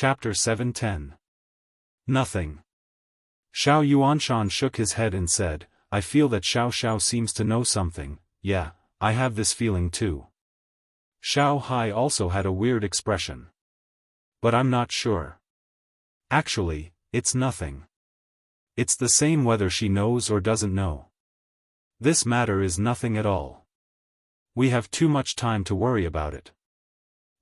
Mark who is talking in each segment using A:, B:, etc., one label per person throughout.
A: Chapter 710. Nothing. Xiao Yuanshan shook his head and said, I feel that Xiao seems to know something. Yeah, I have this feeling too. Xiao Hai also had a weird expression. But I'm not sure. Actually, it's nothing. It's the same whether she knows or doesn't know. This matter is nothing at all. We have too much time to worry about it.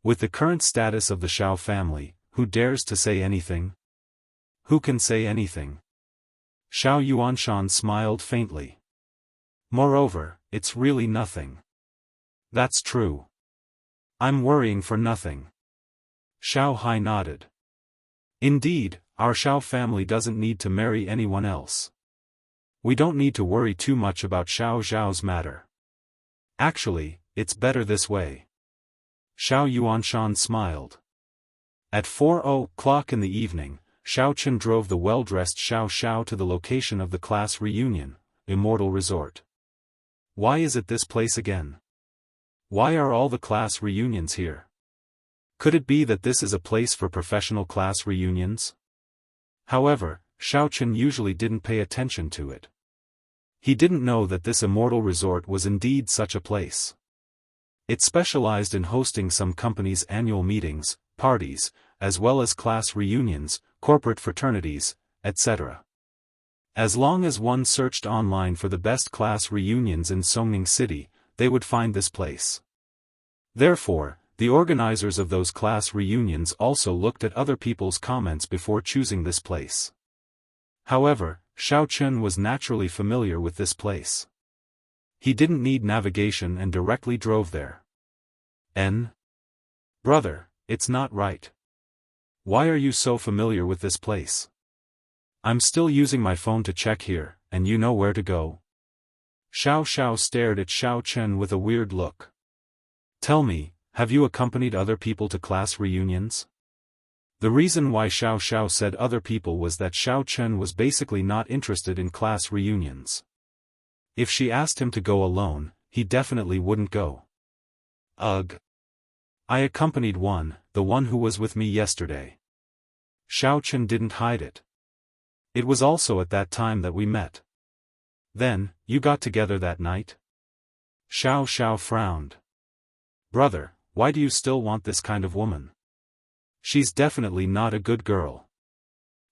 A: With the current status of the Xiao family, who dares to say anything? Who can say anything? Xiao Yuanshan smiled faintly. Moreover, it's really nothing. That's true. I'm worrying for nothing. Xiao Hai nodded. Indeed, our Xiao family doesn't need to marry anyone else. We don't need to worry too much about Xiao Zhao's matter. Actually, it's better this way. Xiao Yuanshan smiled. At 4:00 in the evening, Xiaochen drove the well-dressed Xiao to the location of the class reunion, Immortal Resort. Why is it this place again? Why are all the class reunions here? Could it be that this is a place for professional class reunions? However, Xiaochen usually didn't pay attention to it. He didn't know that this Immortal Resort was indeed such a place. It specialized in hosting some companies' annual meetings, parties, as well as class reunions, corporate fraternities, etc. As long as one searched online for the best class reunions in Songning City, they would find this place. Therefore, the organizers of those class reunions also looked at other people's comments before choosing this place. However, Xiaochen was naturally familiar with this place. He didn't need navigation and directly drove there. Brother, it's not right. Why are you so familiar with this place? I'm still using my phone to check here, and you know where to go? Xiao stared at Xiaochen with a weird look. Tell me, have you accompanied other people to class reunions? The reason why Xiao said other people was that Xiaochen was basically not interested in class reunions. If she asked him to go alone, he definitely wouldn't go. Ugh. I accompanied one, the one who was with me yesterday. Xiaochen didn't hide it. It was also at that time that we met. Then, you got together that night? Xiao frowned. Brother, why do you still want this kind of woman? She's definitely not a good girl.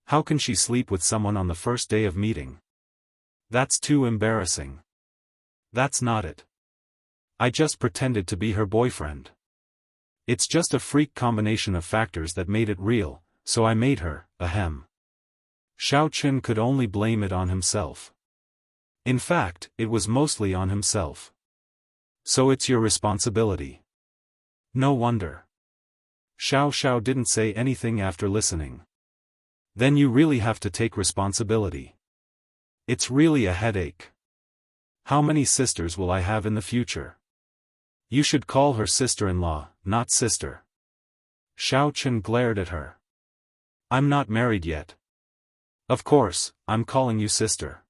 A: How can she sleep with someone on the first day of meeting? That's too embarrassing. That's not it. I just pretended to be her boyfriend. It's just a freak combination of factors that made it real, so I made her, ahem. Xiaochen could only blame it on himself. In fact, it was mostly on himself. So it's your responsibility. No wonder. Xiao didn't say anything after listening. Then you really have to take responsibility. It's really a headache. How many sisters will I have in the future? You should call her sister-in-law, not sister. Xiaochen glared at her. I'm not married yet. Of course, I'm calling you sister.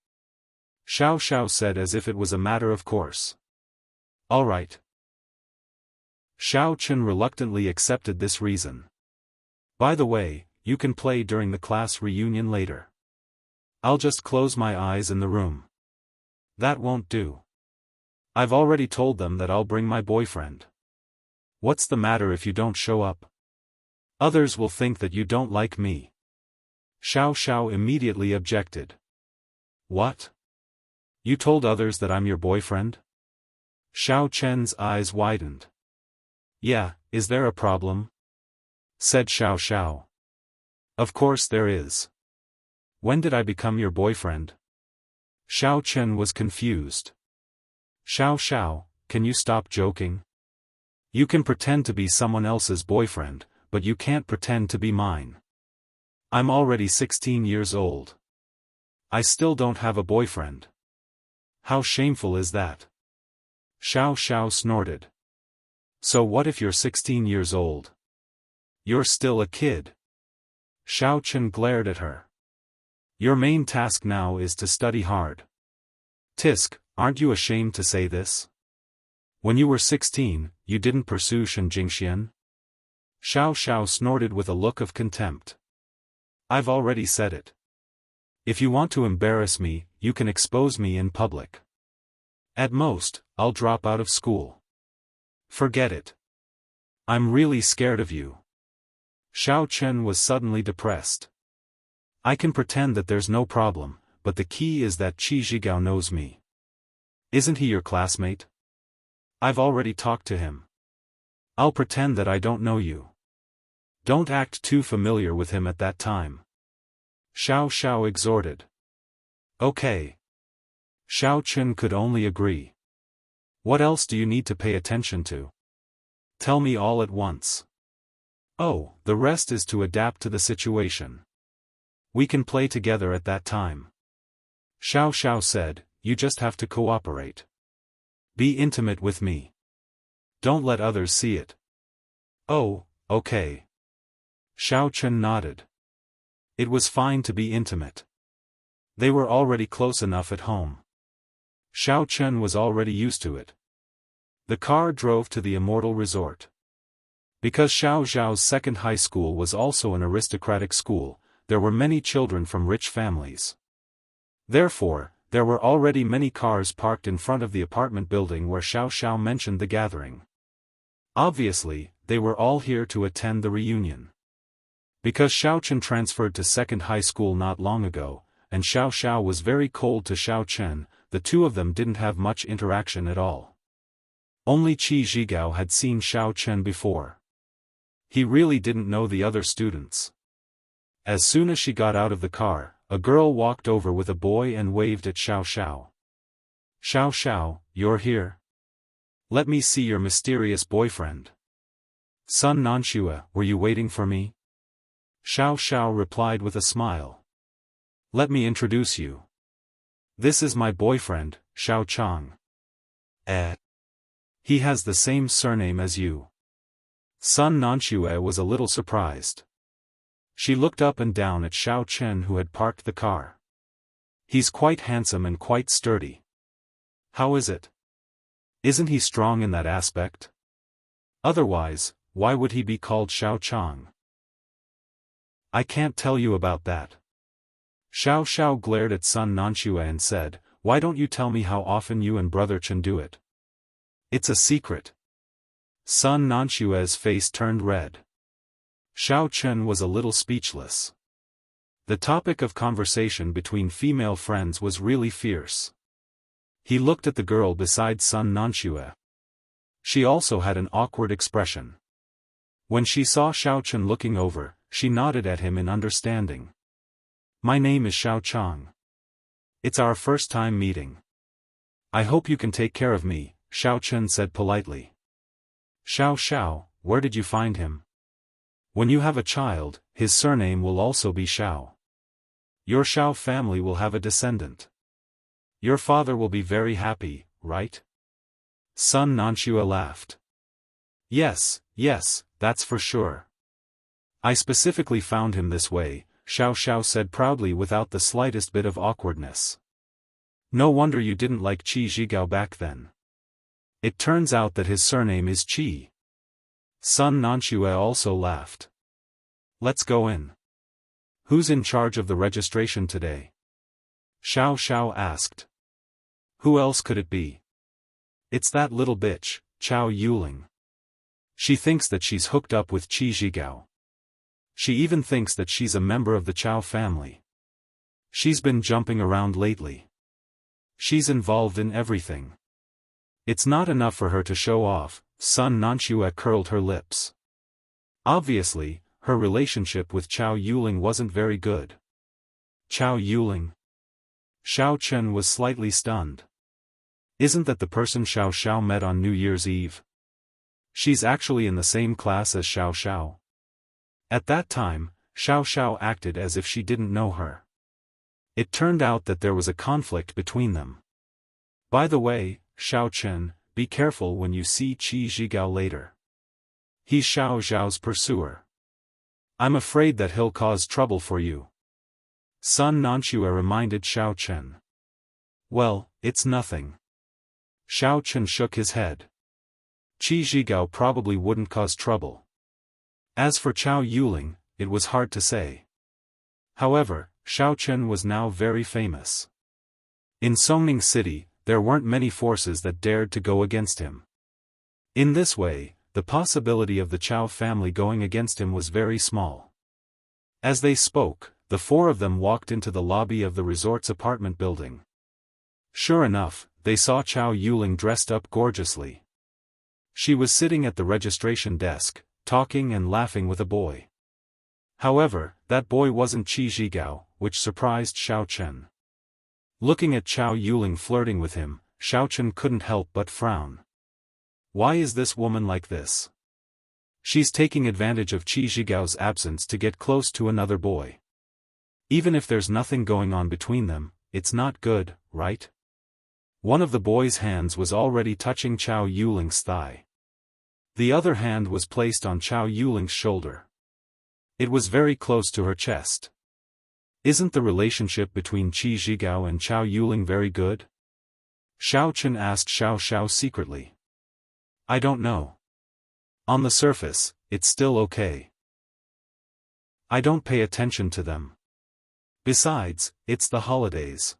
A: Xiao said as if it was a matter of course. All right. Xiaochen reluctantly accepted this reason. By the way, you can play during the class reunion later. I'll just close my eyes in the room. That won't do. I've already told them that I'll bring my boyfriend. What's the matter if you don't show up? Others will think that you don't like me. Xiao immediately objected. What? You told others that I'm your boyfriend? Xiaochen's eyes widened. Yeah, is there a problem? Said Xiao. Of course there is. When did I become your boyfriend? Xiaochen was confused. Xiao, can you stop joking? You can pretend to be someone else's boyfriend, but you can't pretend to be mine. I'm already 16 years old. I still don't have a boyfriend. How shameful is that? Xiao snorted. So what if you're 16 years old? You're still a kid. Xiaochen glared at her. Your main task now is to study hard. Tisk, aren't you ashamed to say this? When you were 16, you didn't pursue Shenjingxian? Xiao Xiao snorted with a look of contempt. I've already said it. If you want to embarrass me, you can expose me in public. At most, I'll drop out of school. Forget it. I'm really scared of you. Xiao Chen was suddenly depressed. I can pretend that there's no problem, but the key is that Qi Zhigao knows me. Isn't he your classmate? I've already talked to him. I'll pretend that I don't know you. Don't act too familiar with him at that time. Xiao Xiao exhorted. Okay. Xiao Chen could only agree. What else do you need to pay attention to? Tell me all at once. Oh, the rest is to adapt to the situation. We can play together at that time. Xiao Xiao said, you just have to cooperate. Be intimate with me. Don't let others see it. Oh, okay. Xiao Chen nodded. It was fine to be intimate. They were already close enough at home. Xiao Chen was already used to it. The car drove to the Immortal Resort. Because Xiao Zhao's second high school was also an aristocratic school, there were many children from rich families. Therefore, there were already many cars parked in front of the apartment building where Xiao Xiao mentioned the gathering. Obviously, they were all here to attend the reunion. Because Xiao Chen transferred to second high school not long ago, and Xiao Xiao was very cold to Xiao Chen, the two of them didn't have much interaction at all. Only Qi Zhigao had seen Xiao Chen before. He really didn't know the other students. As soon as she got out of the car, a girl walked over with a boy and waved at Xiao Xiao. Xiao Xiao, you're here? Let me see your mysterious boyfriend. Sun Nanxue, were you waiting for me? Xiao Xiao replied with a smile. Let me introduce you. This is my boyfriend, Xiao Chang. He has the same surname as you. Sun Nanxue was a little surprised. She looked up and down at Xiao Chen who had parked the car. He's quite handsome and quite sturdy. How is it? Isn't he strong in that aspect? Otherwise, why would he be called Xiao Chang? I can't tell you about that. Xiao Xiao glared at Sun Nanxue and said, why don't you tell me how often you and Brother Chen do it? It's a secret. Sun Nanxue's face turned red. Xiao Chen was a little speechless. The topic of conversation between female friends was really fierce. He looked at the girl beside Sun Nanxue. She also had an awkward expression. When she saw Xiao Chen looking over, she nodded at him in understanding. My name is Xiao Chang. It's our first time meeting. I hope you can take care of me, Xiao Chen said politely. Xiao Xiao, where did you find him? When you have a child, his surname will also be Xiao. Your Xiao family will have a descendant. Your father will be very happy, right? Sun Nanxue laughed. Yes, that's for sure. I specifically found him this way, Xiao Xiao said proudly without the slightest bit of awkwardness. No wonder you didn't like Qi Zhigao back then. It turns out that his surname is Qi. Sun Nanxue also laughed. Let's go in. Who's in charge of the registration today? Xiao Xiao asked. Who else could it be? It's that little bitch, Chao Yuling. She thinks that she's hooked up with Qi Zhigao. She even thinks that she's a member of the Chao family. She's been jumping around lately. She's involved in everything. It's not enough for her to show off. Sun Nanxue curled her lips. Obviously, her relationship with Chao Yuling wasn't very good. Chao Yuling? Xiao Chen was slightly stunned. Isn't that the person Xiao Xiao met on New Year's Eve? She's actually in the same class as Xiao Xiao. At that time, Xiao Xiao acted as if she didn't know her. It turned out that there was a conflict between them. By the way, Xiao Chen, be careful when you see Qi Zhigao later. He's Xiao Zhao's pursuer. I'm afraid that he'll cause trouble for you. Sun Nanxue reminded Xiao Chen. Well, it's nothing. Xiao Chen shook his head. Qi Zhigao probably wouldn't cause trouble. As for Chao Yuling, it was hard to say. However, Xiao Chen was now very famous. In Songning City, there weren't many forces that dared to go against him. In this way, the possibility of the Chao family going against him was very small. As they spoke, the four of them walked into the lobby of the resort's apartment building. Sure enough, they saw Chao Yuling dressed up gorgeously. She was sitting at the registration desk, talking and laughing with a boy. However, that boy wasn't Qi Zhigao, which surprised Xiao Chen. Looking at Chao Yuling flirting with him, Xiao Chen couldn't help but frown. Why is this woman like this? She's taking advantage of Qi Zhigao's absence to get close to another boy. Even if there's nothing going on between them, it's not good, right? One of the boy's hands was already touching Chao Yuling's thigh. The other hand was placed on Chao Yuling's shoulder. It was very close to her chest. Isn't the relationship between Qi Zhigao and Chao Yuling very good? Xiao Chen asked Xiao Xiao secretly. I don't know. On the surface, it's still okay. I don't pay attention to them. Besides, it's the holidays.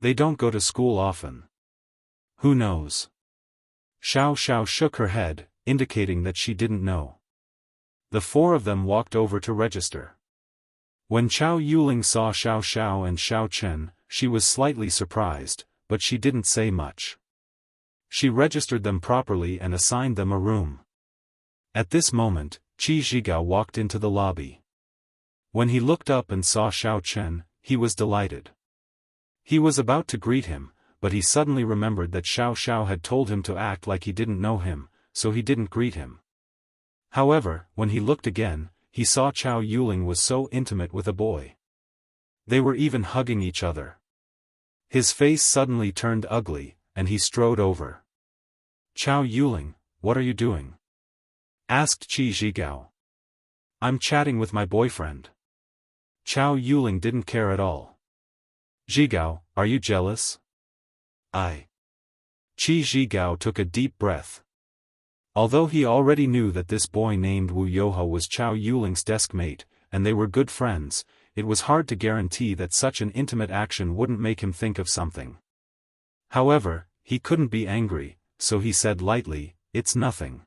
A: They don't go to school often. Who knows? Xiao Xiao shook her head, indicating that she didn't know. The four of them walked over to register. When Chao Yuling saw Xiao Xiao and Xiao Chen, she was slightly surprised, but she didn't say much. She registered them properly and assigned them a room. At this moment, Qi Zhigao walked into the lobby. When he looked up and saw Xiao Chen, he was delighted. He was about to greet him, but he suddenly remembered that Xiao Xiao had told him to act like he didn't know him, so he didn't greet him. However, when he looked again, he saw Chao Yuling was so intimate with a boy. They were even hugging each other. His face suddenly turned ugly, and he strode over. Chao Yuling, what are you doing? Asked Qi Zhigao. I'm chatting with my boyfriend. Chao Yuling didn't care at all. Zhigao, are you jealous? Qi Zhigao took a deep breath. Although he already knew that this boy named Wu Youhe was Chao Yuling's desk mate, and they were good friends, it was hard to guarantee that such an intimate action wouldn't make him think of something. However, he couldn't be angry, so he said lightly, it's nothing.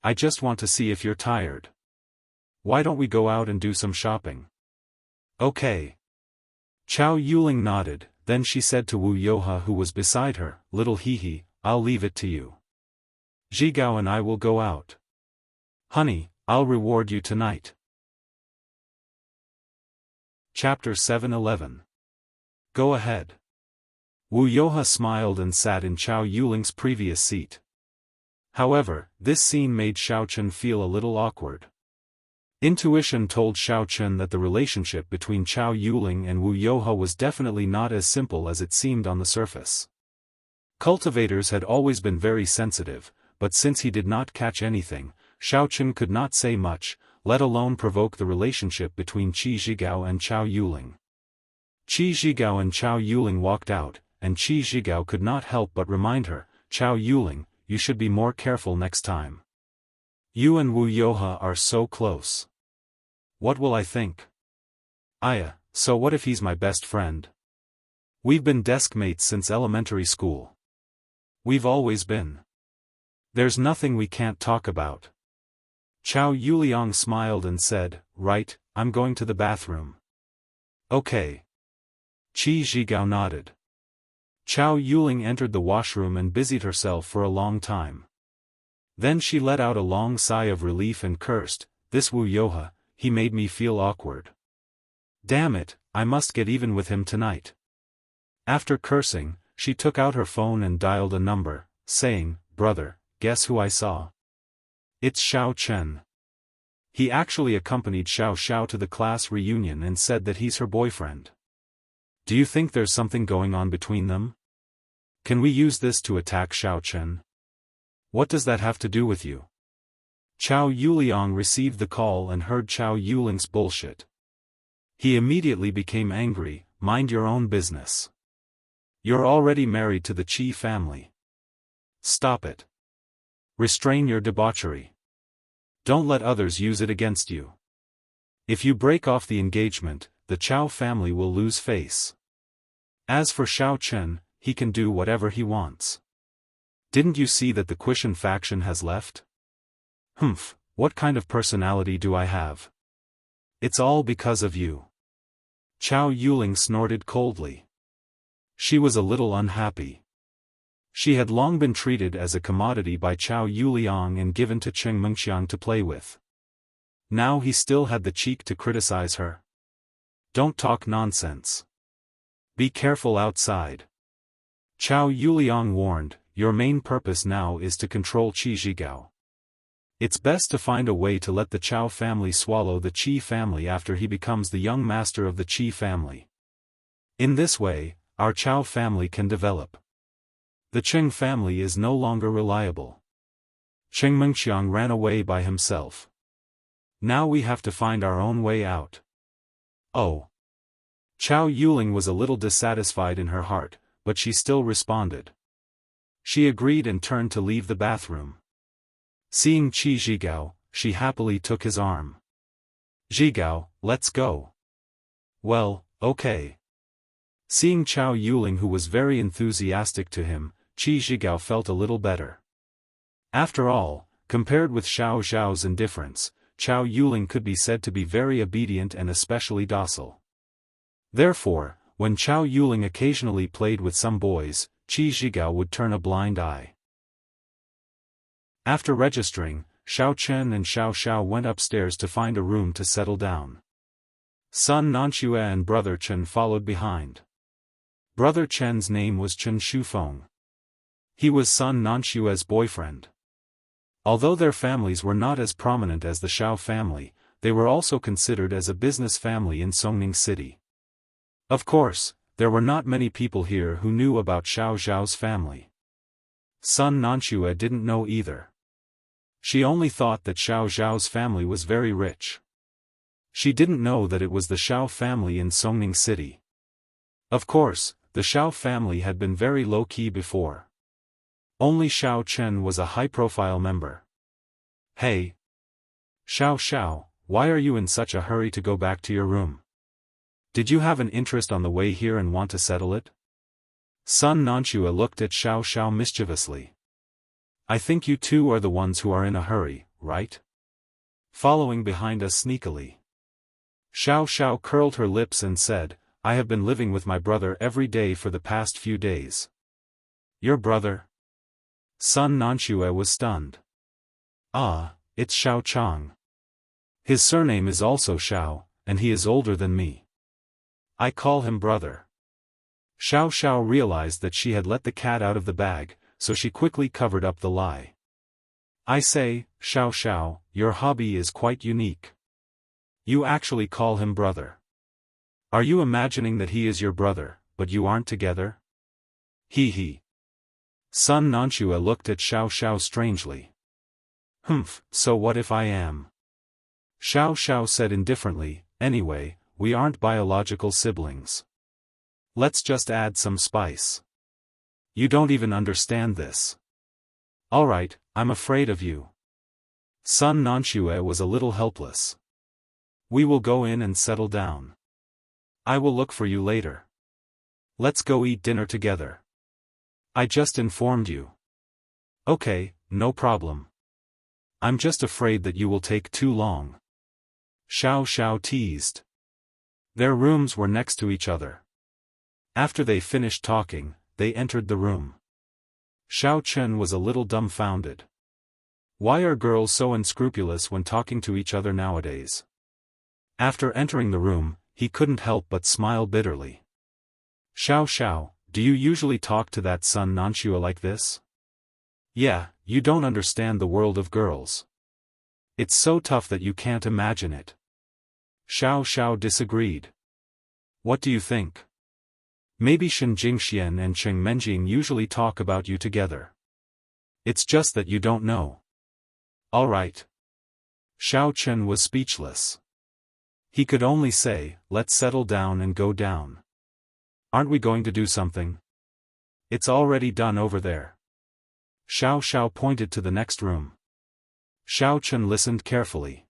A: I just want to see if you're tired. Why don't we go out and do some shopping? Okay. Chao Yuling nodded, then she said to Wu Youhe who was beside her, little Hehe, I'll leave it to you. Zhigao and I will go out. Honey, I'll reward you tonight. Chapter 7:11. Go ahead. Wu Youhe smiled and sat in Chao Yuling's previous seat. However, this scene made Xiao Chen feel a little awkward. Intuition told Xiao Chen that the relationship between Chao Yuling and Wu Youhe was definitely not as simple as it seemed on the surface. Cultivators had always been very sensitive, but since he did not catch anything, Xiao Chen could not say much, let alone provoke the relationship between Qi Zhigao and Chao Yuling. Qi Zhigao and Chao Yuling walked out, and Qi Zhigao could not help but remind her, Chao Yuling, you should be more careful next time. You and Wu Youhe are so close. What will I think? So what if he's my best friend? We've been desk mates since elementary school. We've always been. There's nothing we can't talk about. Chao Yuliang smiled and said, right, I'm going to the bathroom. Okay. Qi Zhigao nodded. Chao Yuling entered the washroom and busied herself for a long time. Then she let out a long sigh of relief and cursed, this Wu Youhe, he made me feel awkward. Damn it, I must get even with him tonight. After cursing, she took out her phone and dialed a number, saying, brother, guess who I saw? It's Xiao Chen. He actually accompanied Xiao Xiao to the class reunion and said that he's her boyfriend. Do you think there's something going on between them? Can we use this to attack Xiao Chen? What does that have to do with you? Chao Yuliang received the call and heard Chao Yuling's bullshit. He immediately became angry, mind your own business. You're already married to the Qi family. Stop it. Restrain your debauchery. Don't let others use it against you. If you break off the engagement, the Chao family will lose face. As for Xiao Chen, he can do whatever he wants. Didn't you see that the Quishan faction has left? Humph, what kind of personality do I have? It's all because of you. Chao Yuling snorted coldly. She was a little unhappy. She had long been treated as a commodity by Chao Yuliang and given to Cheng Mengxiang to play with. Now he still had the cheek to criticize her. Don't talk nonsense. Be careful outside. Chao Yuliang warned, your main purpose now is to control Qi Zhigao. It's best to find a way to let the Chao family swallow the Qi family after he becomes the young master of the Qi family. In this way, our Chao family can develop. The Cheng family is no longer reliable. Cheng Mengxiang ran away by himself. Now we have to find our own way out. Oh. Chao Yuling was a little dissatisfied in her heart, but she still responded. She agreed and turned to leave the bathroom. Seeing Qi Zhigao, she happily took his arm. Zhigao, let's go. Well, okay. Seeing Chao Yuling, who was very enthusiastic to him, Qi Zhigao felt a little better. After all, compared with Xiao Zhao's indifference, Chao Yuling could be said to be very obedient and especially docile. Therefore, when Chao Yuling occasionally played with some boys, Qi Zhigao would turn a blind eye. After registering, Xiao Chen and Xiao Xiao went upstairs to find a room to settle down. Son Nanxue and brother Chen followed behind. Brother Chen's name was Chen Shufeng. He was son Nanshue's boyfriend. Although their families were not as prominent as the Xiao family, they were also considered as a business family in Songning City. Of course, there were not many people here who knew about Xiao Zhao's family. Son Nanxue didn't know either. She only thought that Xiao Zhao's family was very rich. She didn't know that it was the Xiao family in Songning City. Of course, the Xiao family had been very low-key before. Only Xiao Chen was a high-profile member. Hey! Xiao Xiao, why are you in such a hurry to go back to your room? Did you have an interest on the way here and want to settle it? Son Nanxue looked at Xiao Xiao mischievously. I think you two are the ones who are in a hurry, right? Following behind us sneakily. Xiao Xiao curled her lips and said, I have been living with my brother every day for the past few days. Your brother? Son Nanxue was stunned. Ah, it's Xiao Chang. His surname is also Xiao, and he is older than me. I call him brother. Xiao Xiao realized that she had let the cat out of the bag, so she quickly covered up the lie. I say, Xiao Xiao, your hobby is quite unique. You actually call him brother. Are you imagining that he is your brother, but you aren't together? Hee hee. Son Nanxue looked at Xiao Xiao strangely. Humph, so what if I am? Xiao Xiao said indifferently, anyway, we aren't biological siblings. Let's just add some spice. You don't even understand this. Alright, I'm afraid of you. Son Nanxue was a little helpless. We will go in and settle down. I will look for you later. Let's go eat dinner together. I just informed you. Okay, no problem. I'm just afraid that you will take too long. Xiao Xiao teased. Their rooms were next to each other. After they finished talking, they entered the room. Xiao Chen was a little dumbfounded. Why are girls so unscrupulous when talking to each other nowadays? After entering the room, he couldn't help but smile bitterly. Xiao Xiao, do you usually talk to that son Nanxue like this? Yeah, you don't understand the world of girls. It's so tough that you can't imagine it. Xiao Xiao disagreed. What do you think? Maybe Shen Jingxian and Cheng Menjing usually talk about you together. It's just that you don't know. Alright. Xiao Chen was speechless. He could only say, let's settle down and go down. Aren't we going to do something? It's already done over there. Xiao Xiao pointed to the next room. Xiao Chen listened carefully.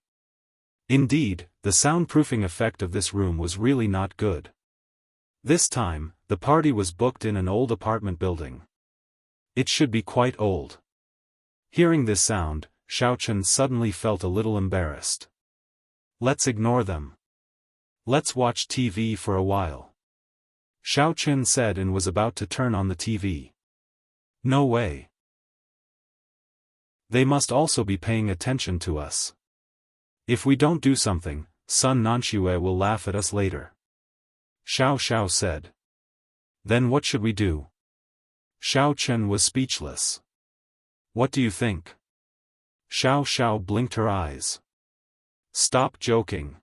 A: Indeed, the soundproofing effect of this room was really not good. This time, the party was booked in an old apartment building. It should be quite old. Hearing this sound, Xiao Chen suddenly felt a little embarrassed. Let's ignore them. Let's watch TV for a while. Xiao Chen said and was about to turn on the TV. No way. They must also be paying attention to us. If we don't do something, Sun Nanxue will laugh at us later. Xiao Xiao said. Then what should we do? Xiao Chen was speechless. What do you think? Xiao Xiao blinked her eyes. Stop joking.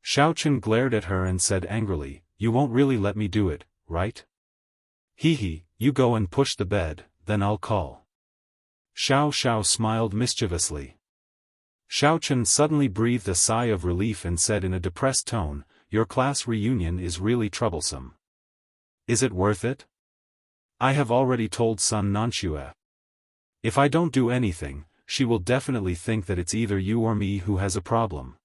A: Xiao Chen glared at her and said angrily, you won't really let me do it, right? Hee, you go and push the bed, then I'll call. Xiao Xiao smiled mischievously. Xiao Chen suddenly breathed a sigh of relief and said in a depressed tone, your class reunion is really troublesome. Is it worth it? I have already told Sun Nanxue. If I don't do anything, she will definitely think that it's either you or me who has a problem.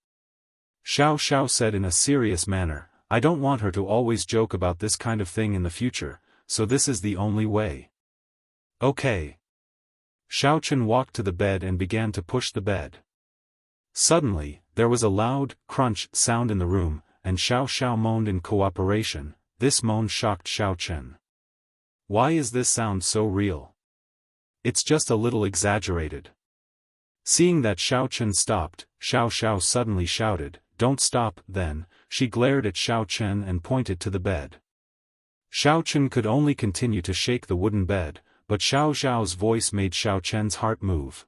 A: Xiao Xiao said in a serious manner, I don't want her to always joke about this kind of thing in the future, so this is the only way. Okay. Xiao Chen walked to the bed and began to push the bed. Suddenly, there was a loud, crunch sound in the room, and Xiao Xiao moaned in cooperation. This moan shocked Xiao Chen. Why is this sound so real? It's just a little exaggerated. Seeing that Xiao Chen stopped, Xiao Xiao suddenly shouted, don't stop, then. She glared at Xiao Chen and pointed to the bed. Xiao Chen could only continue to shake the wooden bed, but Xiao Xiao's voice made Xiao Chen's heart move.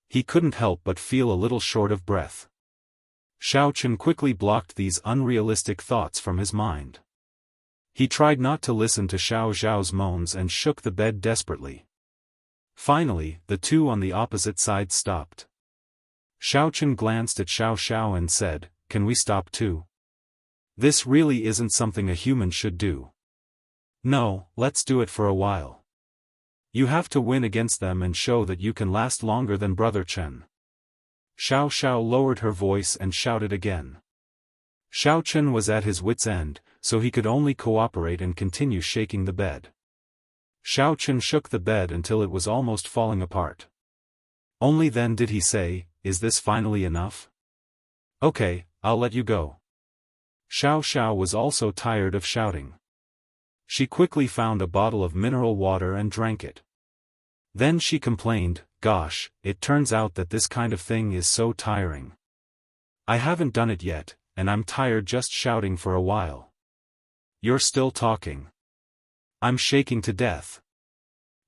A: He couldn't help but feel a little short of breath. Xiao Chen quickly blocked these unrealistic thoughts from his mind. He tried not to listen to Xiao Xiao's moans and shook the bed desperately. Finally, the two on the opposite side stopped. Xiao Chen glanced at Xiao Xiao and said, can we stop too? This really isn't something a human should do. No, let's do it for a while. You have to win against them and show that you can last longer than Brother Chen. Xiao Xiao lowered her voice and shouted again. Xiao Chen was at his wit's end, so he could only cooperate and continue shaking the bed. Xiao Chen shook the bed until it was almost falling apart. Only then did he say, is this finally enough? Okay, I'll let you go. Xiao Xiao was also tired of shouting. She quickly found a bottle of mineral water and drank it. Then she complained, gosh, it turns out that this kind of thing is so tiring. I haven't done it yet, and I'm tired just shouting for a while. You're still talking. I'm shaking to death.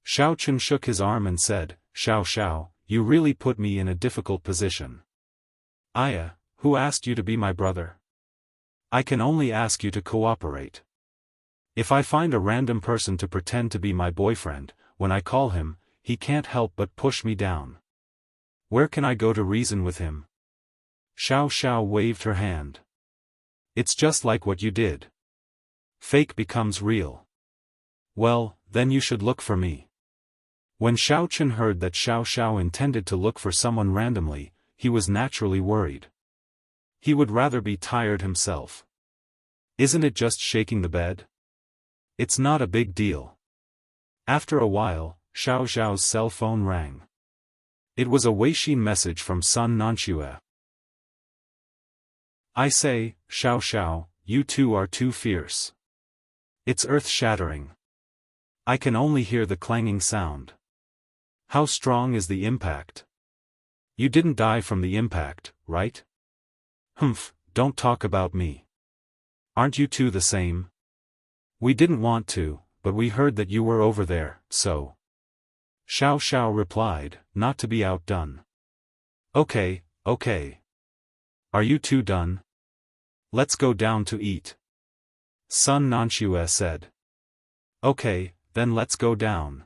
A: Xiao Chen shook his arm and said, Xiao Xiao, you really put me in a difficult position. Aya, who asked you to be my brother? I can only ask you to cooperate. If I find a random person to pretend to be my boyfriend, when I call him, he can't help but push me down. Where can I go to reason with him? Xiao Xiao waved her hand. It's just like what you did. Fake becomes real. Well, then you should look for me. When Xiao Chen heard that Xiao Xiao intended to look for someone randomly, he was naturally worried. He would rather be tired himself. Isn't it just shaking the bed? It's not a big deal. After a while, Xiao Xiao's cell phone rang. It was a Weixin message from Sun Nanxue. I say, Xiao Xiao, you two are too fierce. It's earth-shattering. I can only hear the clanging sound. How strong is the impact? You didn't die from the impact, right? Humph, don't talk about me. Aren't you two the same? We didn't want to, but we heard that you were over there, so. Xiao Xiao replied, not to be outdone. Okay. Are you two done? Let's go down to eat. Sun Nanxue said. Okay, then let's go down.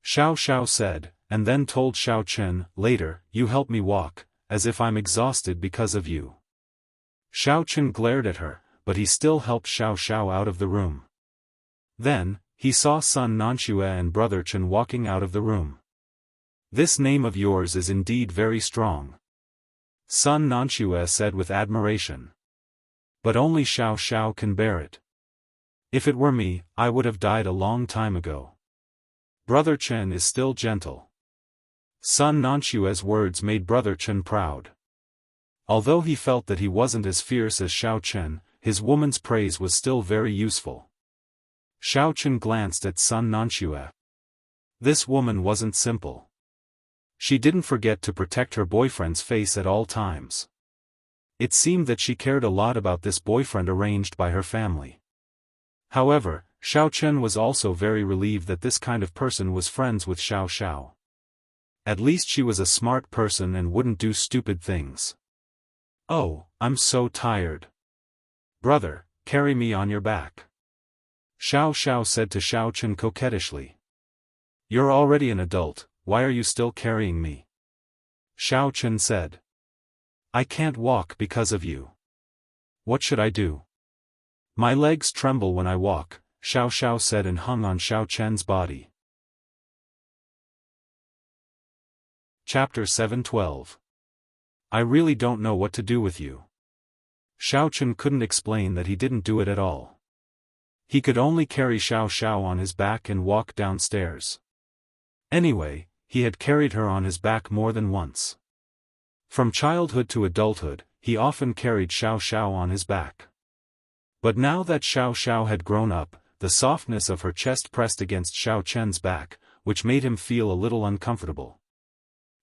A: Xiao Xiao said, and then told Xiao Chen, later, you help me walk, as if I'm exhausted because of you. Xiao Chen glared at her, but he still helped Xiao Xiao out of the room. Then, he saw Sun Nanxue and Brother Chen walking out of the room. This name of yours is indeed very strong. Sun Nanxue said with admiration. But only Xiao Xiao can bear it. If it were me, I would have died a long time ago. Brother Chen is still gentle. Sun Nanxue's words made Brother Chen proud. Although he felt that he wasn't as fierce as Xiao Chen, his woman's praise was still very useful. Xiao Chen glanced at Sun Nanxue. This woman wasn't simple. She didn't forget to protect her boyfriend's face at all times. It seemed that she cared a lot about this boyfriend arranged by her family. However, Xiao Chen was also very relieved that this kind of person was friends with Xiao Xiao. At least she was a smart person and wouldn't do stupid things. Oh, I'm so tired. Brother, carry me on your back. Xiao Xiao said to Xiao Chen coquettishly. You're already an adult, why are you still carrying me? Xiao Chen said. I can't walk because of you. What should I do? My legs tremble when I walk, Xiao Xiao said and hung on Xiao Chen's body. Chapter 7:12. I really don't know what to do with you. Xiao Chen couldn't explain that he didn't do it at all. He could only carry Xiao Xiao on his back and walk downstairs. Anyway, he had carried her on his back more than once. From childhood to adulthood, he often carried Xiao Xiao on his back. But now that Xiao Xiao had grown up, the softness of her chest pressed against Xiao Chen's back, which made him feel a little uncomfortable.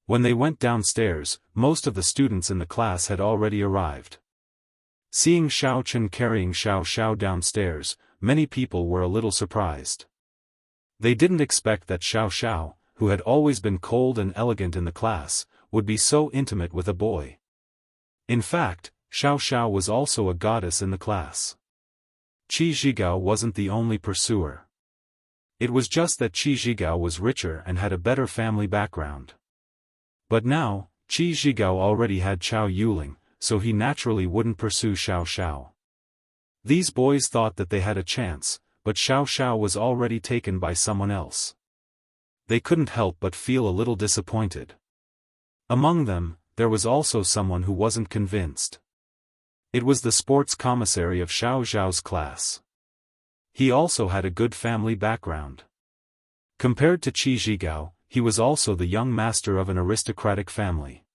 A: When they went downstairs, most of the students in the class had already arrived. Seeing Xiao Chen carrying Xiao Xiao downstairs, many people were a little surprised. They didn't expect that Xiao Xiao, who had always been cold and elegant in the class, would be so intimate with a boy. In fact, Xiao Xiao was also a goddess in the class. Qi Zhigao wasn't the only pursuer. It was just that Qi Zhigao was richer and had a better family background. But now, Qi Zhigao already had Chao Yuling, so he naturally wouldn't pursue Xiao Xiao. These boys thought that they had a chance, but Xiao Xiao was already taken by someone else. They couldn't help but feel a little disappointed. Among them, there was also someone who wasn't convinced. It was the sports commissary of Xiao Zhao's class. He also had a good family background. Compared to Qi Zhigao, he was also the young master of an aristocratic family.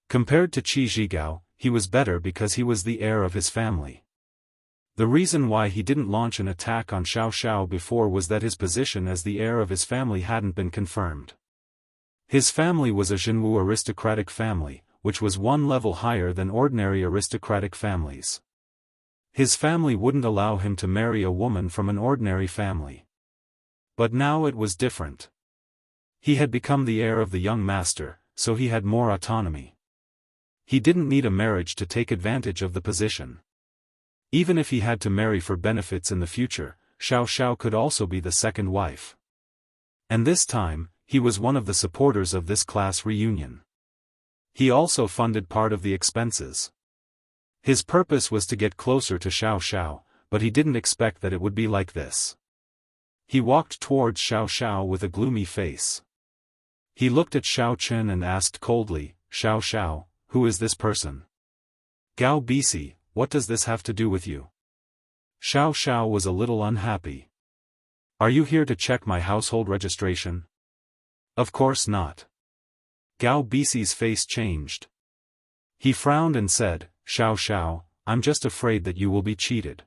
A: Compared to Qi Zhigao, he was better because he was the heir of his family. The reason why he didn't launch an attack on Xiao Xiao before was that his position as the heir of his family hadn't been confirmed. His family was a Zhenwu aristocratic family, which was one level higher than ordinary aristocratic families. His family wouldn't allow him to marry a woman from an ordinary family. But now it was different. He had become the heir of the young master, so he had more autonomy. He didn't need a marriage to take advantage of the position. Even if he had to marry for benefits in the future, Xiao Xiao could also be the second wife. And this time, he was one of the supporters of this class reunion. He also funded part of the expenses. His purpose was to get closer to Xiao Xiao, but he didn't expect that it would be like this. He walked towards Xiao Xiao with a gloomy face. He looked at Xiao Chen and asked coldly, Xiao Xiao, who is this person? Gao Bisi, what does this have to do with you? Xiao Xiao was a little unhappy. Are you here to check my household registration? Of course not. Gao Bisi's face changed. He frowned and said, Xiao Xiao, I'm just afraid that you will be cheated.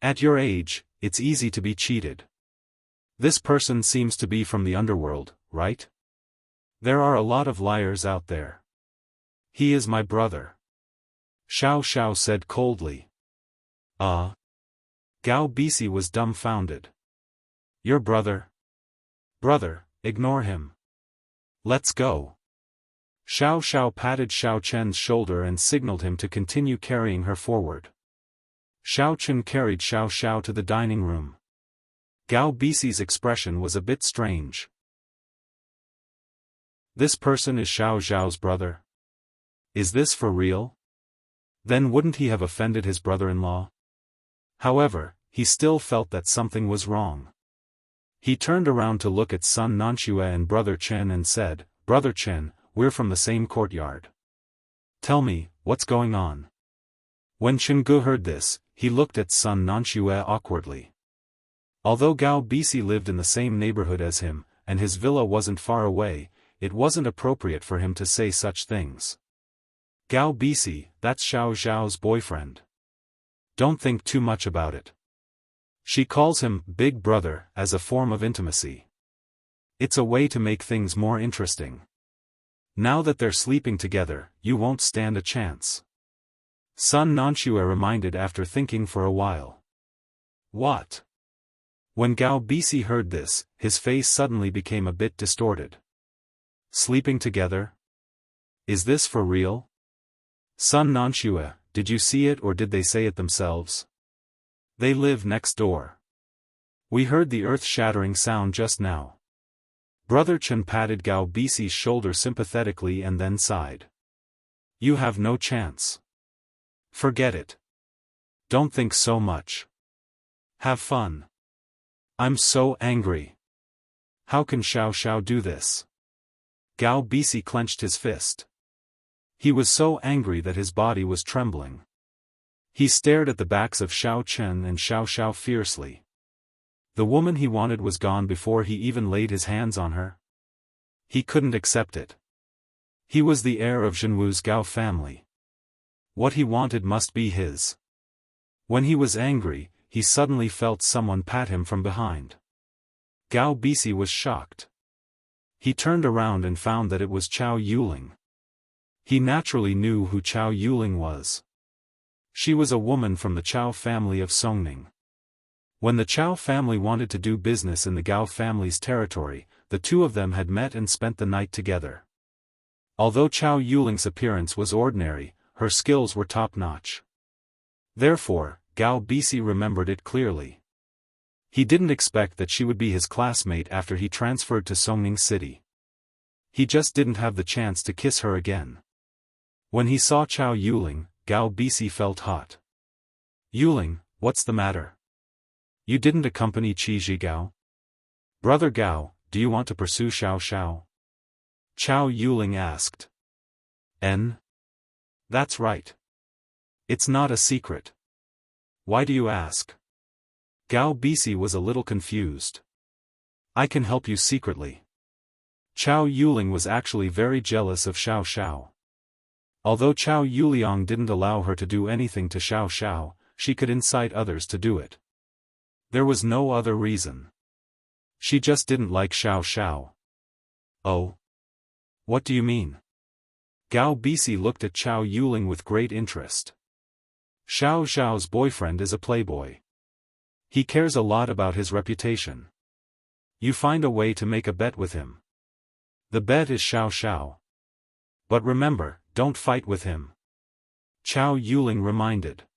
A: At your age, it's easy to be cheated. This person seems to be from the underworld, right? There are a lot of liars out there. He is my brother. Xiao Xiao said coldly. Gao Bisi was dumbfounded. Your brother? Brother, ignore him. Let's go. Xiao Xiao patted Xiao Chen's shoulder and signaled him to continue carrying her forward. Xiao Chen carried Xiao Xiao to the dining room. Gao Bisi's expression was a bit strange. This person is Xiao Zhao's brother? Is this for real? Then wouldn't he have offended his brother-in-law? However, he still felt that something was wrong. He turned around to look at son Nanxue and brother Chen and said, "Brother Chen, we're from the same courtyard. Tell me, what's going on?" When Chenggu heard this, he looked at son Nanxue awkwardly. Although Gao Bisi lived in the same neighborhood as him, and his villa wasn't far away, it wasn't appropriate for him to say such things. "Gao Bisi, that's Xiao Zhao's boyfriend. Don't think too much about it. She calls him Big Brother as a form of intimacy. It's a way to make things more interesting. Now that they're sleeping together, you won't stand a chance." Son Nanxue reminded after thinking for a while. "What?" When Gao Bisi heard this, his face suddenly became a bit distorted. "Sleeping together? Is this for real? Son Nanxue, did you see it or did they say it themselves? They live next door. We heard the earth-shattering sound just now." Brother Chen patted Gao Bisi's shoulder sympathetically and then sighed. "You have no chance. Forget it. Don't think so much. Have fun. I'm so angry. How can Xiao Xiao do this?" Gao Bisi clenched his fist. He was so angry that his body was trembling. He stared at the backs of Xiao Chen and Xiao Xiao fiercely. The woman he wanted was gone before he even laid his hands on her. He couldn't accept it. He was the heir of Zhenwu's Gao family. What he wanted must be his. When he was angry, he suddenly felt someone pat him from behind. Gao Bisi was shocked. He turned around and found that it was Chao Yuling. He naturally knew who Chao Yuling was. She was a woman from the Chao family of Songning. When the Chao family wanted to do business in the Gao family's territory, the two of them had met and spent the night together. Although Chao Yuling's appearance was ordinary, her skills were top-notch. Therefore, Gao Bisi remembered it clearly. He didn't expect that she would be his classmate after he transferred to Songning City. He just didn't have the chance to kiss her again. When he saw Chao Yuling, Gao Bisi felt hot. "Yuling, what's the matter? You didn't accompany Qi Zhigao? Brother Gao, do you want to pursue Xiao Xiao?" Chao Yuling asked. That's right. It's not a secret. Why do you ask?" Gao Bisi was a little confused. "I can help you secretly." Chao Yuling was actually very jealous of Xiao Xiao. Although Chao Yuliang didn't allow her to do anything to Xiao Xiao, she could incite others to do it. There was no other reason. She just didn't like Xiao Xiao. "Oh? What do you mean?" Gao Bisi looked at Chao Yuling with great interest. "Xiao Xiao's boyfriend is a playboy. He cares a lot about his reputation. You find a way to make a bet with him. The bet is Xiao Xiao. But remember, don't fight with him." Chao Yuling reminded.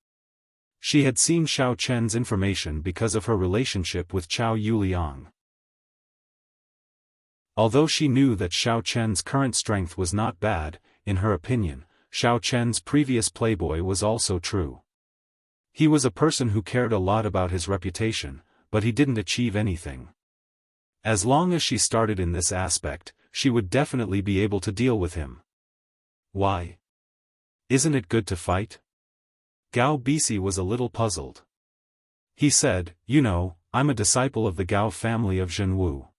A: She had seen Xiao Chen's information because of her relationship with Chao Yuliang. Although she knew that Xiao Chen's current strength was not bad, in her opinion, Xiao Chen's previous playboy was also true. He was a person who cared a lot about his reputation, but he didn't achieve anything. As long as she started in this aspect, she would definitely be able to deal with him. Why? Isn't it good to fight? Gao Bisi was a little puzzled. He said, "You know, I'm a disciple of the Gao family of Zhenwu.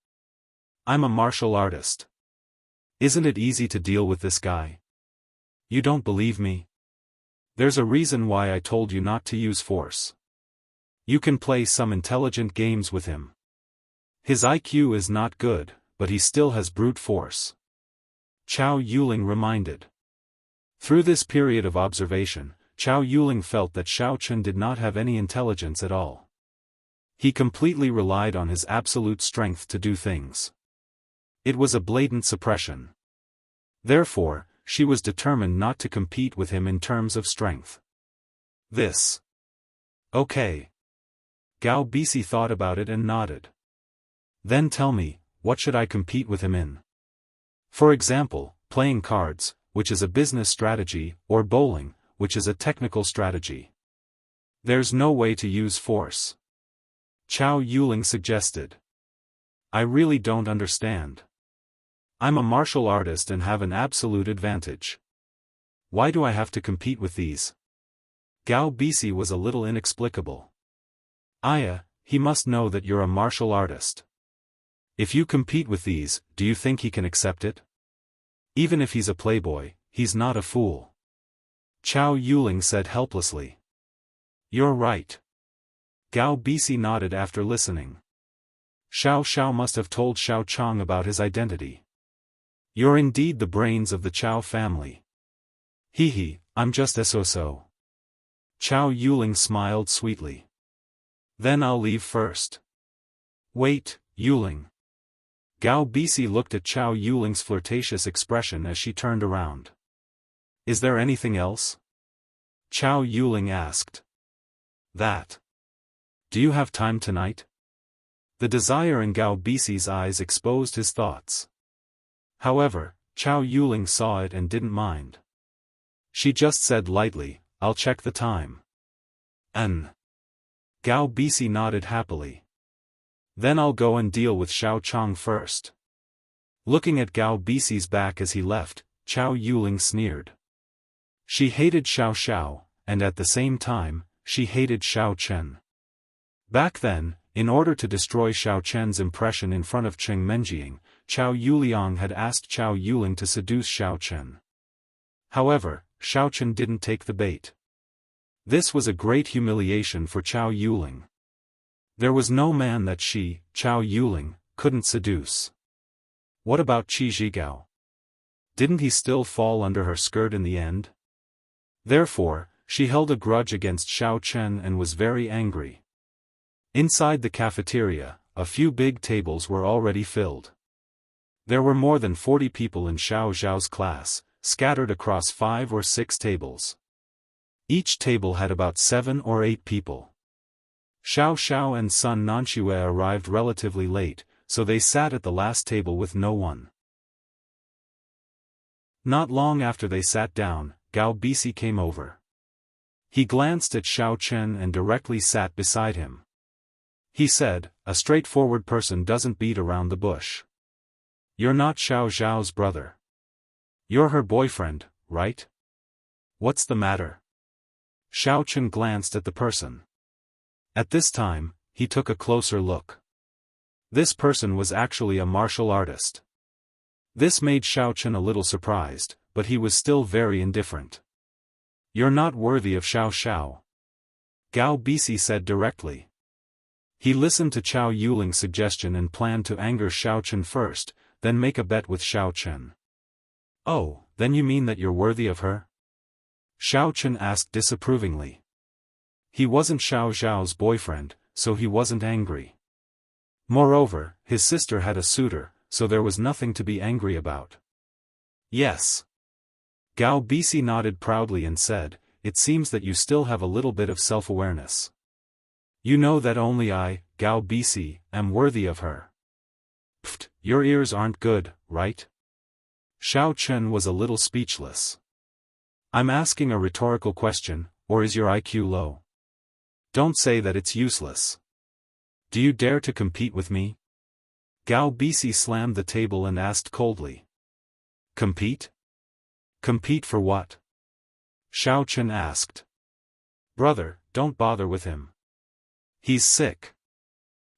A: I'm a martial artist. Isn't it easy to deal with this guy? You don't believe me? There's a reason why I told you not to use force. You can play some intelligent games with him. His IQ is not good, but he still has brute force." Chao Yuling reminded. Through this period of observation, Chao Yuling felt that Xiao Chen did not have any intelligence at all. He completely relied on his absolute strength to do things. It was a blatant suppression. Therefore, she was determined not to compete with him in terms of strength. This. Okay. Gao Bisi thought about it and nodded. Then tell me, what should I compete with him in? For example, playing cards, which is a business strategy, or bowling, which is a technical strategy. There's no way to use force. Chao Yuling suggested. I really don't understand. I'm a martial artist and have an absolute advantage. Why do I have to compete with these? Gao Bisi was a little inexplicable. Aya, he must know that you're a martial artist. If you compete with these, do you think he can accept it? Even if he's a playboy, he's not a fool. Chao Yuling said helplessly. You're right. Gao Bisi nodded after listening. Xiao Xiao must have told Xiao Chang about his identity. You're indeed the brains of the Chao family. Hee, I'm just so. Chao Yuling smiled sweetly. Then I'll leave first. Wait, Yuling. Gao Bisi looked at Chao Yuling's flirtatious expression as she turned around. Is there anything else? Chao Yuling asked. That. Do you have time tonight? The desire in Gao Bisi's eyes exposed his thoughts. However, Chao Yuling saw it and didn't mind. She just said lightly, I'll check the time. Gao Bisi nodded happily. Then I'll go and deal with Xiao Chang first. Looking at Gao Bisi's back as he left, Chao Yuling sneered. She hated Xiao Xiao, and at the same time, she hated Xiao Chen. Back then, in order to destroy Xiao Chen's impression in front of Cheng Menjiang, Chao Yuliang had asked Chao Yuling to seduce Xiao Chen. However, Xiao Chen didn't take the bait. This was a great humiliation for Chao Yuling. There was no man that she, Chao Yuling, couldn't seduce. What about Qi Zhigao? Didn't he still fall under her skirt in the end? Therefore, she held a grudge against Xiao Chen and was very angry. Inside the cafeteria, a few big tables were already filled. There were more than 40 people in Xiao Zhao's class, scattered across 5 or 6 tables. Each table had about 7 or 8 people. Xiao Xiao and Sun Nanxue arrived relatively late, so they sat at the last table with no one. Not long after they sat down, Gao Bisi came over. He glanced at Xiao Chen and directly sat beside him. He said, a straightforward person doesn't beat around the bush. You're not Xiao Zhao's brother. You're her boyfriend, right? What's the matter? Xiao Chen glanced at the person. At this time, he took a closer look. This person was actually a martial artist. This made Xiao Chen a little surprised, but he was still very indifferent. You're not worthy of Xiao Xiao. Gao Bisi said directly. He listened to Chao Yuling's suggestion and planned to anger Xiao Chen first, then make a bet with Xiao Chen. Oh, then you mean that you're worthy of her? Xiao Chen asked disapprovingly. He wasn't Xiao Zhao's boyfriend, so he wasn't angry. Moreover, his sister had a suitor, so there was nothing to be angry about. Yes. Gao Bisi nodded proudly and said, it seems that you still have a little bit of self-awareness. You know that only I, Gao Bisi, am worthy of her. Pfft, your ears aren't good, right? Xiao Chen was a little speechless. I'm asking a rhetorical question, or is your IQ low? Don't say that it's useless. Do you dare to compete with me? Gao Bisi slammed the table and asked coldly. Compete? Compete for what? Xiao Chen asked. Brother, don't bother with him. He's sick.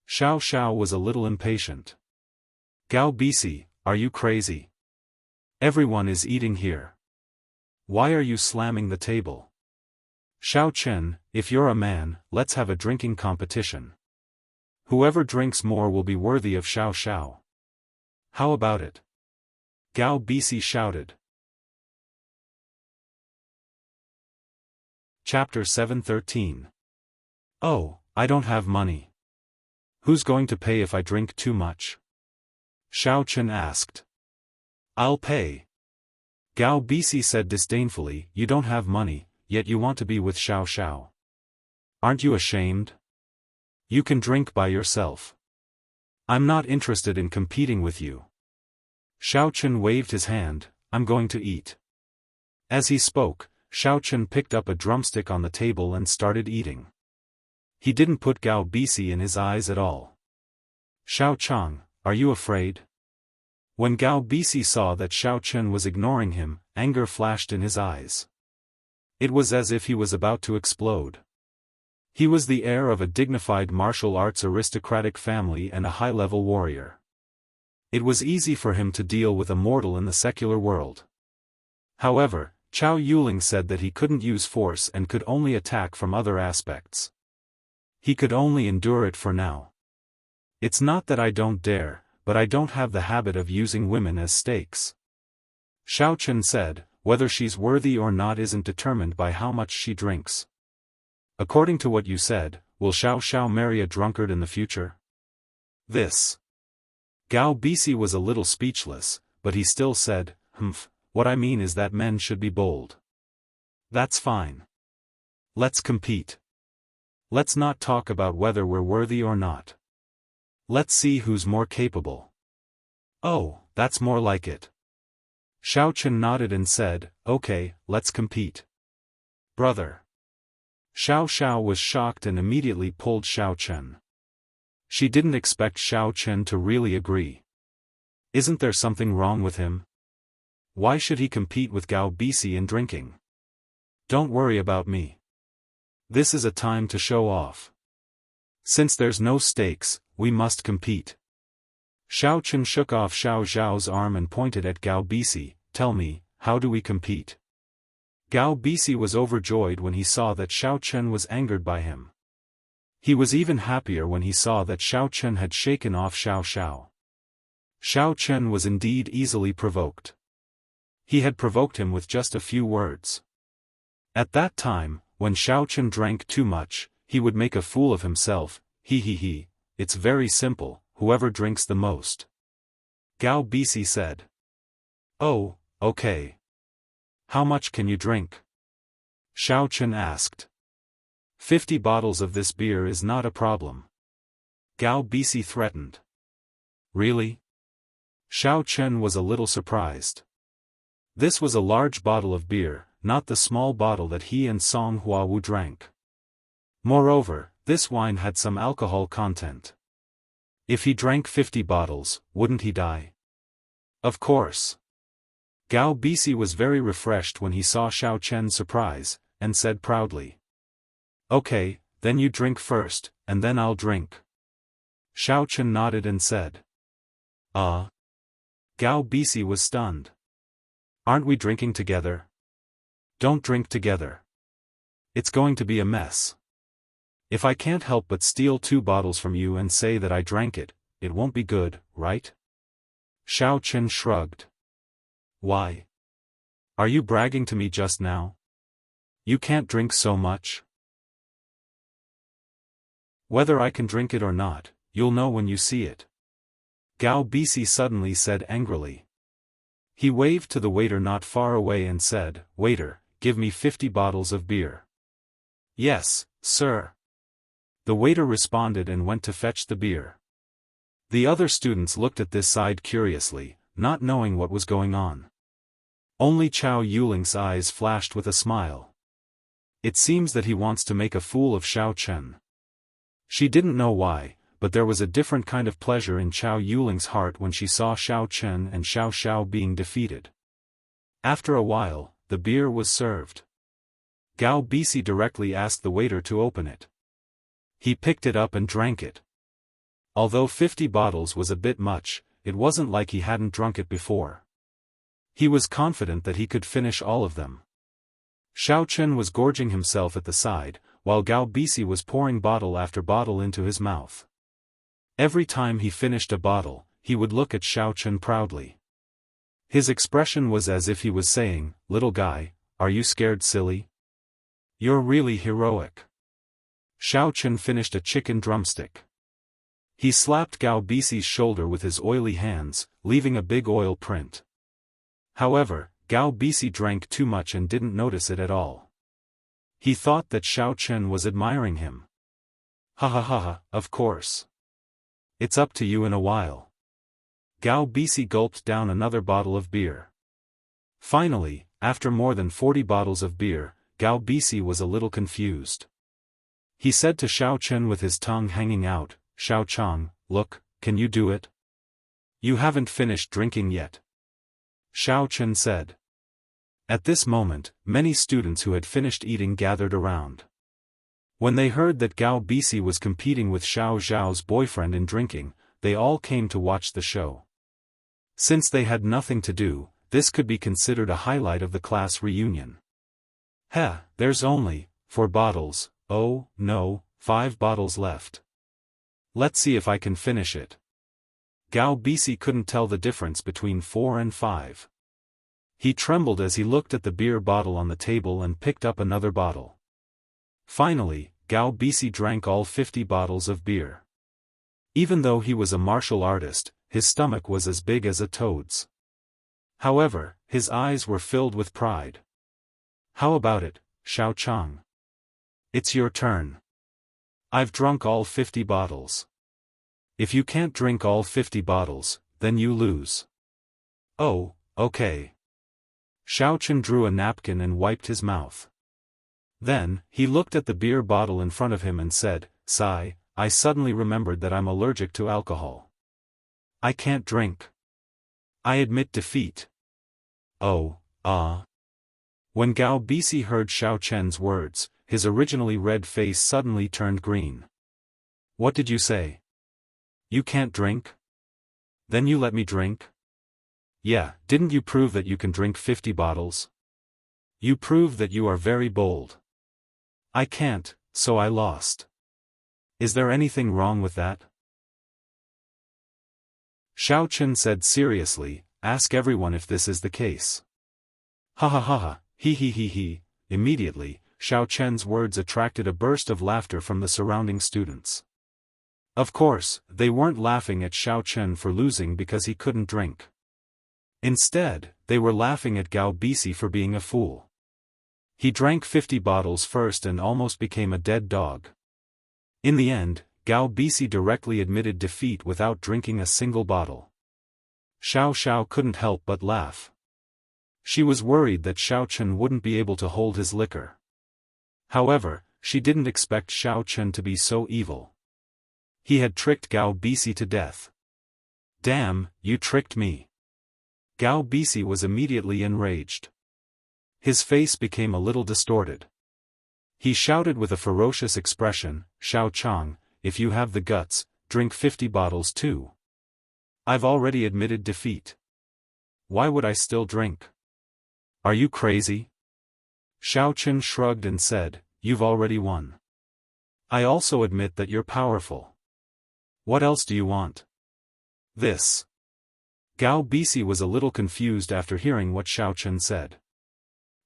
A: Xiao Xiao was a little impatient. Gao Bisi, are you crazy? Everyone is eating here. Why are you slamming the table? Xiao Chen, if you're a man, let's have a drinking competition. Whoever drinks more will be worthy of Xiao Xiao. How about it? Gao Bisi shouted. Chapter 713. Oh, I don't have money. Who's going to pay if I drink too much? Xiao Chen asked. I'll pay. Gao Bisi said disdainfully, you don't have money, yet you want to be with Xiao Xiao. Aren't you ashamed? You can drink by yourself. I'm not interested in competing with you. Xiao Chen waved his hand, I'm going to eat. As he spoke, Xiao Chen picked up a drumstick on the table and started eating. He didn't put Gao Bisi in his eyes at all. Xiao Chang, are you afraid? When Gao Bisi saw that Xiao Chen was ignoring him, anger flashed in his eyes. It was as if he was about to explode. He was the heir of a dignified martial arts aristocratic family and a high-level warrior. It was easy for him to deal with a mortal in the secular world. However, Chao Yuling said that he couldn't use force and could only attack from other aspects. He could only endure it for now. It's not that I don't dare, but I don't have the habit of using women as stakes. Xiao Chen said, whether she's worthy or not isn't determined by how much she drinks. According to what you said, will Xiao Xiao marry a drunkard in the future? This. Gao Bisi was a little speechless, but he still said, what I mean is that men should be bold. That's fine. Let's compete. Let's not talk about whether we're worthy or not. Let's see who's more capable. Oh, that's more like it. Xiao Chen nodded and said, okay, let's compete. Brother. Xiao Xiao was shocked and immediately pulled Xiao Chen. She didn't expect Xiao Chen to really agree. Isn't there something wrong with him? Why should he compete with Gao Bisi in drinking? Don't worry about me. This is a time to show off. Since there's no stakes, we must compete. Xiao Chen shook off Xiao Zhao's arm and pointed at Gao Bisi, tell me, how do we compete? Gao Bisi was overjoyed when he saw that Xiao Chen was angered by him. He was even happier when he saw that Xiao Chen had shaken off Xiao Xiao. Xiao Chen was indeed easily provoked. He had provoked him with just a few words. At that time, when Xiao Chen drank too much, he would make a fool of himself, he, it's very simple, whoever drinks the most. Gao Bisi said. Oh, okay. How much can you drink? Xiao Chen asked. 50 bottles of this beer is not a problem. Gao Bisi threatened. Really? Xiao Chen was a little surprised. This was a large bottle of beer, not the small bottle that he and Song Huawu drank. Moreover, this wine had some alcohol content. If he drank 50 bottles, wouldn't he die? Of course. Gao Bisi was very refreshed when he saw Xiao Chen's surprise, and said proudly. Okay, then you drink first, and then I'll drink. Xiao Chen nodded and said. Gao Bisi was stunned. Aren't we drinking together? Don't drink together. It's going to be a mess. If I can't help but steal 2 bottles from you and say that I drank it, it won't be good, right? Xiao Chen shrugged. Why? Are you bragging to me just now? You can't drink so much. Whether I can drink it or not, you'll know when you see it. Gao Bisi suddenly said angrily. He waved to the waiter not far away and said, Waiter, give me 50 bottles of beer. Yes, sir. The waiter responded and went to fetch the beer. The other students looked at this side curiously, not knowing what was going on. Only Chao Yuling's eyes flashed with a smile. It seems that he wants to make a fool of Xiao Chen. She didn't know why, but there was a different kind of pleasure in Chao Yuling's heart when she saw Xiao Chen and Xiao Xiao being defeated. After a while, the beer was served. Gao Bisi directly asked the waiter to open it. He picked it up and drank it. Although 50 bottles was a bit much, it wasn't like he hadn't drunk it before. He was confident that he could finish all of them. Xiao Chen was gorging himself at the side, while Gao Bisi was pouring bottle after bottle into his mouth. Every time he finished a bottle, he would look at Xiao Chen proudly. His expression was as if he was saying, Little guy, are you scared silly? You're really heroic. Xiao Chen finished a chicken drumstick. He slapped Gao Bisi's shoulder with his oily hands, leaving a big oil print. However, Gao Bisi drank too much and didn't notice it at all. He thought that Xiao Chen was admiring him. Ha, of course. It's up to you in a while. Gao Bisi gulped down another bottle of beer. Finally, after more than 40 bottles of beer, Gao Bisi was a little confused. He said to Xiao Chen with his tongue hanging out, Xiao Chang, look, can you do it? You haven't finished drinking yet, Xiaofan said. At this moment, many students who had finished eating gathered around. When they heard that Gao Bisi was competing with Xiao Zhao's boyfriend in drinking, they all came to watch the show. Since they had nothing to do, this could be considered a highlight of the class reunion. Heh, there's only 4 bottles, oh, no, 5 bottles left. Let's see if I can finish it. Gao Bisi couldn't tell the difference between 4 and 5. He trembled as he looked at the beer bottle on the table and picked up another bottle. Finally, Gao Bisi drank all 50 bottles of beer. Even though he was a martial artist, his stomach was as big as a toad's. However, his eyes were filled with pride. How about it, Xiaochang? It's your turn. I've drunk all 50 bottles. If you can't drink all 50 bottles, then you lose. Oh, okay. Xiaochang drew a napkin and wiped his mouth. Then, he looked at the beer bottle in front of him and said, "Sigh, I suddenly remembered that I'm allergic to alcohol. I can't drink. I admit defeat." Oh, When Gao Bisi heard Xiaochen's words, his originally red face suddenly turned green. What did you say? You can't drink? Then you let me drink? Yeah, didn't you prove that you can drink 50 bottles? You prove that you are very bold. I can't, so I lost. Is there anything wrong with that? Xiaochen said seriously, ask everyone if this is the case. Ha ha ha ha, he he he he. Immediately, Xiaochen's words attracted a burst of laughter from the surrounding students. Of course, they weren't laughing at Xiaochen for losing because he couldn't drink. Instead, they were laughing at Gao Bisi for being a fool. He drank 50 bottles first and almost became a dead dog. In the end, Gao Bisi directly admitted defeat without drinking a single bottle. Xiao Xiao couldn't help but laugh. She was worried that Xiaochen wouldn't be able to hold his liquor. However, she didn't expect Xiaochen to be so evil. He had tricked Gao Bisi to death. Damn, you tricked me. Gao Bisi was immediately enraged. His face became a little distorted. He shouted with a ferocious expression, Xiaochang, if you have the guts, drink 50 bottles too. I've already admitted defeat. Why would I still drink? Are you crazy? Xiaochen shrugged and said, you've already won. I also admit that you're powerful. What else do you want? This. Gao Bisi was a little confused after hearing what Xiaochen said.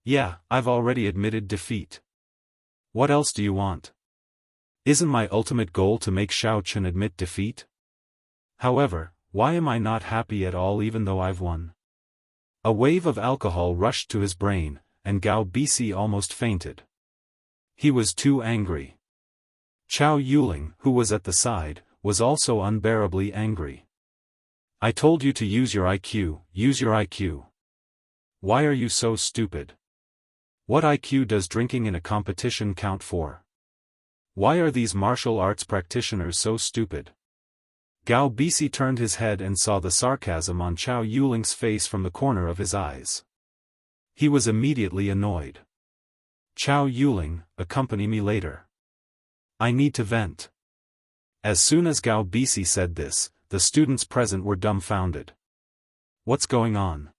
A: Yeah, I've already admitted defeat. What else do you want? Isn't my ultimate goal to make Xiaochen admit defeat? However, why am I not happy at all even though I've won? A wave of alcohol rushed to his brain, and Gao Bisi almost fainted. He was too angry. Chao Yuling, who was at the side, was also unbearably angry. I told you to use your IQ, use your IQ. Why are you so stupid? What IQ does drinking in a competition count for? Why are these martial arts practitioners so stupid? Gao Bisi turned his head and saw the sarcasm on Chao Yuling's face from the corner of his eyes. He was immediately annoyed. Chao Yuling, accompany me later. I need to vent. As soon as Gao Bisi said this, the students present were dumbfounded. What's going on?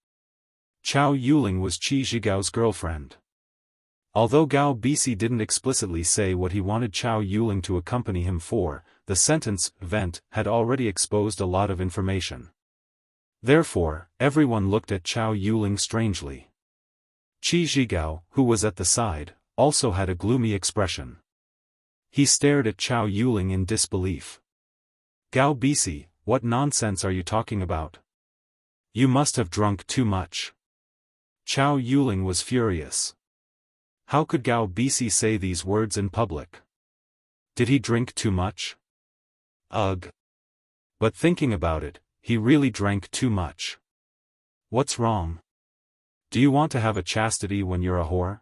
A: Chao Yuling was Qi Zhigao's girlfriend. Although Gao Bisi didn't explicitly say what he wanted Chao Yuling to accompany him for, the sentence, vent, had already exposed a lot of information. Therefore, everyone looked at Chao Yuling strangely. Qi Zhigao, who was at the side, also had a gloomy expression. He stared at Chao Yuling in disbelief. Gao Bisi, what nonsense are you talking about? You must have drunk too much. Chao Yuling was furious. How could Gao Bisi say these words in public? Did he drink too much? Ugh. But thinking about it, he really drank too much. What's wrong? Do you want to have a chastity when you're a whore?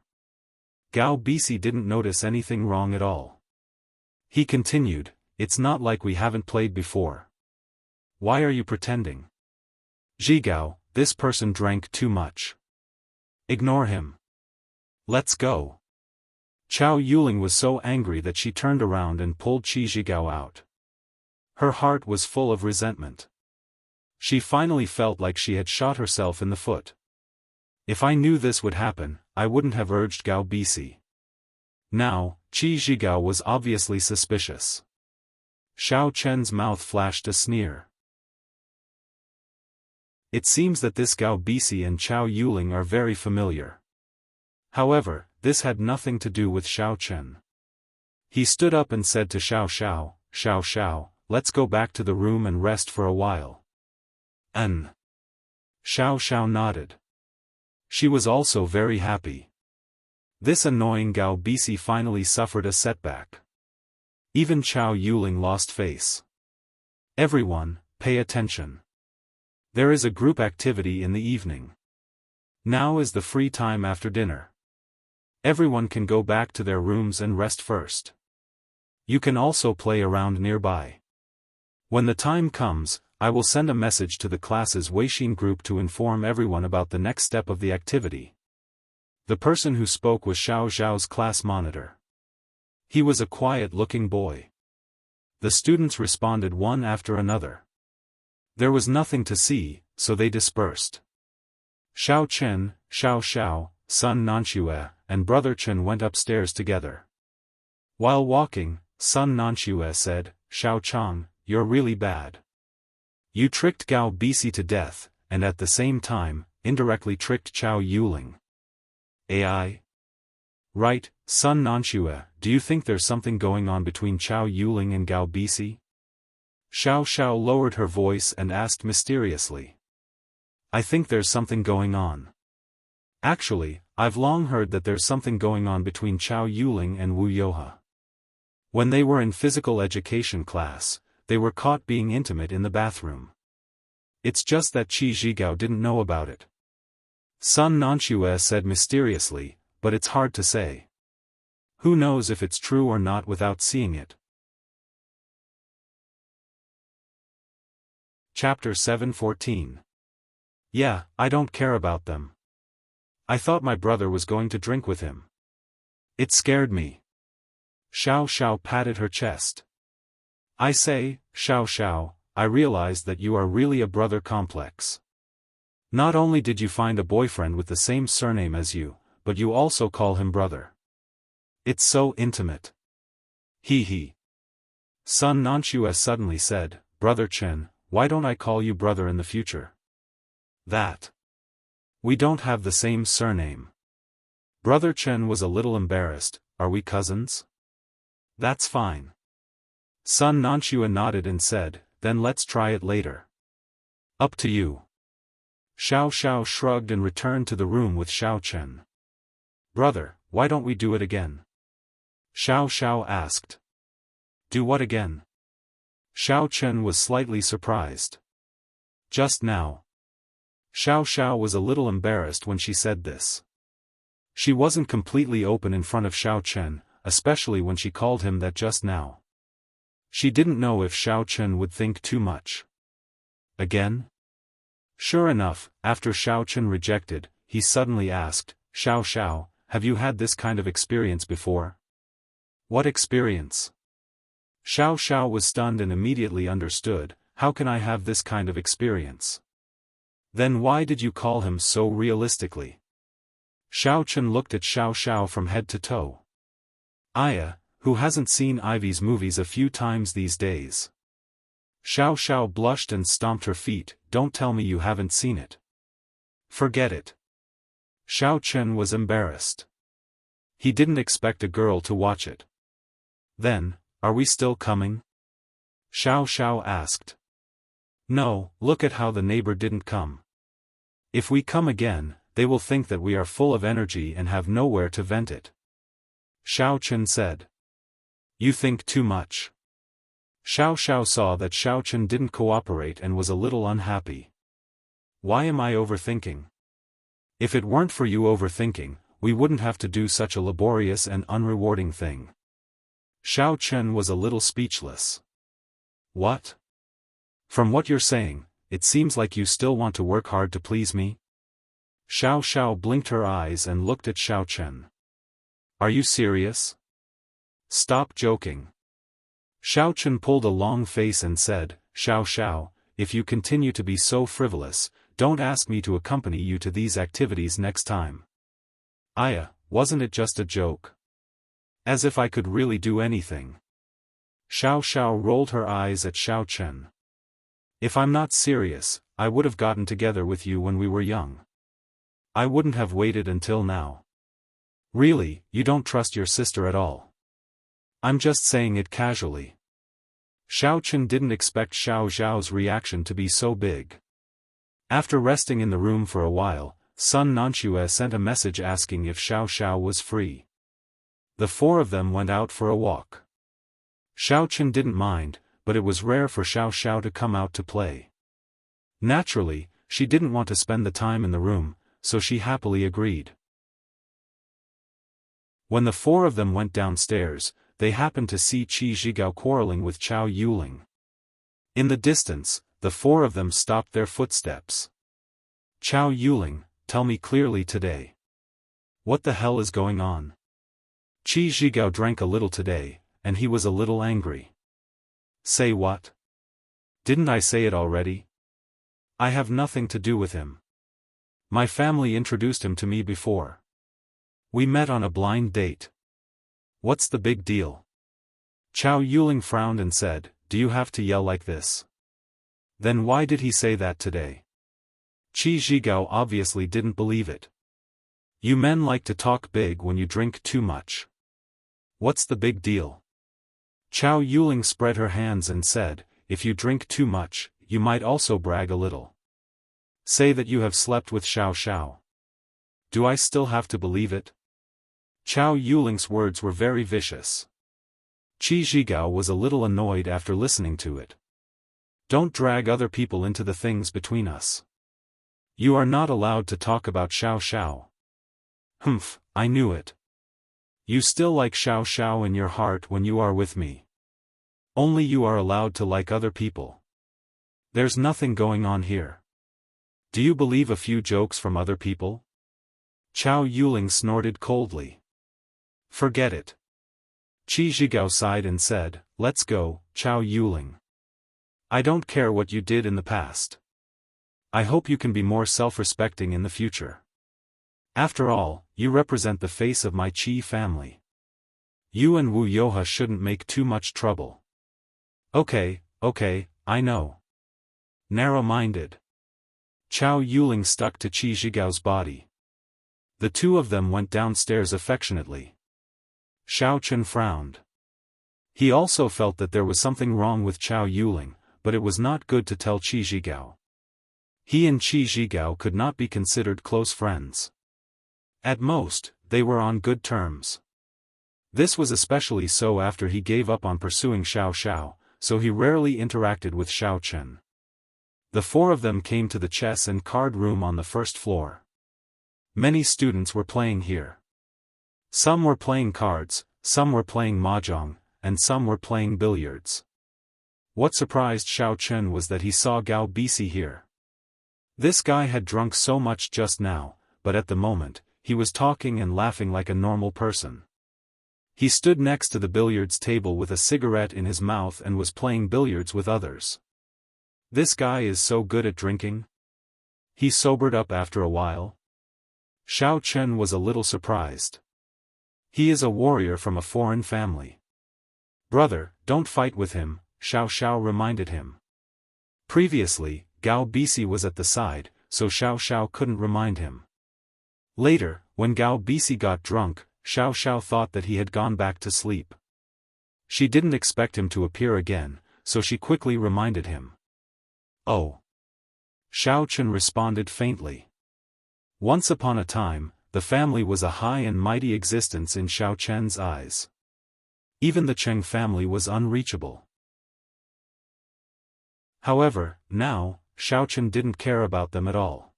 A: Gao Bisi didn't notice anything wrong at all. He continued, it's not like we haven't played before. Why are you pretending? Zhigao, this person drank too much. Ignore him. Let's go. Chao Yuling was so angry that she turned around and pulled Qi Zhigao out. Her heart was full of resentment. She finally felt like she had shot herself in the foot. If I knew this would happen, I wouldn't have urged Gao Bisi. Now, Qi Zhigao was obviously suspicious. Xiao Chen's mouth flashed a sneer. It seems that this Gao Bisi and Chao Yuling are very familiar. However, this had nothing to do with Xiao Chen. He stood up and said to Xiao Xiao, "Xiao Xiao, let's go back to the room and rest for a while." Xiao Xiao nodded. She was also very happy. This annoying Gao Bisi finally suffered a setback. Even Chao Yuling lost face. Everyone, pay attention. There is a group activity in the evening. Now is the free time after dinner. Everyone can go back to their rooms and rest first. You can also play around nearby. When the time comes, I will send a message to the class's Weixin group to inform everyone about the next step of the activity. The person who spoke was Xiao Zhao's class monitor. He was a quiet-looking boy. The students responded one after another. There was nothing to see, so they dispersed. Xiao Chen, Xiao Xiao, son Nanxue, and brother Chen went upstairs together. While walking, son Nanxue said, "Xiao Chang, you're really bad. You tricked Gao Bisi to death, and at the same time, indirectly tricked Chao Yuling. AI? Right, son Nanxue, do you think there's something going on between Chao Yuling and Gao Bisi?" Xiao Xiao lowered her voice and asked mysteriously. "I think there's something going on. Actually, I've long heard that there's something going on between Chao Yuling and Wu Youhe. When they were in physical education class, they were caught being intimate in the bathroom. It's just that Qi Zhigao didn't know about it." Son Nanxue said mysteriously, "But it's hard to say. Who knows if it's true or not without seeing it." Chapter 7:14. Yeah, I don't care about them. I thought my brother was going to drink with him. It scared me. Xiao Xiao patted her chest. I say, Xiao Xiao, I realized that you are really a brother complex. Not only did you find a boyfriend with the same surname as you, but you also call him brother. It's so intimate. He he. Son Nanxue suddenly said, "Brother Chen, why don't I call you brother in the future?" That. We don't have the same surname. Brother Chen was a little embarrassed. Are we cousins? That's fine. Son Nanxue nodded and said, "Then let's try it later." Up to you. Xiao Xiao shrugged and returned to the room with Xiao Chen. Brother, why don't we do it again? Xiao Xiao asked. Do what again? Xiao Chen was slightly surprised. Just now. Xiao Xiao was a little embarrassed when she said this. She wasn't completely open in front of Xiao Chen, especially when she called him that just now. She didn't know if Xiao Chen would think too much. Again? Sure enough, after Xiao Chen rejected, he suddenly asked, Xiao Xiao, have you had this kind of experience before? What experience? Xiao Xiao was stunned and immediately understood, how can I have this kind of experience? Then why did you call him so realistically? Xiao Chen looked at Xiao Xiao from head to toe. Aya, who hasn't seen Ivy's movies a few times these days. Xiao Xiao blushed and stomped her feet, don't tell me you haven't seen it. Forget it. Xiao Chen was embarrassed. He didn't expect a girl to watch it. Then, are we still coming? Xiao Xiao asked. No, look at how the neighbor didn't come. If we come again, they will think that we are full of energy and have nowhere to vent it. Xiao Chen said. You think too much. Xiao Xiao saw that Xiao Chen didn't cooperate and was a little unhappy. Why am I overthinking? If it weren't for you overthinking, we wouldn't have to do such a laborious and unrewarding thing. Xiao Chen was a little speechless. What? From what you're saying, it seems like you still want to work hard to please me? Xiao Xiao blinked her eyes and looked at Xiao Chen. Are you serious? Stop joking. Xiao Chen pulled a long face and said, Xiao Xiao, if you continue to be so frivolous, don't ask me to accompany you to these activities next time. Aya, wasn't it just a joke? As if I could really do anything. Xiao Xiao rolled her eyes at Xiao Chen. If I'm not serious, I would have gotten together with you when we were young. I wouldn't have waited until now. Really, you don't trust your sister at all. I'm just saying it casually. Xiao Chen didn't expect Xiao Xiao's reaction to be so big. After resting in the room for a while, Sun Nanxue sent a message asking if Xiao Xiao was free. The four of them went out for a walk. Xiao Chen didn't mind, but it was rare for Xiao Xiao to come out to play. Naturally, she didn't want to spend the time in the room, so she happily agreed. When the four of them went downstairs, they happened to see Qi Zhigao quarreling with Chao Yuling. In the distance, the four of them stopped their footsteps. Chao Yuling, tell me clearly today. What the hell is going on? Qi Zhigao drank a little today, and he was a little angry. Say what? Didn't I say it already? I have nothing to do with him. My family introduced him to me before. We met on a blind date. What's the big deal? Chao Yuling frowned and said, do you have to yell like this? Then why did he say that today? Qi Zhigao obviously didn't believe it. You men like to talk big when you drink too much. What's the big deal? Chao Yuling spread her hands and said, if you drink too much, you might also brag a little. Say that you have slept with Xiao Xiao. Do I still have to believe it? Chao Yuling's words were very vicious. Qi Zhigao was a little annoyed after listening to it. Don't drag other people into the things between us. You are not allowed to talk about Xiao Xiao. Humph, I knew it. You still like Xiao Xiao in your heart when you are with me. Only you are allowed to like other people. There's nothing going on here. Do you believe a few jokes from other people? Chao Yuling snorted coldly. Forget it. Qi Zhigao sighed and said, let's go, Chao Yuling. I don't care what you did in the past. I hope you can be more self-respecting in the future. After all, you represent the face of my Qi family. You and Wu Yoha shouldn't make too much trouble. Okay, I know. Narrow-minded. Chao Yuling stuck to Qi Zhigao's body. The two of them went downstairs affectionately. Xiao Chen frowned. He also felt that there was something wrong with Chao Yuling, but it was not good to tell Qi Zhigao. He and Qi Zhigao could not be considered close friends. At most, they were on good terms. This was especially so after he gave up on pursuing Xiao Xiao, so he rarely interacted with Xiao Chen. The four of them came to the chess and card room on the first floor. Many students were playing here. Some were playing cards, some were playing mahjong, and some were playing billiards. What surprised Xiao Chen was that he saw Gao Bisi here. This guy had drunk so much just now, but at the moment, he was talking and laughing like a normal person. He stood next to the billiards table with a cigarette in his mouth and was playing billiards with others. This guy is so good at drinking? He sobered up after a while. Xiao Chen was a little surprised. He is a warrior from a foreign family. Brother, don't fight with him, Xiao Xiao reminded him. Previously, Gao Bisi was at the side, so Xiao Xiao couldn't remind him. Later, when Gao Bisi got drunk, Xiao Xiao thought that he had gone back to sleep. She didn't expect him to appear again, so she quickly reminded him. Oh. Xiao Chen responded faintly. Once upon a time, the family was a high and mighty existence in Xiao Chen's eyes. Even the Cheng family was unreachable. However, now, Xiao Chen didn't care about them at all.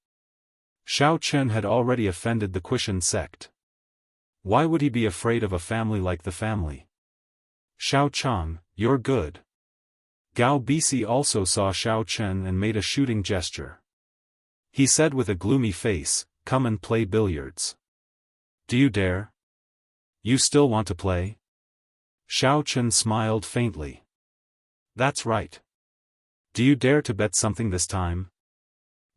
A: Xiao Chen had already offended the Quishan sect. Why would he be afraid of a family like the family? Xiao Chang, you're good. Gao Bisi also saw Xiao Chen and made a shooting gesture. He said with a gloomy face, "Come and play billiards." "Do you dare? You still want to play?" Xiao Chen smiled faintly. "That's right. Do you dare to bet something this time?"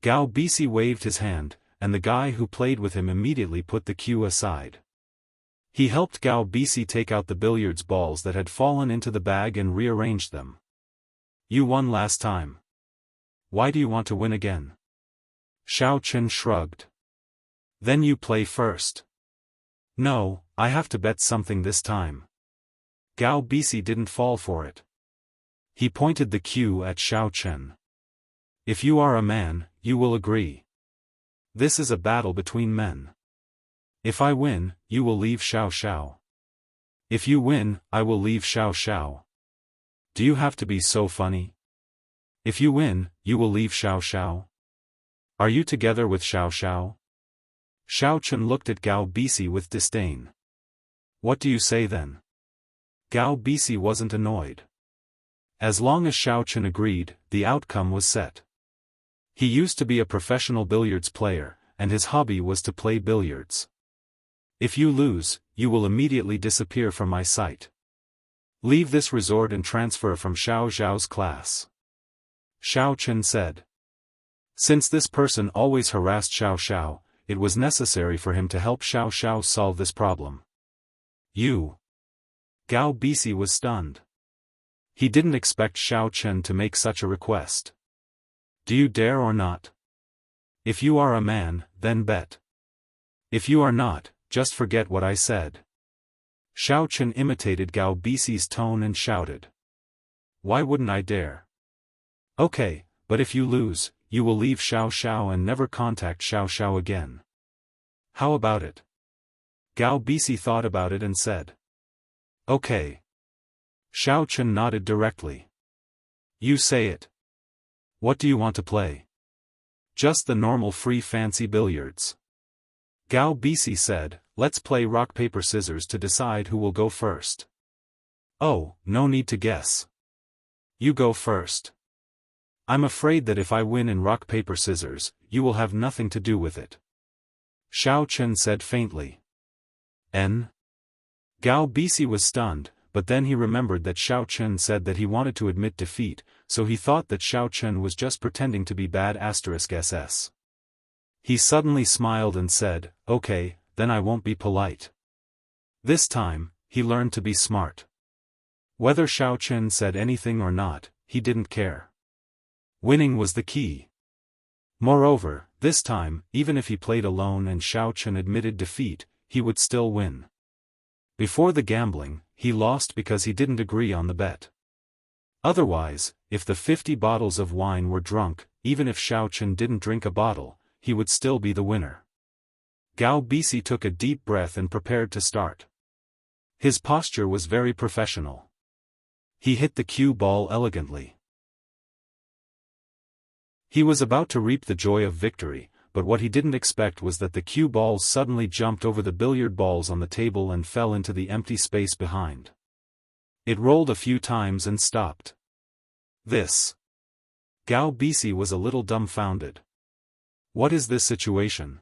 A: Gao Bisi waved his hand, and the guy who played with him immediately put the cue aside. He helped Gao Bisi take out the billiards balls that had fallen into the bag and rearranged them. "You won last time. Why do you want to win again?" Xiao Chen shrugged. "Then you play first." "No, I have to bet something this time." Gao Bisi didn't fall for it. He pointed the cue at Xiao Chen. "If you are a man, you will agree. This is a battle between men. If I win, you will leave Xiao Xiao. If you win, I will leave Xiao Xiao. Do you have to be so funny? If you win, you will leave Xiao Xiao. Are you together with Xiao Xiao?" Xiao Chen looked at Gao Bisi with disdain. "What do you say then?" Gao Bisi wasn't annoyed. As long as Xiao Chen agreed, the outcome was set. He used to be a professional billiards player, and his hobby was to play billiards. "If you lose, you will immediately disappear from my sight. Leave this resort and transfer from Xiao Xiao's class," Xiao Chen said. Since this person always harassed Xiao Xiao, it was necessary for him to help Xiao Xiao solve this problem. "You?" Gao Bisi was stunned. He didn't expect Xiao Chen to make such a request. "Do you dare or not? If you are a man, then bet. If you are not, just forget what I said." Xiao Chen imitated Gao Bisi's tone and shouted. "Why wouldn't I dare? Okay, but if you lose, you will leave Xiao Xiao and never contact Xiao Xiao again. How about it?" Gao Bisi thought about it and said. "Okay." Xiao Chen nodded directly. "You say it. What do you want to play?" "Just the normal free fancy billiards." Gao Bisi said, "Let's play rock paper scissors to decide who will go first." "Oh, no need to guess. You go first. I'm afraid that if I win in rock paper scissors, you will have nothing to do with it," Xiao Chen said faintly. "N?" Gao Bisi was stunned, but then he remembered that Xiao Chen said that he wanted to admit defeat, so he thought that Xiao Chen was just pretending to be bad *SS. He suddenly smiled and said, "Okay, then I won't be polite." This time, he learned to be smart. Whether Xiao Chen said anything or not, he didn't care. Winning was the key. Moreover, this time, even if he played alone and Xiao Chen admitted defeat, he would still win. Before the gambling, he lost because he didn't agree on the bet. Otherwise, if the 50 bottles of wine were drunk, even if Xiao Chen didn't drink a bottle, he would still be the winner. Gao Bisi took a deep breath and prepared to start. His posture was very professional. He hit the cue ball elegantly. He was about to reap the joy of victory, but what he didn't expect was that the cue ball suddenly jumped over the billiard balls on the table and fell into the empty space behind. It rolled a few times and stopped. This. Gao Bisi was a little dumbfounded. What is this situation?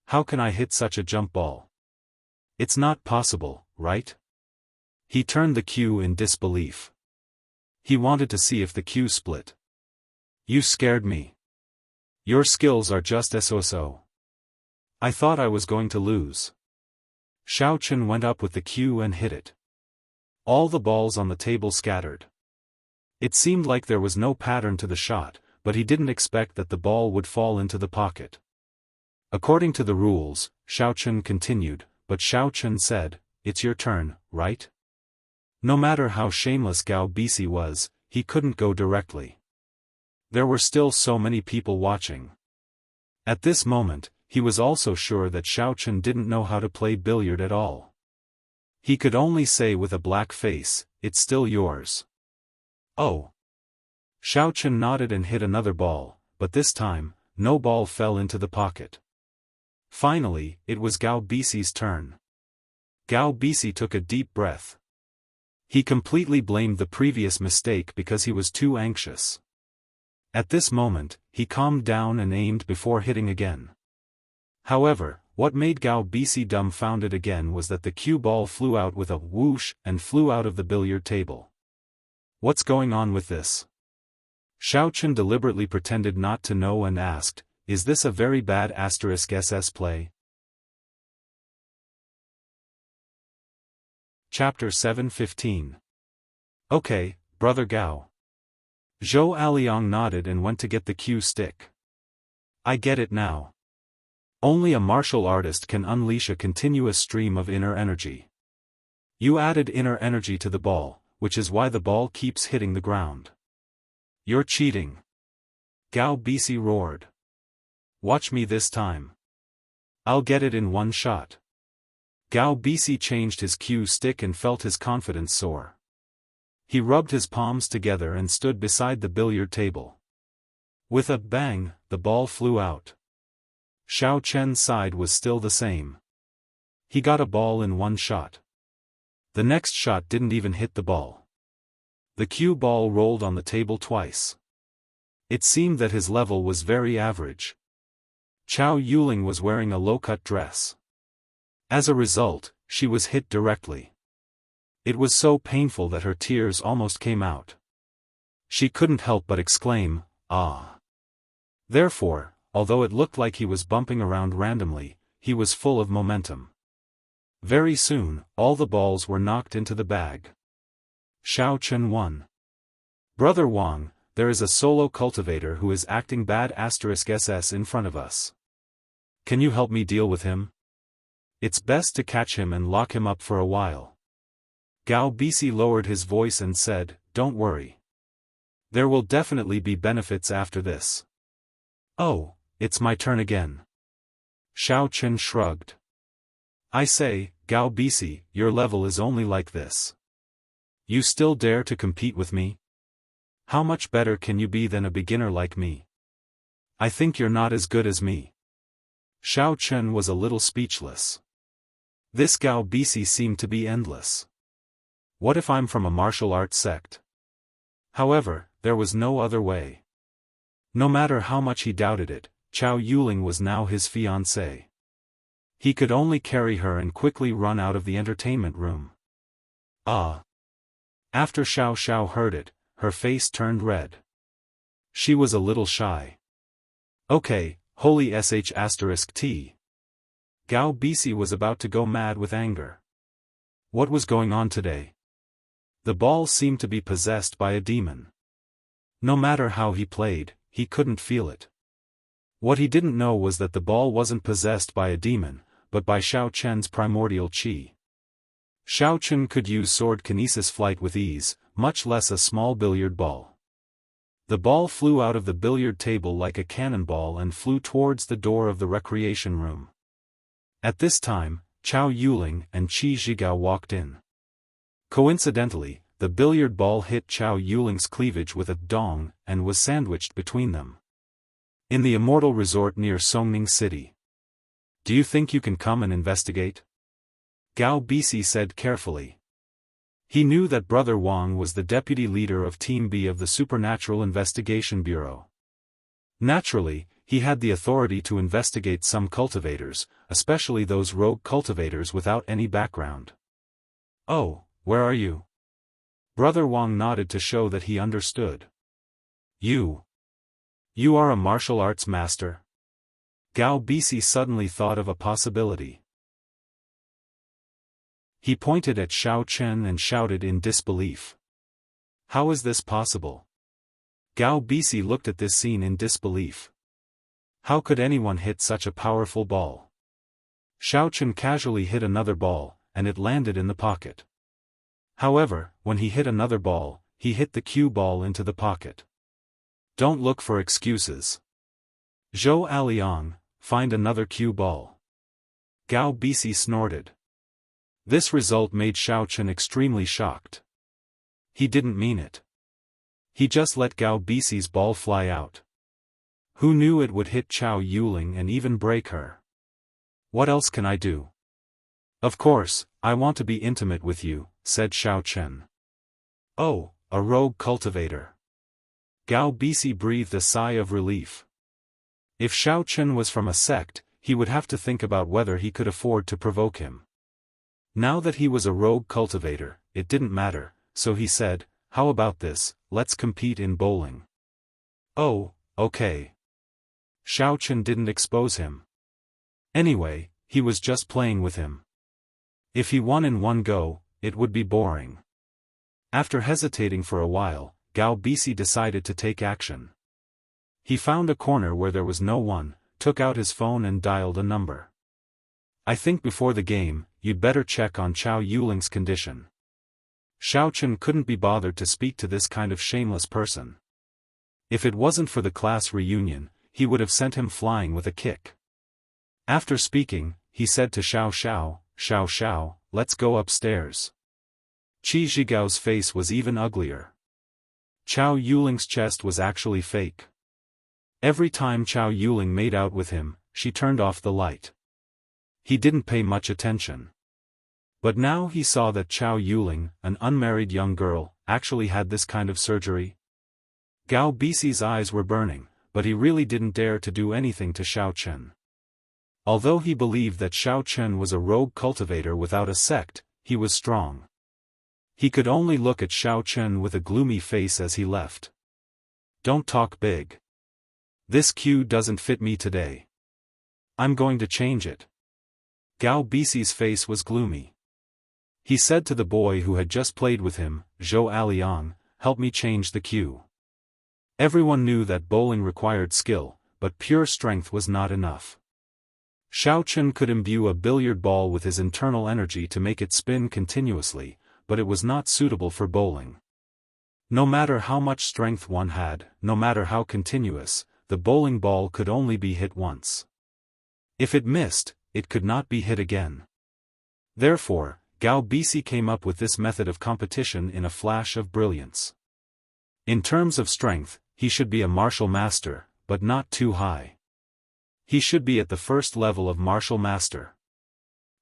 A: How can I hit such a jump ball? It's not possible, right? He turned the cue in disbelief. He wanted to see if the cue split. You scared me. Your skills are just so-so. I thought I was going to lose. Xiao Chen went up with the cue and hit it. All the balls on the table scattered. It seemed like there was no pattern to the shot, but he didn't expect that the ball would fall into the pocket. According to the rules, Xiao Chen continued, but Xiao Chen said, "It's your turn, right?" No matter how shameless Gao Bisi was, he couldn't go directly. There were still so many people watching. At this moment, he was also sure that Xiao Chen didn't know how to play billiard at all. He could only say with a black face, "It's still yours." Oh. Xiao Chen nodded and hit another ball, but this time, no ball fell into the pocket. Finally, it was Gao Bisi's turn. Gao Bisi took a deep breath. He completely blamed the previous mistake because he was too anxious. At this moment, he calmed down and aimed before hitting again. However, what made Gao Bisi dumbfounded again was that the cue ball flew out with a whoosh and flew out of the billiard table. What's going on with this? Xiaofan deliberately pretended not to know and asked, is this a very bad *SS play? Chapter 7:15. Okay, Brother Gao. Zhou Aliang nodded and went to get the cue stick. I get it now. Only a martial artist can unleash a continuous stream of inner energy. You added inner energy to the ball, which is why the ball keeps hitting the ground. You're cheating. Gao Bisi roared. Watch me this time. I'll get it in one shot. Gao Bisi changed his cue stick and felt his confidence soar. He rubbed his palms together and stood beside the billiard table. With a bang, the ball flew out. Xiaofan's side was still the same. He got a ball in one shot. The next shot didn't even hit the ball. The cue ball rolled on the table twice. It seemed that his level was very average. Chao Yuling was wearing a low-cut dress. As a result, she was hit directly. It was so painful that her tears almost came out. She couldn't help but exclaim, "Ah!" Therefore, although it looked like he was bumping around randomly, he was full of momentum. Very soon, all the balls were knocked into the bag. Xiaofan won. Brother Wang, there is a solo cultivator who is acting bad *SS in front of us. Can you help me deal with him? It's best to catch him and lock him up for a while. Gao Bisi lowered his voice and said, don't worry. There will definitely be benefits after this. Oh, it's my turn again. Xiaofan shrugged. I say, Gao Bisi, your level is only like this. You still dare to compete with me? How much better can you be than a beginner like me? I think you're not as good as me. Xiaofan was a little speechless. This Gao Bisi seemed to be endless. What if I'm from a martial arts sect? However, there was no other way. No matter how much he doubted it, Chao Yuling was now his fiancée. He could only carry her and quickly run out of the entertainment room. Ah! After Xiao heard it, her face turned red. She was a little shy. Okay, holy **T. Gao Bisi was about to go mad with anger. What was going on today? The ball seemed to be possessed by a demon. No matter how he played, he couldn't feel it. What he didn't know was that the ball wasn't possessed by a demon, but by Xiaofan's primordial qi. Xiaofan could use sword kinesis flight with ease, much less a small billiard ball. The ball flew out of the billiard table like a cannonball and flew towards the door of the recreation room. At this time, Chao Yuling and Qi Zhigao walked in. Coincidentally, the billiard ball hit Chao Yuling's cleavage with a dong and was sandwiched between them. In the immortal resort near Songning City. Do you think you can come and investigate? Gao Bisi said carefully. He knew that Brother Wang was the deputy leader of Team B of the Supernatural Investigation Bureau. Naturally, he had the authority to investigate some cultivators, especially those rogue cultivators without any background. Oh, where are you? Brother Wang nodded to show that he understood. You are a martial arts master? Gao Bisi suddenly thought of a possibility. He pointed at Xiaofan and shouted in disbelief. How is this possible? Gao Bisi looked at this scene in disbelief. How could anyone hit such a powerful ball? Xiaofan casually hit another ball, and it landed in the pocket. However, when he hit another ball, he hit the cue ball into the pocket. Don't look for excuses. Zhou Aliang, find another cue ball. Gao Bisi snorted. This result made Xiaofan extremely shocked. He didn't mean it. He just let Gao Bisi's ball fly out. Who knew it would hit Chao Yuling and even break her? What else can I do? Of course, I want to be intimate with you, said Xiaofan. Oh, a rogue cultivator. Gao Bisi breathed a sigh of relief. If Xiao Chen was from a sect, he would have to think about whether he could afford to provoke him. Now that he was a rogue cultivator, it didn't matter, so he said, "How about this, let's compete in bowling." "Oh, okay." Xiao Chen didn't expose him. Anyway, he was just playing with him. If he won in one go, it would be boring. After hesitating for a while, Gao Bisi decided to take action. He found a corner where there was no one, took out his phone and dialed a number. "I think before the game, you'd better check on Chao Yuling's condition." Xiao Chen couldn't be bothered to speak to this kind of shameless person. If it wasn't for the class reunion, he would have sent him flying with a kick. After speaking, he said to Xiao Xiao, "Xiao Xiao, let's go upstairs." Qi Zhigao's face was even uglier. Chao Yuling's chest was actually fake. Every time Chao Yuling made out with him, she turned off the light. He didn't pay much attention. But now he saw that Chao Yuling, an unmarried young girl, actually had this kind of surgery. Gao Bisi's eyes were burning, but he really didn't dare to do anything to Xiao Chen. Although he believed that Xiao Chen was a rogue cultivator without a sect, he was strong. He could only look at Xiao Chen with a gloomy face as he left. "Don't talk big. This cue doesn't fit me today. I'm going to change it." Gao Bisi's face was gloomy. He said to the boy who had just played with him, "Zhou Aliang, help me change the cue." Everyone knew that bowling required skill, but pure strength was not enough. Xiao Chen could imbue a billiard ball with his internal energy to make it spin continuously, but it was not suitable for bowling. No matter how much strength one had, no matter how continuous, the bowling ball could only be hit once. If it missed, it could not be hit again. Therefore, Gao Bisi came up with this method of competition in a flash of brilliance. In terms of strength, he should be a martial master, but not too high. He should be at the first level of martial master.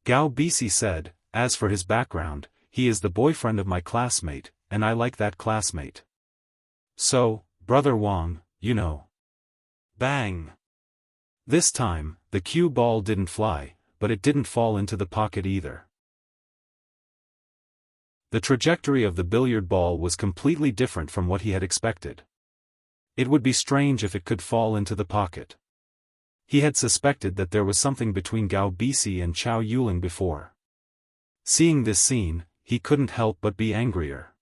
A: Gao Bisi said, "As for his background, he is the boyfriend of my classmate, and I like that classmate. So, Brother Wang, you know." Bang! This time, the cue ball didn't fly, but it didn't fall into the pocket either. The trajectory of the billiard ball was completely different from what he had expected. It would be strange if it could fall into the pocket. He had suspected that there was something between Gao Bisi and Chao Yuling before. Seeing this scene, he couldn't help but be angrier.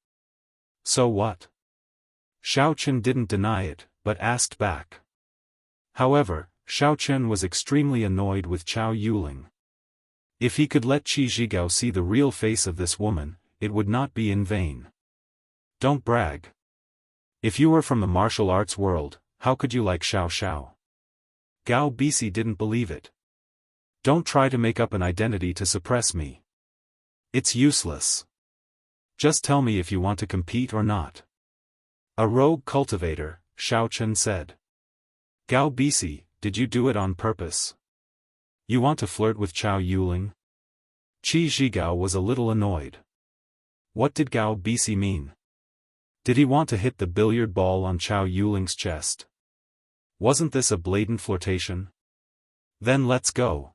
A: "So what?" Xiao Chen didn't deny it, but asked back. However, Xiao Chen was extremely annoyed with Chao Yuling. If he could let Qi Zhigao see the real face of this woman, it would not be in vain. "Don't brag. If you were from the martial arts world, how could you like Xiao Xiao?" Gao Bisi didn't believe it. "Don't try to make up an identity to suppress me. It's useless. Just tell me if you want to compete or not." "A rogue cultivator," Xiao Chen said. "Gao Bisi, did you do it on purpose? You want to flirt with Chao Yuling?" Qi Zhigao was a little annoyed. What did Gao Bisi mean? Did he want to hit the billiard ball on Chao Yuling's chest? Wasn't this a blatant flirtation? Then let's go.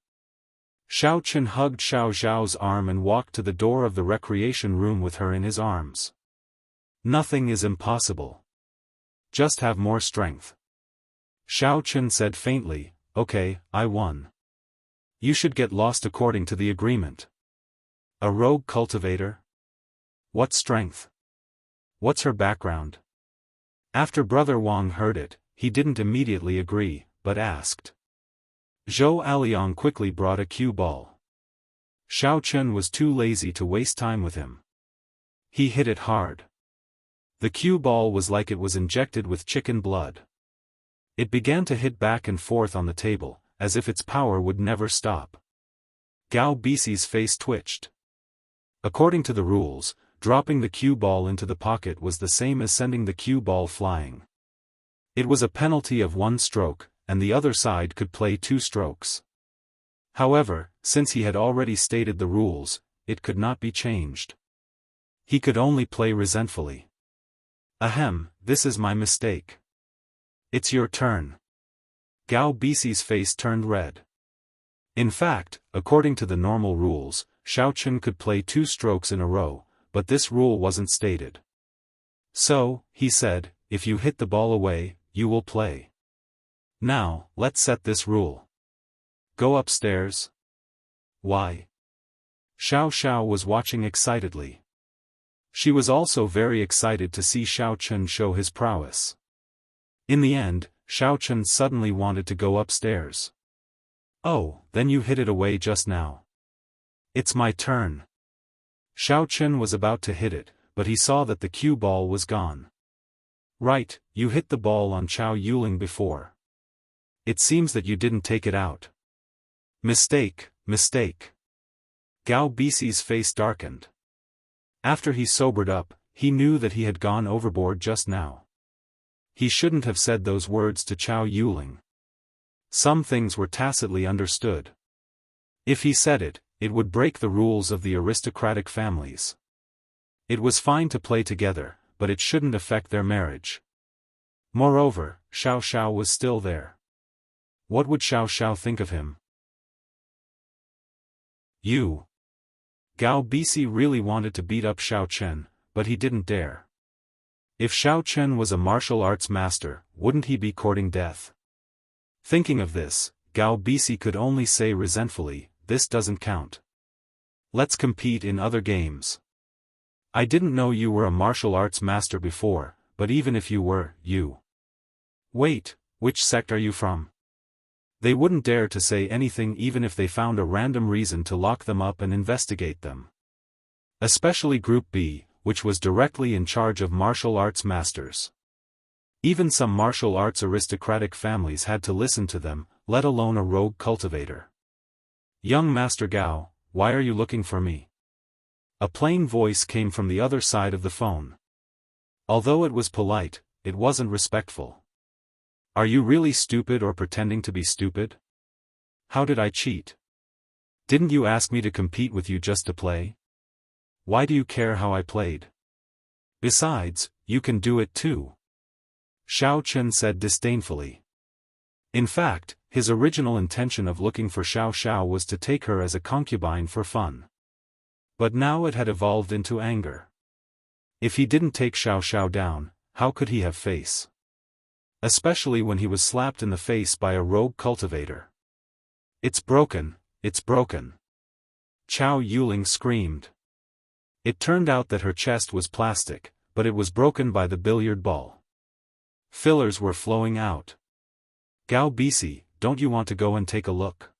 A: Xiao Chen hugged Xiao Zhao's arm and walked to the door of the recreation room with her in his arms. "Nothing is impossible. Just have more strength." Xiao Chen said faintly, "Okay, I won. You should get lost according to the agreement." "A rogue cultivator? What strength? What's her background?" After Brother Wang heard it, he didn't immediately agree, but asked. Zhou Aliang quickly brought a cue ball. Xiao Chen was too lazy to waste time with him. He hit it hard. The cue ball was like it was injected with chicken blood. It began to hit back and forth on the table, as if its power would never stop. Gao Bisi's face twitched. According to the rules, dropping the cue ball into the pocket was the same as sending the cue ball flying. It was a penalty of 1 stroke, and the other side could play 2 strokes. However, since he had already stated the rules, it could not be changed. He could only play resentfully. Ahem, this is my mistake. It's your turn. Gao Bisi's face turned red. In fact, according to the normal rules, Xiaochen could play 2 strokes in a row, but this rule wasn't stated. So, he said, if you hit the ball away, you will play. Now, let's set this rule. Go upstairs. Why? Xiao was watching excitedly. She was also very excited to see Xiaochen show his prowess. In the end, Xiaochen suddenly wanted to go upstairs. Oh, then you hit it away just now. It's my turn. Xiaochen was about to hit it, but he saw that the cue ball was gone. Right, you hit the ball on Chao Yuling before. It seems that you didn't take it out. Mistake, mistake. Gao Bisi's face darkened. After he sobered up, he knew that he had gone overboard just now. He shouldn't have said those words to Chao Yuling. Some things were tacitly understood. If he said it, it would break the rules of the aristocratic families. It was fine to play together, but it shouldn't affect their marriage. Moreover, Xiao was still there. What would Xiao think of him? You. Gao Bisi really wanted to beat up Xiaochen, but he didn't dare. If Xiaochen was a martial arts master, wouldn't he be courting death? Thinking of this, Gao Bisi could only say resentfully, this doesn't count. Let's compete in other games. I didn't know you were a martial arts master before, but even if you were, you. Wait, which sect are you from? They wouldn't dare to say anything even if they found a random reason to lock them up and investigate them. Especially Group B, which was directly in charge of martial arts masters. Even some martial arts aristocratic families had to listen to them, let alone a rogue cultivator. Young Master Gao, why are you looking for me? A plain voice came from the other side of the phone. Although it was polite, it wasn't respectful. Are you really stupid or pretending to be stupid? How did I cheat? Didn't you ask me to compete with you just to play? Why do you care how I played? Besides, you can do it too. Xiaochen said disdainfully. In fact, his original intention of looking for Xiao was to take her as a concubine for fun. But now it had evolved into anger. If he didn't take Xiao down, how could he have face? Especially when he was slapped in the face by a rogue cultivator. It's broken, it's broken. Chao Yuling screamed. It turned out that her chest was plastic, but it was broken by the billiard ball. Fillers were flowing out. Gao Bisi, don't you want to go and take a look?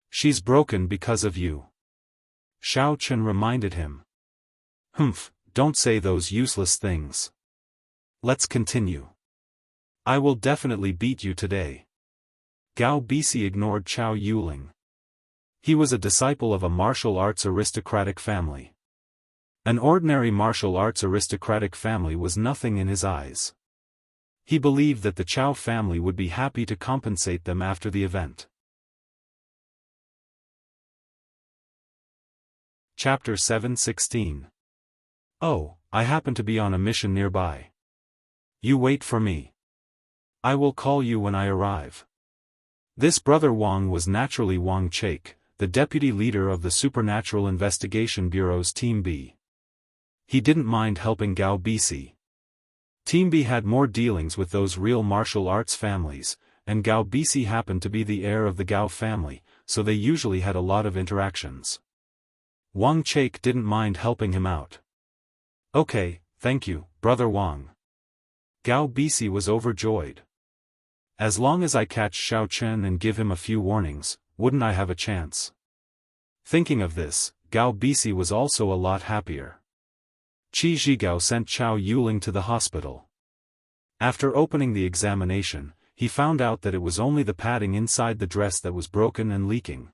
A: She's broken because of you. Xiaochen reminded him. Humph, don't say those useless things. Let's continue. I will definitely beat you today. Gao Bisi ignored Chao Yuling. He was a disciple of a martial arts aristocratic family. An ordinary martial arts aristocratic family was nothing in his eyes. He believed that the Chao family would be happy to compensate them after the event. Chapter 7:16. Oh, I happen to be on a mission nearby. You wait for me. I will call you when I arrive. This brother Wang was naturally Wang Chake, the deputy leader of the Supernatural Investigation Bureau's Team B. He didn't mind helping Gao Bisi. Team B had more dealings with those real martial arts families, and Gao Bisi happened to be the heir of the Gao family, so they usually had a lot of interactions. Wang Chake didn't mind helping him out. Okay, thank you, brother Wang. Gao Bisi was overjoyed. As long as I catch Xiaochen and give him a few warnings, wouldn't I have a chance? Thinking of this, Gao Bisi was also a lot happier. Qi Zhigao sent Chao Yuling to the hospital. After opening the examination, he found out that it was only the padding inside the dress that was broken and leaking.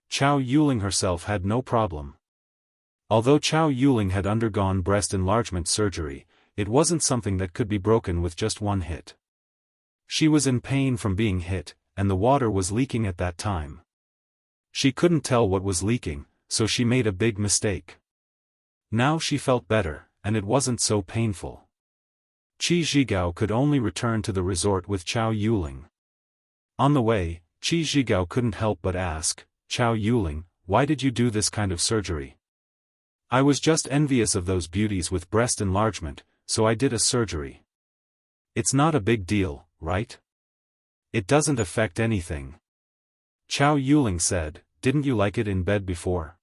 A: Chao Yuling herself had no problem. Although Chao Yuling had undergone breast enlargement surgery, it wasn't something that could be broken with just one hit. She was in pain from being hit, and the water was leaking at that time. She couldn't tell what was leaking, so she made a big mistake. Now she felt better, and it wasn't so painful. Qi Zhigao could only return to the resort with Chao Yuling. On the way, Qi Zhigao couldn't help but ask, Chao Yuling, why did you do this kind of surgery? I was just envious of those beauties with breast enlargement, so I did a surgery. It's not a big deal, right? It doesn't affect anything. Chao Yuling said, didn't you like it in bed before?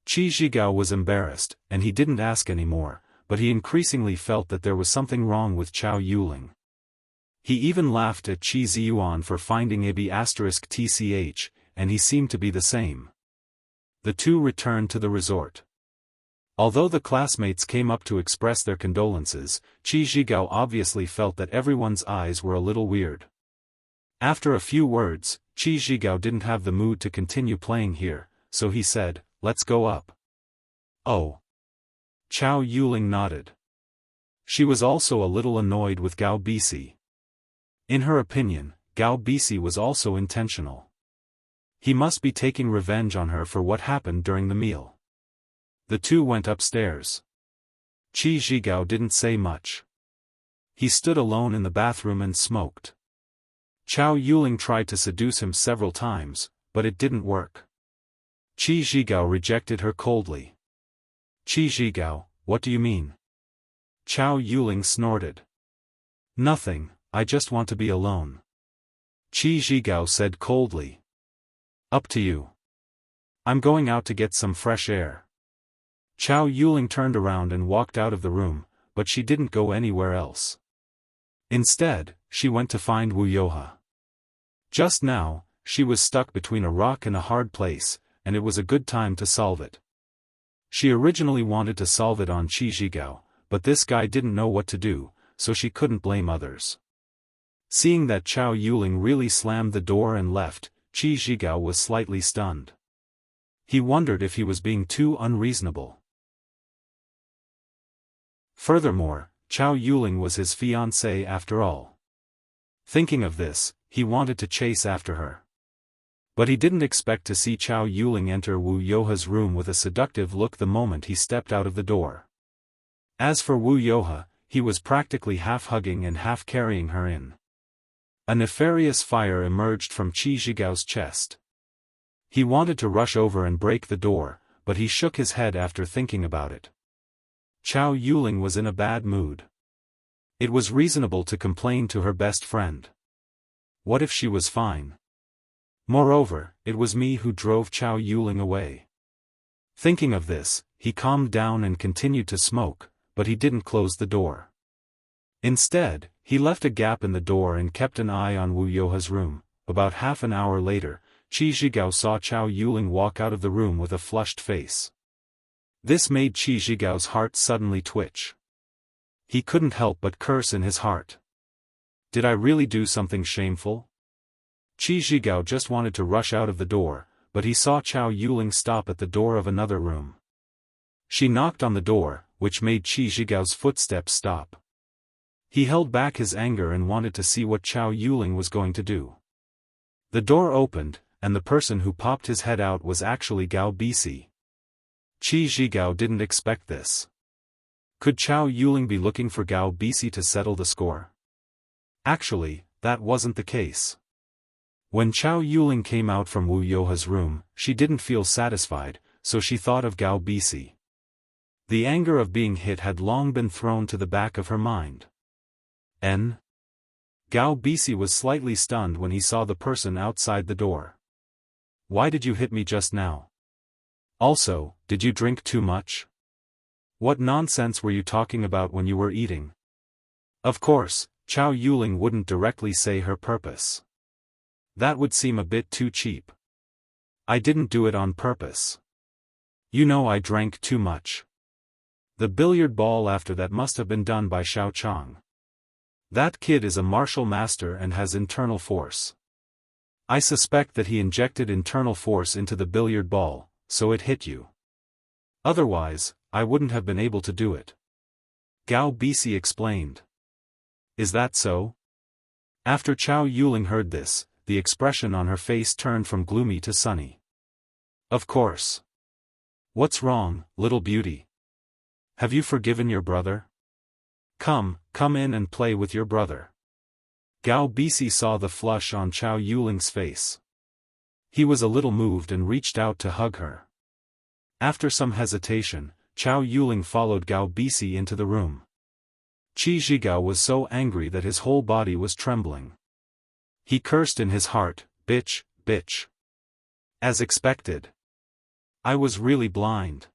A: Qi Zhigao was embarrassed, and he didn't ask anymore, but he increasingly felt that there was something wrong with Chao Yuling. He even laughed at Qi Ziyuan for finding AB*TCH, and he seemed to be the same. The two returned to the resort. Although the classmates came up to express their condolences, Qi Zhigao obviously felt that everyone's eyes were a little weird. After a few words, Qi Zhigao didn't have the mood to continue playing here, so he said, let's go up. Oh. Chao Yuling nodded. She was also a little annoyed with Gao Bisi. In her opinion, Gao Bisi was also intentional. He must be taking revenge on her for what happened during the meal. The two went upstairs. Qi Zhigao didn't say much. He stood alone in the bathroom and smoked. Chao Yuling tried to seduce him several times, but it didn't work. Qi Zhigao rejected her coldly. Qi Zhigao, what do you mean? Chao Yuling snorted. Nothing, I just want to be alone. Qi Zhigao said coldly. Up to you. I'm going out to get some fresh air. Chao Yuling turned around and walked out of the room, but she didn't go anywhere else. Instead, she went to find Wu Youhe. Just now, she was stuck between a rock and a hard place, and it was a good time to solve it. She originally wanted to solve it on Qi Zhigao, but this guy didn't know what to do, so she couldn't blame others. Seeing that Chao Yuling really slammed the door and left, Qi Zhigao was slightly stunned. He wondered if he was being too unreasonable. Furthermore, Chao Yuling was his fiancée after all. Thinking of this, he wanted to chase after her. But he didn't expect to see Chao Yuling enter Wu Youhe's room with a seductive look the moment he stepped out of the door. As for Wu Youhe, he was practically half hugging and half carrying her in. A nefarious fire emerged from Qi Zhigao's chest. He wanted to rush over and break the door, but he shook his head after thinking about it. Chao Yuling was in a bad mood. It was reasonable to complain to her best friend. What if she was fine? Moreover, it was me who drove Chao Yuling away. Thinking of this, he calmed down and continued to smoke, but he didn't close the door. Instead, he left a gap in the door and kept an eye on Wu Youhe's room. About half an hour later, Qi Zhigao saw Chao Yuling walk out of the room with a flushed face. This made Qi Zhigao's heart suddenly twitch. He couldn't help but curse in his heart. Did I really do something shameful? Qi Zhigao just wanted to rush out of the door, but he saw Chao Yuling stop at the door of another room. She knocked on the door, which made Qi Zhigao's footsteps stop. He held back his anger and wanted to see what Chao Yuling was going to do. The door opened, and the person who popped his head out was actually Gao Bisi. Qi Zhigao didn't expect this. Could Chao Yuling be looking for Gao Bisi to settle the score? Actually, that wasn't the case. When Chao Yuling came out from Wu Youhe's room, she didn't feel satisfied, so she thought of Gao Bisi. The anger of being hit had long been thrown to the back of her mind. Gao Bisi was slightly stunned when he saw the person outside the door. Why did you hit me just now? Also, did you drink too much? What nonsense were you talking about when you were eating? Of course, Chao Yuling wouldn't directly say her purpose. That would seem a bit too cheap. I didn't do it on purpose. You know I drank too much. The billiard ball after that must have been done by Xiao Chang. That kid is a martial master and has internal force. I suspect that he injected internal force into the billiard ball, so it hit you. Otherwise, I wouldn't have been able to do it. Gao Bisi explained. Is that so? After Chao Yuling heard this, the expression on her face turned from gloomy to sunny. Of course. What's wrong, little beauty? Have you forgiven your brother? Come in and play with your brother. Gao Bisi saw the flush on Chao Yuling's face. He was a little moved and reached out to hug her. After some hesitation, Chao Yuling followed Gao Bisi into the room. Qi Zhigao was so angry that his whole body was trembling. He cursed in his heart, bitch, bitch. As expected. I was really blind.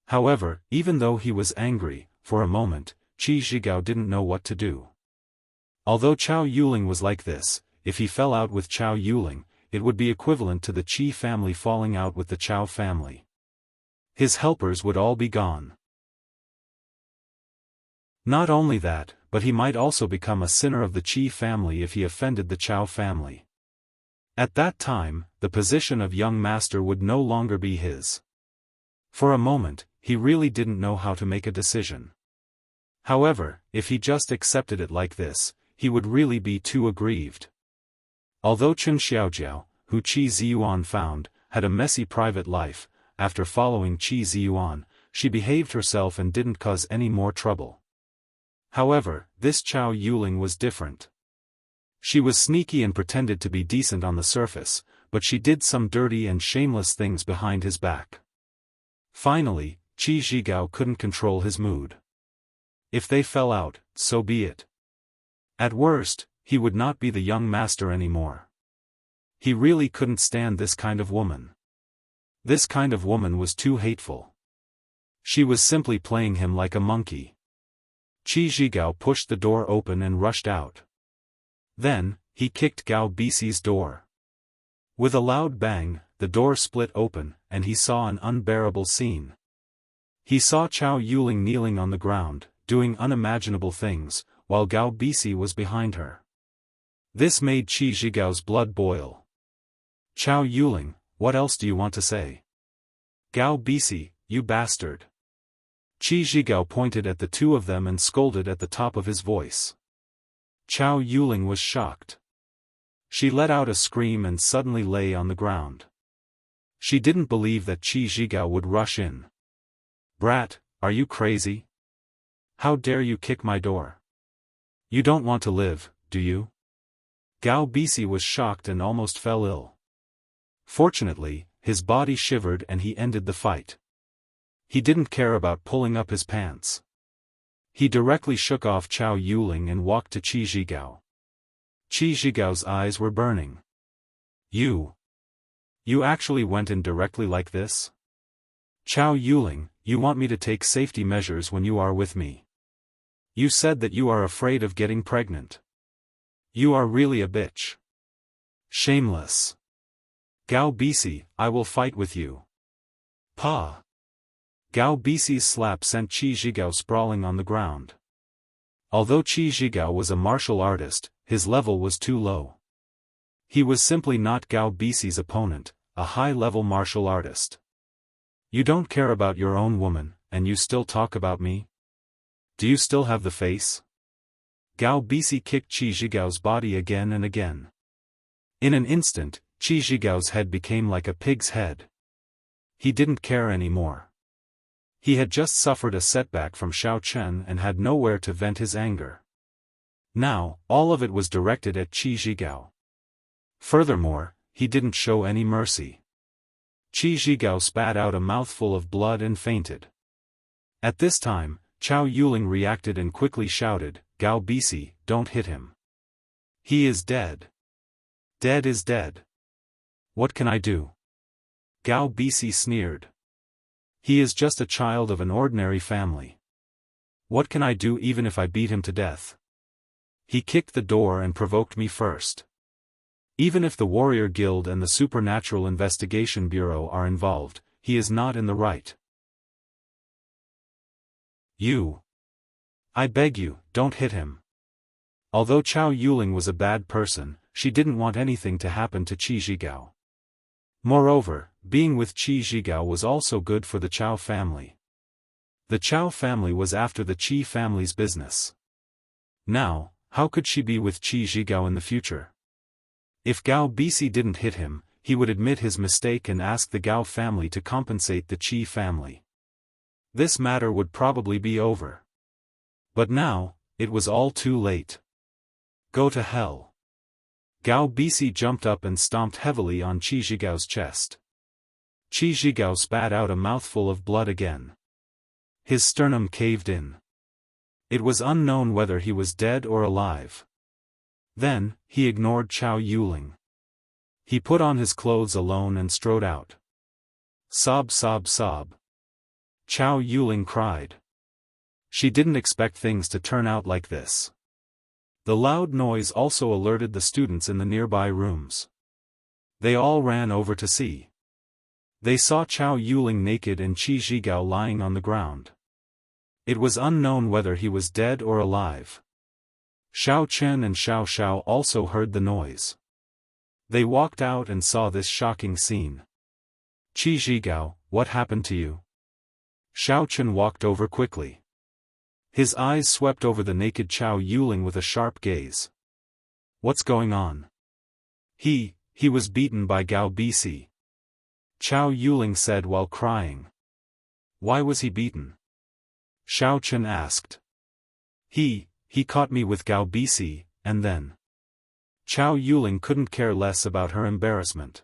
A: However, even though he was angry, for a moment, Qi Zhigao didn't know what to do. Although Chao Yuling was like this, if he fell out with Chao Yuling, it would be equivalent to the Qi family falling out with the Chao family. His helpers would all be gone. Not only that, but he might also become a sinner of the Qi family if he offended the Chao family. At that time, the position of young master would no longer be his. For a moment, he really didn't know how to make a decision. However, if he just accepted it like this, he would really be too aggrieved. Although Chen Xiaojiao, who Qi Ziyuan found, had a messy private life, after following Qi Ziyuan, she behaved herself and didn't cause any more trouble. However, this Chao Yuling was different. She was sneaky and pretended to be decent on the surface, but she did some dirty and shameless things behind his back. Finally, Qi Zhigao couldn't control his mood. If they fell out, so be it. At worst, he would not be the young master anymore. He really couldn't stand this kind of woman. This kind of woman was too hateful. She was simply playing him like a monkey. Qi Zhigao pushed the door open and rushed out. Then, he kicked Gao Bisi's door. With a loud bang, the door split open, and he saw an unbearable scene. He saw Chao Yuling kneeling on the ground, doing unimaginable things, while Gao Bisi was behind her. This made Qi Zhigao's blood boil. Chao Yuling, what else do you want to say? Gao Bisi, you bastard. Qi Zhigao pointed at the two of them and scolded at the top of his voice. Chao Yuling was shocked. She let out a scream and suddenly lay on the ground. She didn't believe that Qi Zhigao would rush in. Brat, are you crazy? How dare you kick my door? You don't want to live, do you? Gao Bisi was shocked and almost fell ill. Fortunately, his body shivered and he ended the fight. He didn't care about pulling up his pants. He directly shook off Chao Yuling and walked to Qi Zhigao. Qi Zhigao's eyes were burning. You actually went in directly like this? Chao Yuling, you want me to take safety measures when you are with me. You said that you are afraid of getting pregnant. You are really a bitch. Shameless. Gao Bisi, I will fight with you. Pa. Gao Bisi's slap sent Qi Zhigao sprawling on the ground. Although Qi Zhigao was a martial artist, his level was too low. He was simply not Gao Bisi's opponent, a high-level martial artist. You don't care about your own woman, and you still talk about me? Do you still have the face? Gao Bisi kicked Qi Zhigao's body again and again. In an instant, Qi Zhigao's head became like a pig's head. He didn't care anymore. He had just suffered a setback from Xiao Chen and had nowhere to vent his anger. Now, all of it was directed at Qi Zhigao. Furthermore, he didn't show any mercy. Qi Zhigao spat out a mouthful of blood and fainted. At this time, Chao Yuling reacted and quickly shouted, Gao Bisi, don't hit him. He is dead. Dead is dead. What can I do? Gao Bisi sneered. He is just a child of an ordinary family. What can I do even if I beat him to death? He kicked the door and provoked me first. Even if the Warrior Guild and the Supernatural Investigation Bureau are involved, he is not in the right. I beg you, don't hit him. Although Chao Yuling was a bad person, she didn't want anything to happen to Qi Zhigao. Moreover, being with Qi Zhigao was also good for the Chao family. The Chao family was after the Qi family's business. Now, how could she be with Qi Zhigao in the future? If Gao Bisi didn't hit him, he would admit his mistake and ask the Gao family to compensate the Qi family. This matter would probably be over. But now, it was all too late. Go to hell. Gao Bisi jumped up and stomped heavily on Qi Zhigao's chest. Qi Zhigao spat out a mouthful of blood again. His sternum caved in. It was unknown whether he was dead or alive. Then, he ignored Chao Yuling. He put on his clothes alone and strode out. Sob, sob, sob. Chao Yuling cried. She didn't expect things to turn out like this. The loud noise also alerted the students in the nearby rooms. They all ran over to see. They saw Chao Yuling naked and Qi Zhigao lying on the ground. It was unknown whether he was dead or alive. Xiao Chen and Xiao Xiao also heard the noise. They walked out and saw this shocking scene. Qi Zhigao, what happened to you? Xiao Chen walked over quickly. His eyes swept over the naked Chao Yuling with a sharp gaze. What's going on? He was beaten by Gao Bisi. Chao Yuling said while crying. Why was he beaten? Xiao Chen asked. He caught me with Gao Bisi, and then. Chao Yuling couldn't care less about her embarrassment.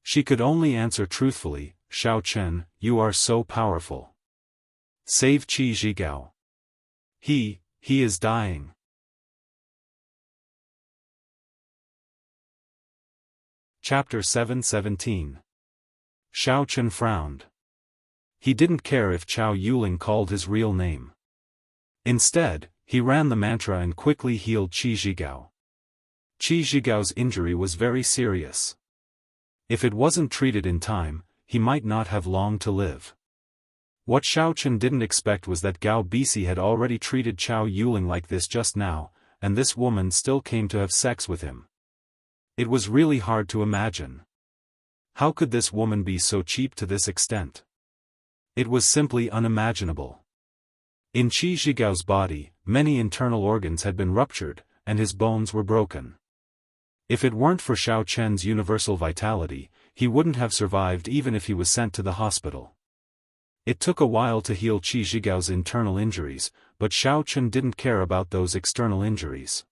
A: She could only answer truthfully, Xiao Chen, you are so powerful. Save Qi Zhigao. He is dying. Chapter 7:17. Xiao Chen frowned. He didn't care if Chao Yuling called his real name. Instead, he ran the mantra and quickly healed Qi Zhigao. Qi Zhigao's injury was very serious. If it wasn't treated in time, he might not have long to live. What Xiao Chen didn't expect was that Gao Bisi had already treated Chao Yuling like this just now, and this woman still came to have sex with him. It was really hard to imagine. How could this woman be so cheap to this extent? It was simply unimaginable. In Qi Zhigao's body, many internal organs had been ruptured, and his bones were broken. If it weren't for Xiao Chen's universal vitality, he wouldn't have survived even if he was sent to the hospital. It took a while to heal Qi Zhigao's internal injuries, but Xiao Chen didn't care about those external injuries.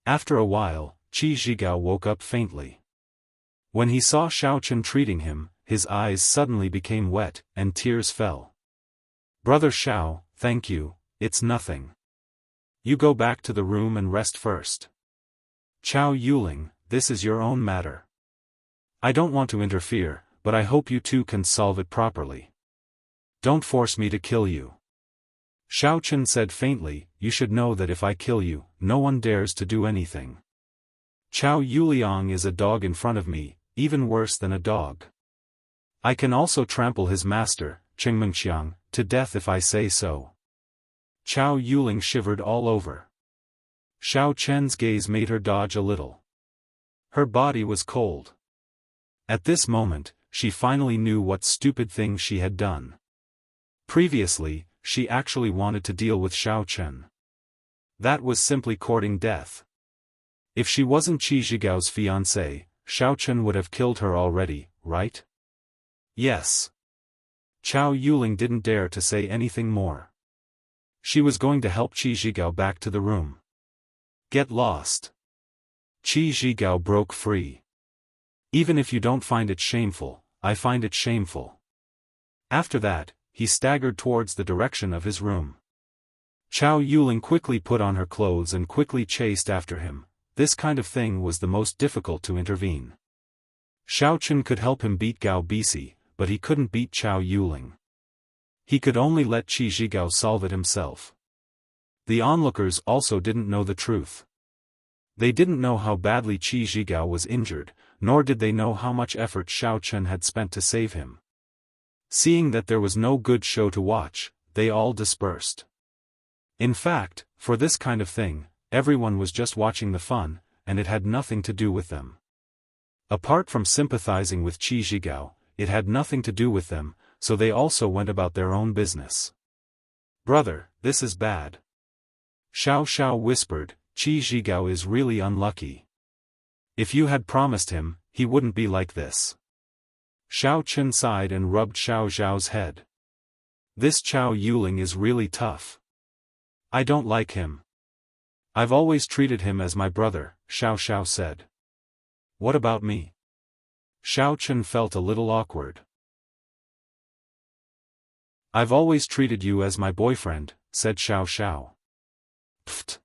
A: After a while, Qi Zhigao woke up faintly. When he saw Xiao Chen treating him, his eyes suddenly became wet, and tears fell. Brother Xiao, thank you, it's nothing. You go back to the room and rest first. Chao Yuling, this is your own matter. I don't want to interfere, but I hope you two can solve it properly. Don't force me to kill you. Xiao Chen said faintly, you should know that if I kill you, no one dares to do anything. Chao Yuliang is a dog in front of me, even worse than a dog. I can also trample his master, Qingmengxiang, to death if I say so. Chao Yuling shivered all over. Xiao Chen's gaze made her dodge a little. Her body was cold. At this moment, she finally knew what stupid thing she had done. Previously, she actually wanted to deal with Xiao Chen. That was simply courting death. If she wasn't Qi Zhigao's fiancée, Xiao Chen would have killed her already, right? Yes. Chao Yuling didn't dare to say anything more. She was going to help Qi Zhigao back to the room. Get lost. Qi Zhigao broke free. Even if you don't find it shameful, I find it shameful. After that, he staggered towards the direction of his room. Chao Yuling quickly put on her clothes and quickly chased after him. This kind of thing was the most difficult to intervene. Xiao Chen could help him beat Gao Bisi, but he couldn't beat Chao Yuling. He could only let Qi Zhigao solve it himself. The onlookers also didn't know the truth. They didn't know how badly Qi Zhigao was injured, nor did they know how much effort Xiao Chen had spent to save him. Seeing that there was no good show to watch, they all dispersed. In fact, for this kind of thing, everyone was just watching the fun, and it had nothing to do with them. Apart from sympathizing with Qi Zhigao, it had nothing to do with them, so they also went about their own business. Brother, this is bad. Xiao Xiao whispered, Qi Zhigao is really unlucky. If you had promised him, he wouldn't be like this. Xiao Chen sighed and rubbed Xiao Zhao's head. This Chao Yuling is really tough. I don't like him. I've always treated him as my brother, Xiao said. What about me? Xiao Chen felt a little awkward. I've always treated you as my boyfriend, said Xiao. Pfft.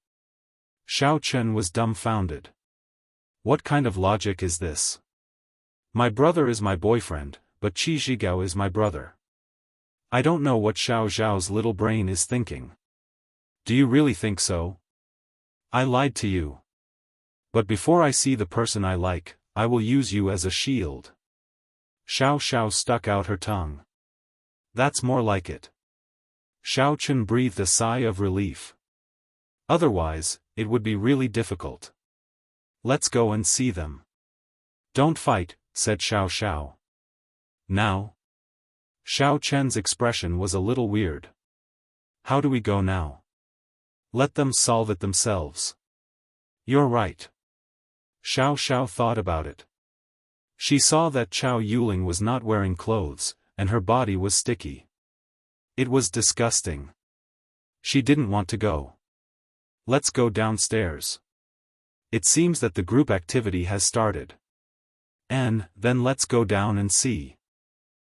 A: Xiao Chen was dumbfounded. What kind of logic is this? My brother is my boyfriend, but Qi Zhigao is my brother. I don't know what Xiao Zhao's little brain is thinking. Do you really think so? I lied to you. But before I see the person I like, I will use you as a shield. Xiao stuck out her tongue. That's more like it. Xiao Chen breathed a sigh of relief. Otherwise, it would be really difficult. Let's go and see them. Don't fight, said Xiao. Now? Xiao Chen's expression was a little weird. How do we go now? Let them solve it themselves. You're right. Xiao thought about it. She saw that Chao Yuling was not wearing clothes, and her body was sticky. It was disgusting. She didn't want to go. Let's go downstairs. It seems that the group activity has started. And then let's go down and see.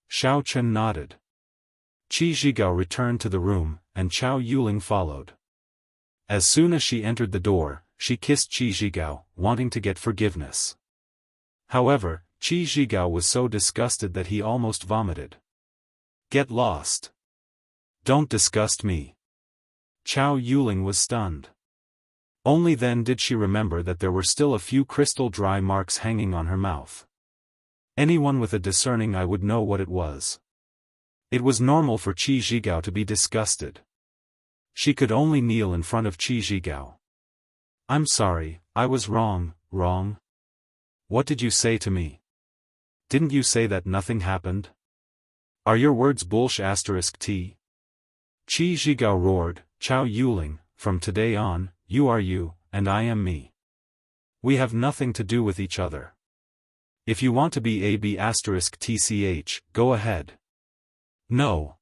A: Xiao Chen nodded. Qi Zhigao returned to the room, and Chao Yuling followed. As soon as she entered the door, she kissed Qi Zhigao, wanting to get forgiveness. However, Qi Zhigao was so disgusted that he almost vomited. Get lost. Don't disgust me. Chao Yuling was stunned. Only then did she remember that there were still a few crystal dry marks hanging on her mouth. Anyone with a discerning eye would know what it was. It was normal for Qi Zhigao to be disgusted. She could only kneel in front of Qi Zhigao. I'm sorry, I was wrong. What did you say to me? Didn't you say that nothing happened? Are your words bullsh*t? Qi Zhigao roared, Chao Yuling, from today on, you are you, and I am me. We have nothing to do with each other. If you want to be AB*tch, go ahead. No.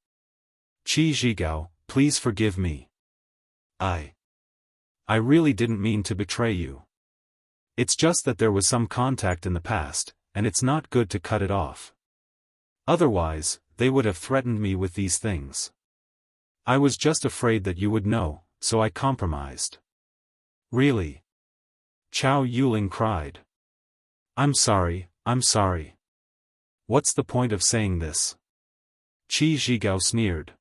A: Qi Zhigao, please forgive me. I really didn't mean to betray you. It's just that there was some contact in the past, and it's not good to cut it off. Otherwise, they would have threatened me with these things. I was just afraid that you would know, so I compromised. Really? Chao Yuling cried. I'm sorry. What's the point of saying this? Qi Zhigao sneered.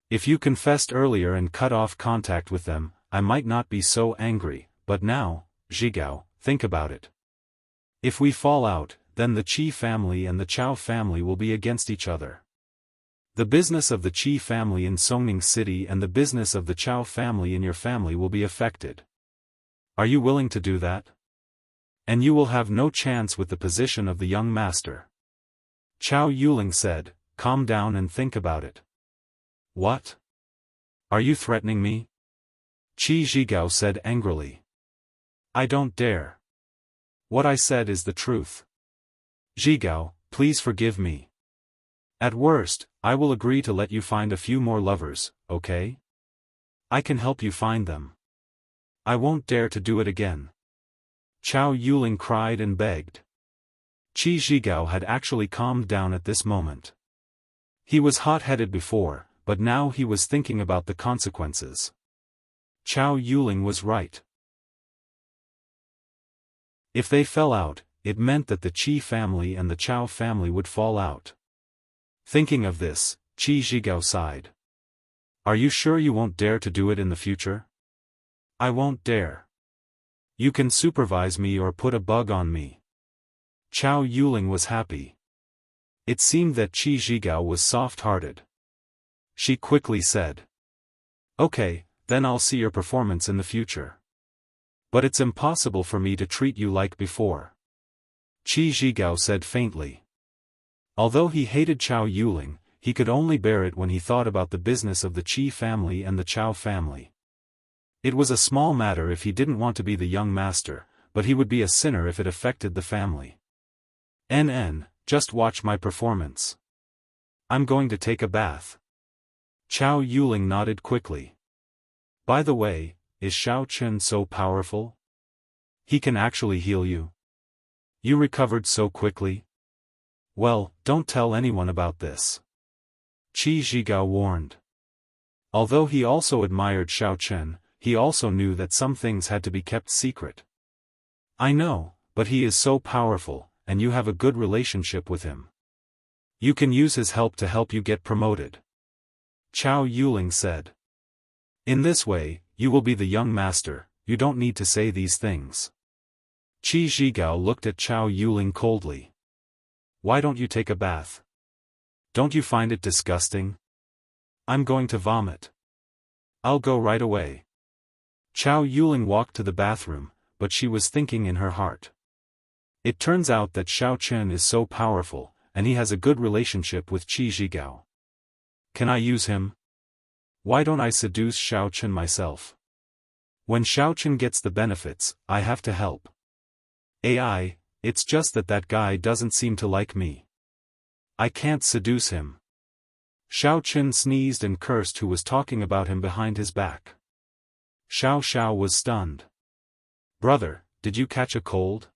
A: If you confessed earlier and cut off contact with them, I might not be so angry, but now, Zhigao, think about it. If we fall out, then the Qi family and the Chao family will be against each other. The business of the Qi family in Songning City and the business of the Chao family in your family will be affected. Are you willing to do that? And you will have no chance with the position of the young master. Chao Yuling said, calm down and think about it. What? Are you threatening me? Qi Zhigao said angrily. I don't dare. What I said is the truth. Zhigao, please forgive me. At worst, I will agree to let you find a few more lovers, okay? I can help you find them. I won't dare to do it again. Chao Yuling cried and begged. Qi Zhigao had actually calmed down at this moment. He was hot-headed before, but now he was thinking about the consequences. Chao Yuling was right. If they fell out, it meant that the Qi family and the Chao family would fall out. Thinking of this, Qi Zhigao sighed. Are you sure you won't dare to do it in the future? I won't dare. You can supervise me or put a bug on me. Chao Yuling was happy. It seemed that Qi Zhigao was soft-hearted. She quickly said. Okay, then I'll see your performance in the future. But it's impossible for me to treat you like before. Qi Zhigao said faintly. Although he hated Chao Yuling, he could only bear it when he thought about the business of the Qi family and the Chao family. It was a small matter if he didn't want to be the young master, but he would be a sinner if it affected the family. Just watch my performance. I'm going to take a bath. Chao Yuling nodded quickly. By the way, is Xiao Chen so powerful? He can actually heal you? You recovered so quickly? Well, don't tell anyone about this. Qi Zhigao warned. Although he also admired Xiao Chen, he also knew that some things had to be kept secret. I know, but he is so powerful, and you have a good relationship with him. You can use his help to help you get promoted. Chao Yuling said. In this way, you will be the young master, you don't need to say these things. Qi Zhigao looked at Chao Yuling coldly. Why don't you take a bath? Don't you find it disgusting? I'm going to vomit. I'll go right away. Chao Yuling walked to the bathroom, but she was thinking in her heart. It turns out that Xiao Chen is so powerful, and he has a good relationship with Qi Zhigao. Can I use him? Why don't I seduce Xiao Chen myself? When Xiao Chen gets the benefits, I have to help. It's just that guy doesn't seem to like me. I can't seduce him. Xiao Chen sneezed and cursed who was talking about him behind his back. Xiao was stunned. Brother, did you catch a cold?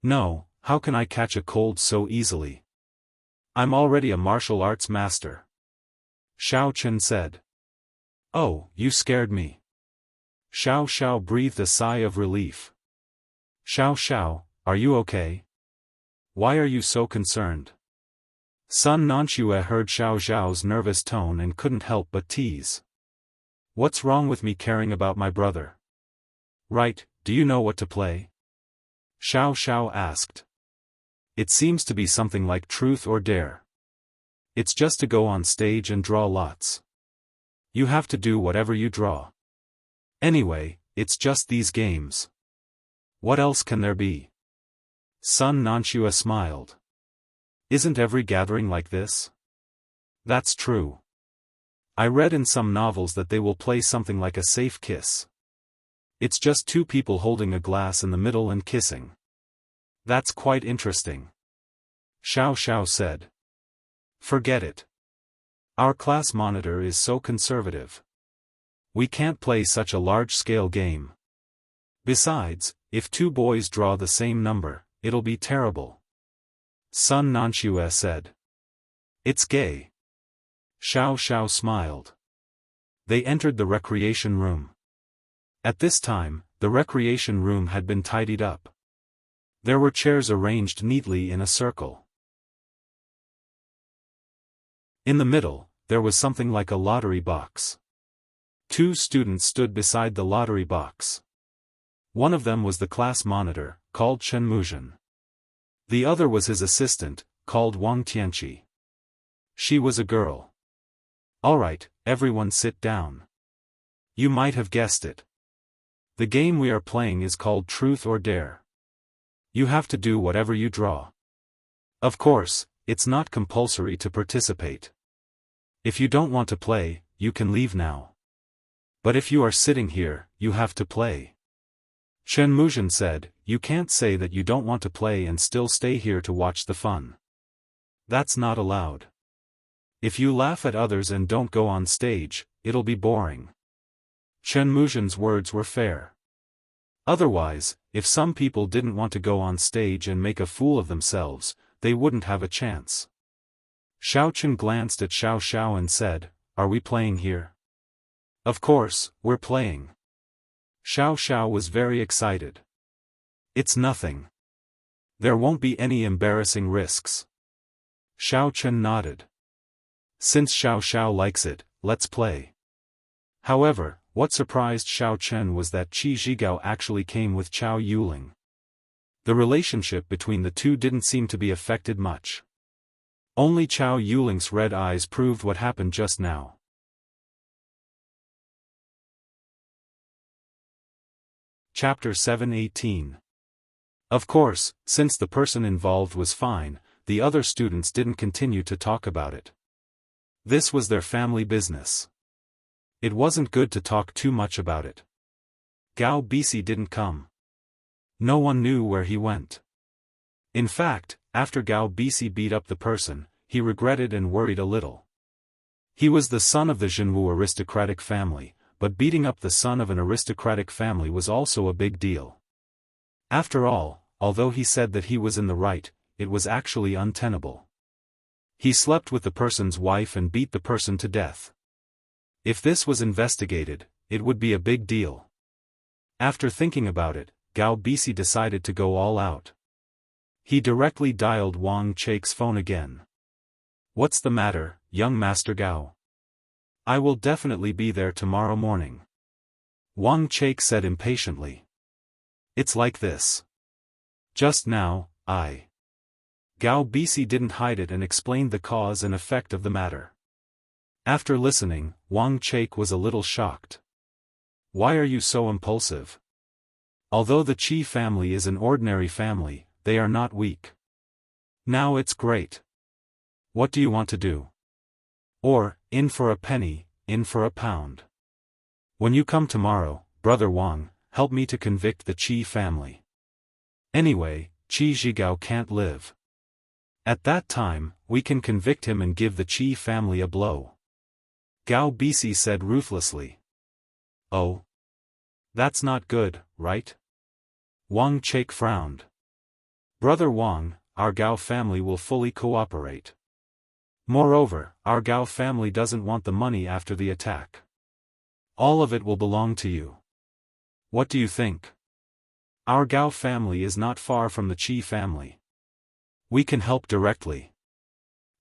A: No, how can I catch a cold so easily? I'm already a martial arts master. Xiao Chen said. Oh, you scared me. Xiao breathed a sigh of relief. Xiao, are you okay? Why are you so concerned? Sun Nanxue heard Xiao's nervous tone and couldn't help but tease. What's wrong with me caring about my brother? Right, do you know what to play? Xiao asked. It seems to be something like truth or dare. It's just to go on stage and draw lots. You have to do whatever you draw. Anyway, it's just these games. What else can there be? Sun Nanxue smiled. Isn't every gathering like this? That's true. I read in some novels that they will play something like a safe kiss. It's just two people holding a glass in the middle and kissing. That's quite interesting. Xiao said. Forget it. Our class monitor is so conservative. We can't play such a large-scale game. Besides, if two boys draw the same number, it'll be terrible. Sun Nanxue said. It's gay. Xiao smiled. They entered the recreation room. At this time, the recreation room had been tidied up. There were chairs arranged neatly in a circle. In the middle, there was something like a lottery box. Two students stood beside the lottery box. One of them was the class monitor, called Chen Muzhen. The other was his assistant, called Wang Tianqi. She was a girl. Alright, everyone sit down. You might have guessed it. The game we are playing is called Truth or Dare. You have to do whatever you draw. Of course, it's not compulsory to participate. If you don't want to play, you can leave now. But if you are sitting here, you have to play. Chen Muzhen said, you can't say that you don't want to play and still stay here to watch the fun. That's not allowed. If you laugh at others and don't go on stage, it'll be boring. Chen Muzhen's words were fair. Otherwise, if some people didn't want to go on stage and make a fool of themselves, they wouldn't have a chance. Xiao Chen glanced at Xiao and said, Are we playing here? Of course, we're playing. Xiao was very excited. It's nothing. There won't be any embarrassing risks. Xiao Chen nodded. Since Xiao likes it, let's play. However, what surprised Xiao Chen was that Qi Zhigao actually came with Chao Yuling. The relationship between the two didn't seem to be affected much. Only Chao Yuling's red eyes proved what happened just now. Chapter 7:18. Of course, since the person involved was fine, the other students didn't continue to talk about it. This was their family business. It wasn't good to talk too much about it. Gao Bisi didn't come. No one knew where he went. In fact, after Gao Bisi beat up the person, he regretted and worried a little. He was the son of the Zhenwu aristocratic family, but beating up the son of an aristocratic family was also a big deal. After all, although he said that he was in the right, it was actually untenable. He slept with the person's wife and beat the person to death. If this was investigated, it would be a big deal. After thinking about it, Gao Bisi decided to go all out. He directly dialed Wang Chake's phone again. "What's the matter, young Master Gao?" "I will definitely be there tomorrow morning," Wang Chake said impatiently. "It's like this. Just now, Gao Bisi didn't hide it and explained the cause and effect of the matter. After listening, Wang Chake was a little shocked. "Why are you so impulsive? Although the Qi family is an ordinary family, they are not weak. Now it's great. What do you want to do? Or, in for a penny, in for a pound. When you come tomorrow, Brother Wang, help me to convict the Qi family. Anyway, Qi Zhigao can't live. At that time, we can convict him and give the Qi family a blow," Gao Bisi said ruthlessly. "Oh? That's not good, right?" Wang Chake frowned. "Brother Wang, our Gao family will fully cooperate. Moreover, our Gao family doesn't want the money after the attack. All of it will belong to you. What do you think? Our Gao family is not far from the Qi family. We can help directly,"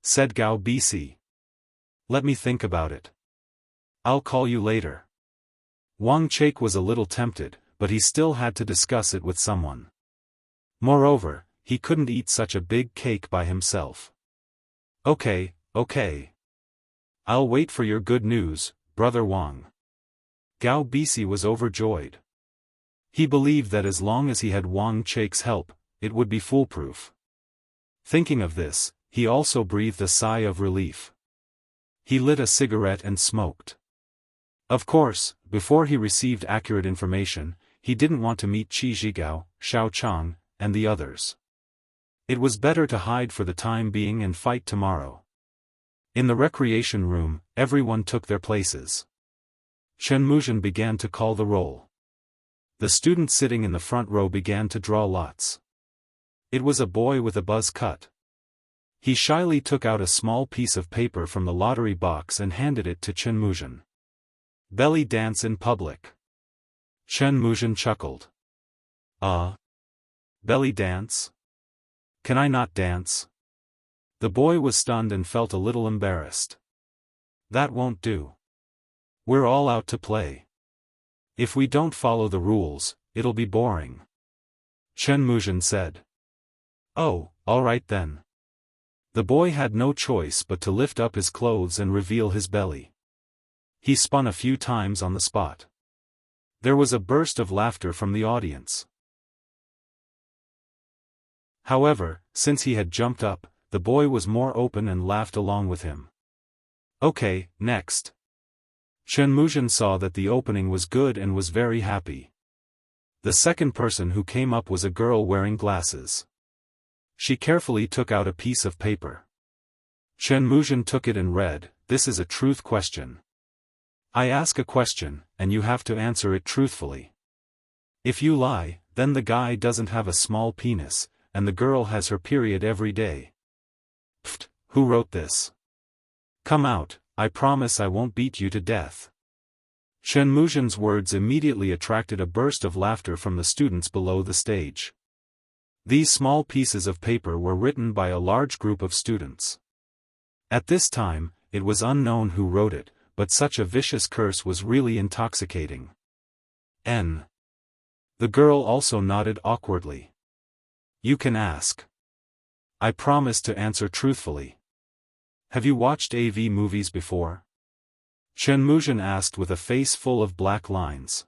A: said Gao Bisi. "Let me think about it. I'll call you later." Wang Chake was a little tempted, but he still had to discuss it with someone. Moreover, he couldn't eat such a big cake by himself. Okay. I'll wait for your good news, Brother Wang." Gao Bisi was overjoyed. He believed that as long as he had Wang Chake's help, it would be foolproof. Thinking of this, he also breathed a sigh of relief. He lit a cigarette and smoked. Of course, before he received accurate information, he didn't want to meet Qi Zhigao, Xiao Chang, and the others. It was better to hide for the time being and fight tomorrow. In the recreation room, everyone took their places. Chen Muzhen began to call the roll. The student sitting in the front row began to draw lots. It was a boy with a buzz cut. He shyly took out a small piece of paper from the lottery box and handed it to Chen Muzhen. "Belly dance in public." Chen Muzhen chuckled. Belly dance? Can I not dance?" The boy was stunned and felt a little embarrassed. "That won't do. We're all out to play. If we don't follow the rules, it'll be boring," Chen Muzhen said. "Oh, all right then." The boy had no choice but to lift up his clothes and reveal his belly. He spun a few times on the spot. There was a burst of laughter from the audience. However, since he had jumped up, the boy was more open and laughed along with him. "Okay, next." Chen Muzhen saw that the opening was good and was very happy. The second person who came up was a girl wearing glasses. She carefully took out a piece of paper. Chen Muzhen took it and read, "This is a truth question. I ask a question, and you have to answer it truthfully. If you lie, then the guy doesn't have a small penis, and the girl has her period every day." "Pfft, who wrote this? Come out, I promise I won't beat you to death." Chen Muzhen's words immediately attracted a burst of laughter from the students below the stage. These small pieces of paper were written by a large group of students. At this time, it was unknown who wrote it, but such a vicious curse was really intoxicating. The girl also nodded awkwardly. "You can ask. I promise to answer truthfully. Have you watched AV movies before?" Chen Muzhen asked with a face full of black lines.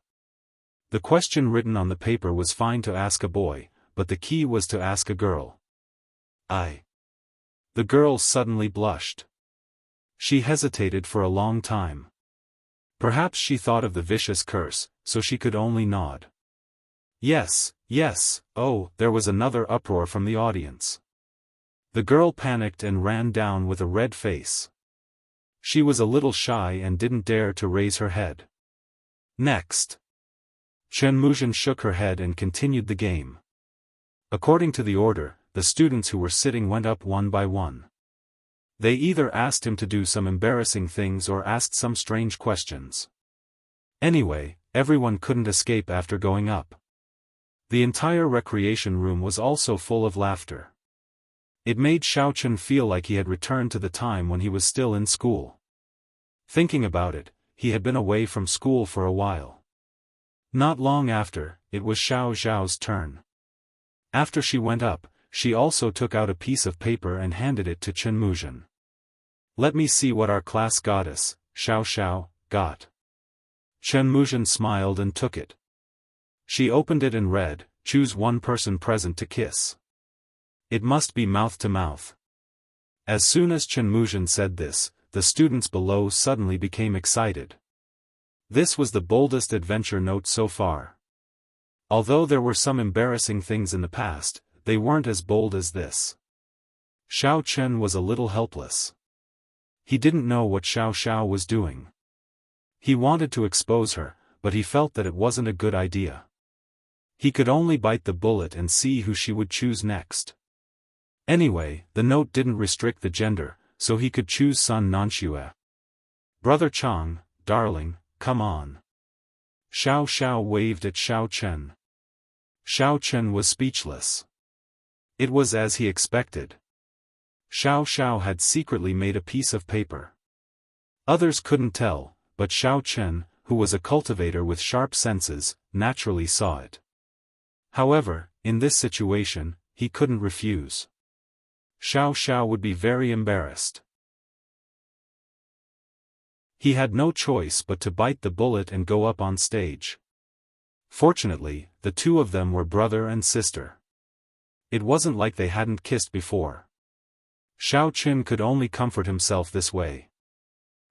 A: The question written on the paper was fine to ask a boy, but the key was to ask a girl. The girl suddenly blushed. She hesitated for a long time. Perhaps she thought of the vicious curse, so she could only nod. Yes. Oh, there was another uproar from the audience. The girl panicked and ran down with a red face. She was a little shy and didn't dare to raise her head. Next. Chen Muzhen shook her head and continued the game. According to the order, the students who were sitting went up one by one. They either asked him to do some embarrassing things or asked some strange questions. Anyway, everyone couldn't escape after going up. The entire recreation room was also full of laughter. It made Xiaochen feel like he had returned to the time when he was still in school. Thinking about it, he had been away from school for a while. Not long after, it was Xiao Zhao's turn. After she went up, she also took out a piece of paper and handed it to Chen Muzhen. "Let me see what our class goddess, Xiao, got." Chen Muzhen smiled and took it. She opened it and read, "Choose one person present to kiss. It must be mouth to mouth." As soon as Chen Muzhen said this, the students below suddenly became excited. This was the boldest adventure note so far. Although there were some embarrassing things in the past, they weren't as bold as this. Xiao Chen was a little helpless. He didn't know what Xiao was doing. He wanted to expose her, but he felt that it wasn't a good idea. He could only bite the bullet and see who she would choose next. Anyway, the note didn't restrict the gender, so he could choose Sun Nanxue. "Brother Chang, darling, come on." Xiao waved at Xiao Chen. Xiao Chen was speechless. It was as he expected. Xiao had secretly made a piece of paper. Others couldn't tell, but Xiao Chen, who was a cultivator with sharp senses, naturally saw it. However, in this situation, he couldn't refuse. Xiao would be very embarrassed. He had no choice but to bite the bullet and go up on stage. Fortunately, the two of them were brother and sister. It wasn't like they hadn't kissed before. Xiao Chen could only comfort himself this way.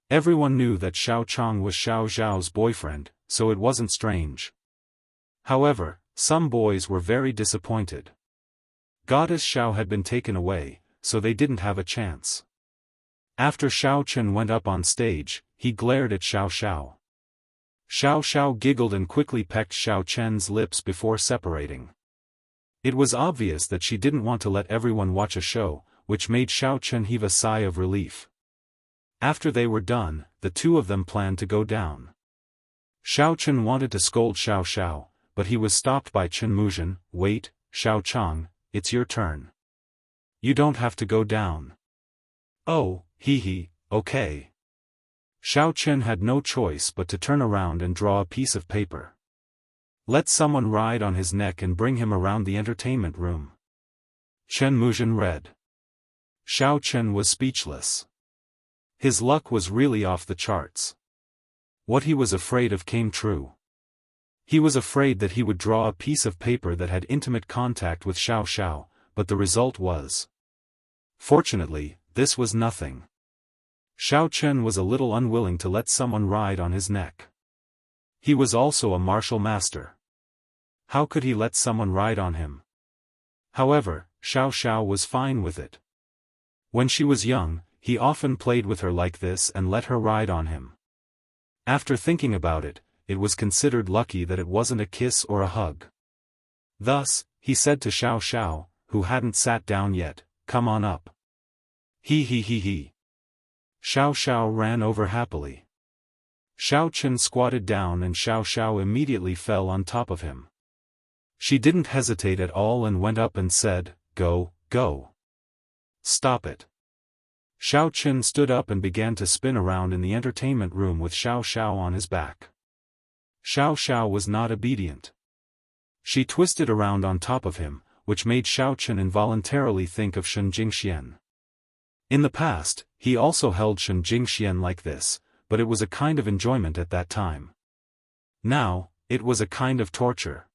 A: Everyone knew that Xiao Chang was Xiao Zhao's boyfriend, so it wasn't strange. However, some boys were very disappointed. Goddess Xiao had been taken away, so they didn't have a chance. After Xiao Chen went up on stage, he glared at Xiao. Xiao giggled and quickly pecked Xiao Chen's lips before separating. It was obvious that she didn't want to let everyone watch a show, which made Xiao Chen heave a sigh of relief. After they were done, the two of them planned to go down. Xiao Chen wanted to scold Xiao, but he was stopped by Chen Muzhen. "Wait, Xiao Chang, it's your turn. You don't have to go down." "Oh, okay." Xiao Chen had no choice but to turn around and draw a piece of paper. "Let someone ride on his neck and bring him around the entertainment room." Chen Muzhen read. Xiao Chen was speechless. His luck was really off the charts. What he was afraid of came true. He was afraid that he would draw a piece of paper that had intimate contact with Xiao, but the result was. Fortunately, this was nothing. Xiao Chen was a little unwilling to let someone ride on his neck. He was also a martial master. How could he let someone ride on him? However, Xiao was fine with it. When she was young, he often played with her like this and let her ride on him. After thinking about it, it was considered lucky that it wasn't a kiss or a hug. Thus, he said to Xiao, who hadn't sat down yet, "Come on up." He. Xiao ran over happily. Xiao Chen squatted down and Xiao immediately fell on top of him. She didn't hesitate at all and went up and said, Go. Stop it." Xiao Chen stood up and began to spin around in the entertainment room with Xiao on his back. Xiao was not obedient. She twisted around on top of him, which made Xiao Chen involuntarily think of Shen Jingxian. In the past, he also held Shen Jingxian like this, but it was a kind of enjoyment at that time. Now, it was a kind of torture.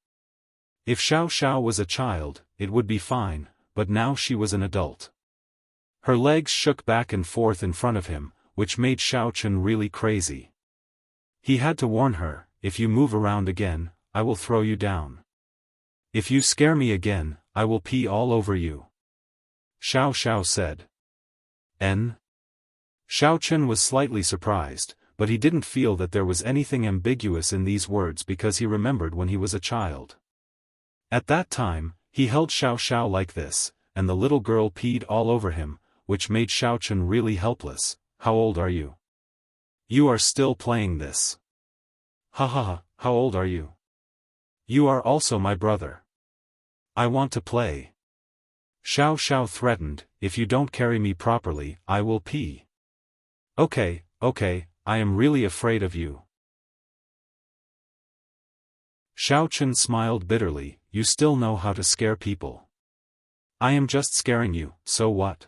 A: If Xiao was a child, it would be fine, but now she was an adult. Her legs shook back and forth in front of him, which made Xiao Chen really crazy. He had to warn her, "If you move around again, I will throw you down. If you scare me again, I will pee all over you." Xiao said. Xiao Chen was slightly surprised, but he didn't feel that there was anything ambiguous in these words because he remembered when he was a child. At that time, he held Xiao Xiao like this, and the little girl peed all over him, which made Xiao Chen really helpless. How old are you? You are still playing this. Ha ha ha, how old are you? You are also my brother. I want to play. Xiao Xiao threatened, if you don't carry me properly, I will pee. Okay, I am really afraid of you. Xiao Chen smiled bitterly, you still know how to scare people. I am just scaring you, so what?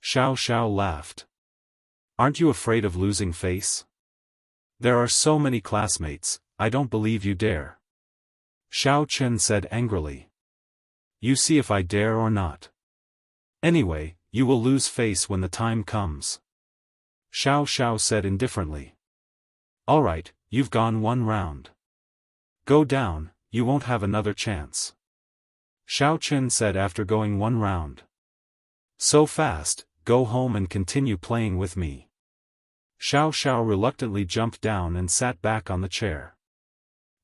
A: Xiao Xiao laughed. Aren't you afraid of losing face? There are so many classmates, I don't believe you dare. Xiao Chen said angrily. You see if I dare or not. Anyway, you will lose face when the time comes. Xiao Xiao said indifferently. Alright, you've gone one round. Go down, you won't have another chance. Xiao Chen said after going one round. So fast, go home and continue playing with me. Xiao Xiao reluctantly jumped down and sat back on the chair.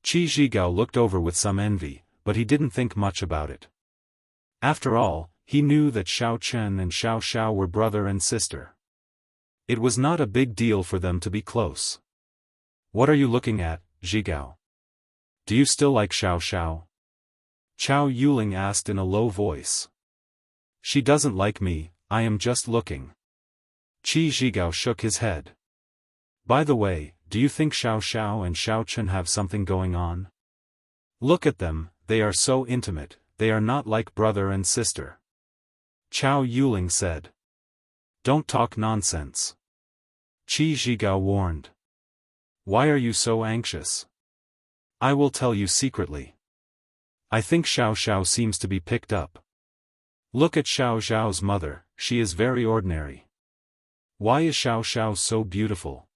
A: Qi Zhigao looked over with some envy, but he didn't think much about it. After all, he knew that Xiao Chen and Xiao Xiao were brother and sister. It was not a big deal for them to be close. What are you looking at, Zhigao? Do you still like Xiao Xiao? Chao Yuling asked in a low voice. She doesn't like me, I am just looking. Qi Zhigao shook his head. By the way, do you think Xiao Xiao and Xiao Chen have something going on? Look at them, they are so intimate, they are not like brother and sister. Chao Yuling said. Don't talk nonsense. Qi Zhigao warned. Why are you so anxious? I will tell you secretly. I think Xiao Xiao seems to be picked up. Look at Xiao Xiao's mother, she is very ordinary. Why is Xiao Xiao so beautiful?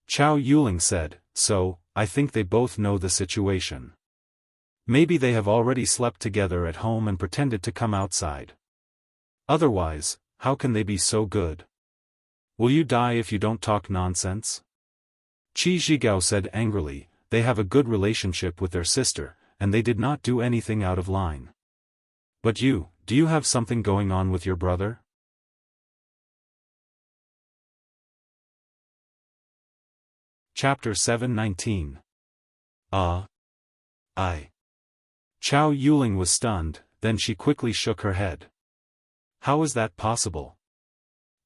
A: Chao Yuling said, so, I think they both know the situation. Maybe they have already slept together at home and pretended to come outside. Otherwise, how can they be so good? Will you die if you don't talk nonsense? Qi Zhigao said angrily, they have a good relationship with their sister, and they did not do anything out of line. But you, do you have something going on with your brother? Chapter 7:19. I. Chao Yuling was stunned, then she quickly shook her head. How is that possible?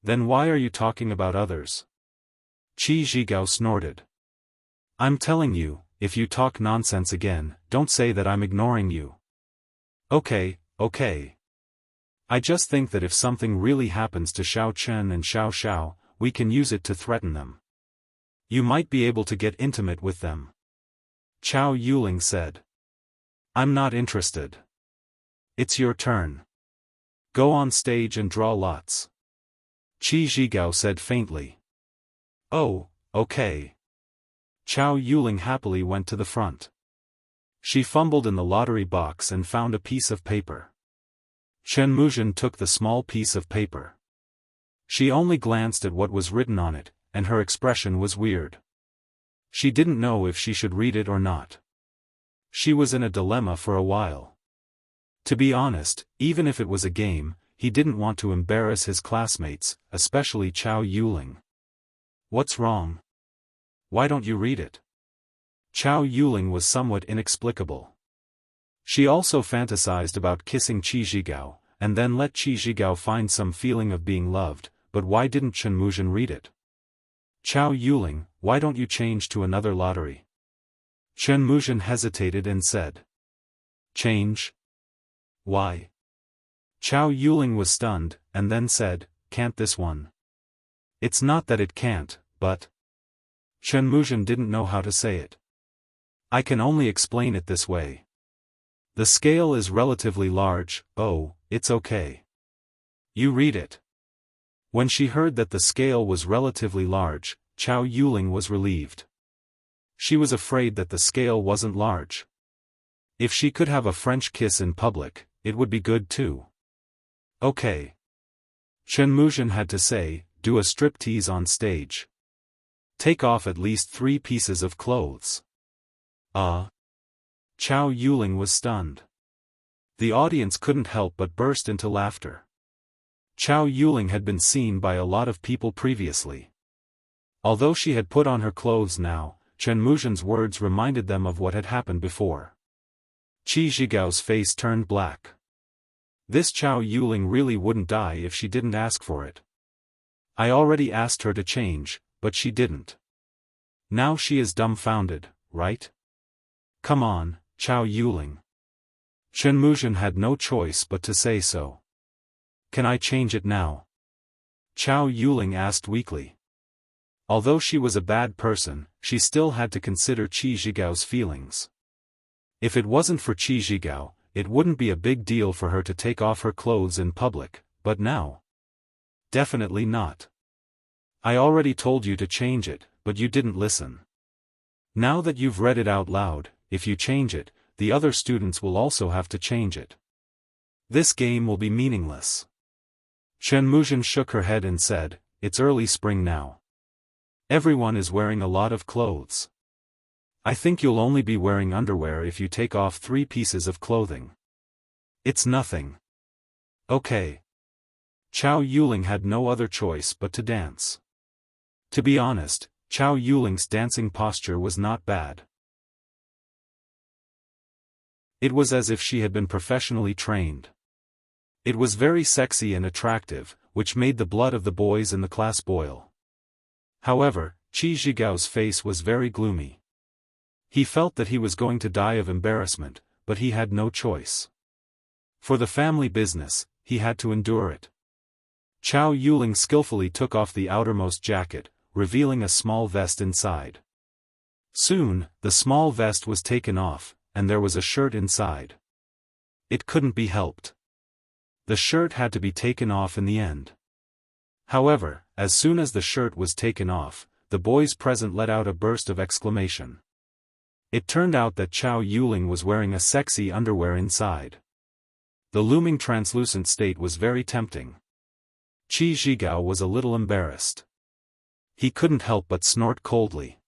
A: Then why are you talking about others? Qi Zhigao snorted. I'm telling you, if you talk nonsense again, don't say that I'm ignoring you. Okay. I just think that if something really happens to Xiao Chen and Xiao Xiao, we can use it to threaten them. You might be able to get intimate with them. Chao Yuling said. I'm not interested. It's your turn. Go on stage and draw lots. Qi Zhigao said faintly. Oh, okay. Chao Yuling happily went to the front. She fumbled in the lottery box and found a piece of paper. Chen Muzhen took the small piece of paper. She only glanced at what was written on it, and her expression was weird. She didn't know if she should read it or not. She was in a dilemma for a while. To be honest, even if it was a game, he didn't want to embarrass his classmates, especially Chao Yuling. What's wrong? Why don't you read it? Chao Yuling was somewhat inexplicable. She also fantasized about kissing Qi Zhigao, and then let Qi Zhigao find some feeling of being loved, but why didn't Chen Muzhen read it? Chao Yuling, why don't you change to another lottery? Chen Muzhen hesitated and said. Change? Why? Chao Yuling was stunned, and then said, can't this one? It's not that it can't, but... Chen Muzhen didn't know how to say it. I can only explain it this way. The scale is relatively large, oh, it's okay. You read it. When she heard that the scale was relatively large, Chao Yuling was relieved. She was afraid that the scale wasn't large. If she could have a French kiss in public, it would be good too. Okay. Chen Muzhen had to say, do a striptease on stage. Take off at least 3 pieces of clothes. Chow Yuling was stunned. The audience couldn't help but burst into laughter. Chow Yuling had been seen by a lot of people previously. Although she had put on her clothes now, Chen Muzhen's words reminded them of what had happened before. Qi Zhigao's face turned black. This Chow Yuling really wouldn't die if she didn't ask for it. I already asked her to change, but she didn't. Now she is dumbfounded, right? Come on, Chow Yuling. Chen Muzhen had no choice but to say so. Can I change it now? Chow Yuling asked weakly. Although she was a bad person, she still had to consider Qi Zhigao's feelings. If it wasn't for Qi Zhigao, it wouldn't be a big deal for her to take off her clothes in public, but now? Definitely not. I already told you to change it, but you didn't listen. Now that you've read it out loud, if you change it, the other students will also have to change it. This game will be meaningless. Chen Muzhen shook her head and said, it's early spring now. Everyone is wearing a lot of clothes. I think you'll only be wearing underwear if you take off 3 pieces of clothing. It's nothing. Okay. Chow Yuling had no other choice but to dance. To be honest, Chow Yuling's dancing posture was not bad. It was as if she had been professionally trained. It was very sexy and attractive, which made the blood of the boys in the class boil. However, Qi Zhigao's face was very gloomy. He felt that he was going to die of embarrassment, but he had no choice. For the family business, he had to endure it. Chow Yuling skillfully took off the outermost jacket, revealing a small vest inside. Soon, the small vest was taken off, and there was a shirt inside. It couldn't be helped. The shirt had to be taken off in the end. However, as soon as the shirt was taken off, the boys present let out a burst of exclamation. It turned out that Chow Yuling was wearing a sexy underwear inside. The looming translucent state was very tempting. Qi Zhigao was a little embarrassed. He couldn't help but snort coldly.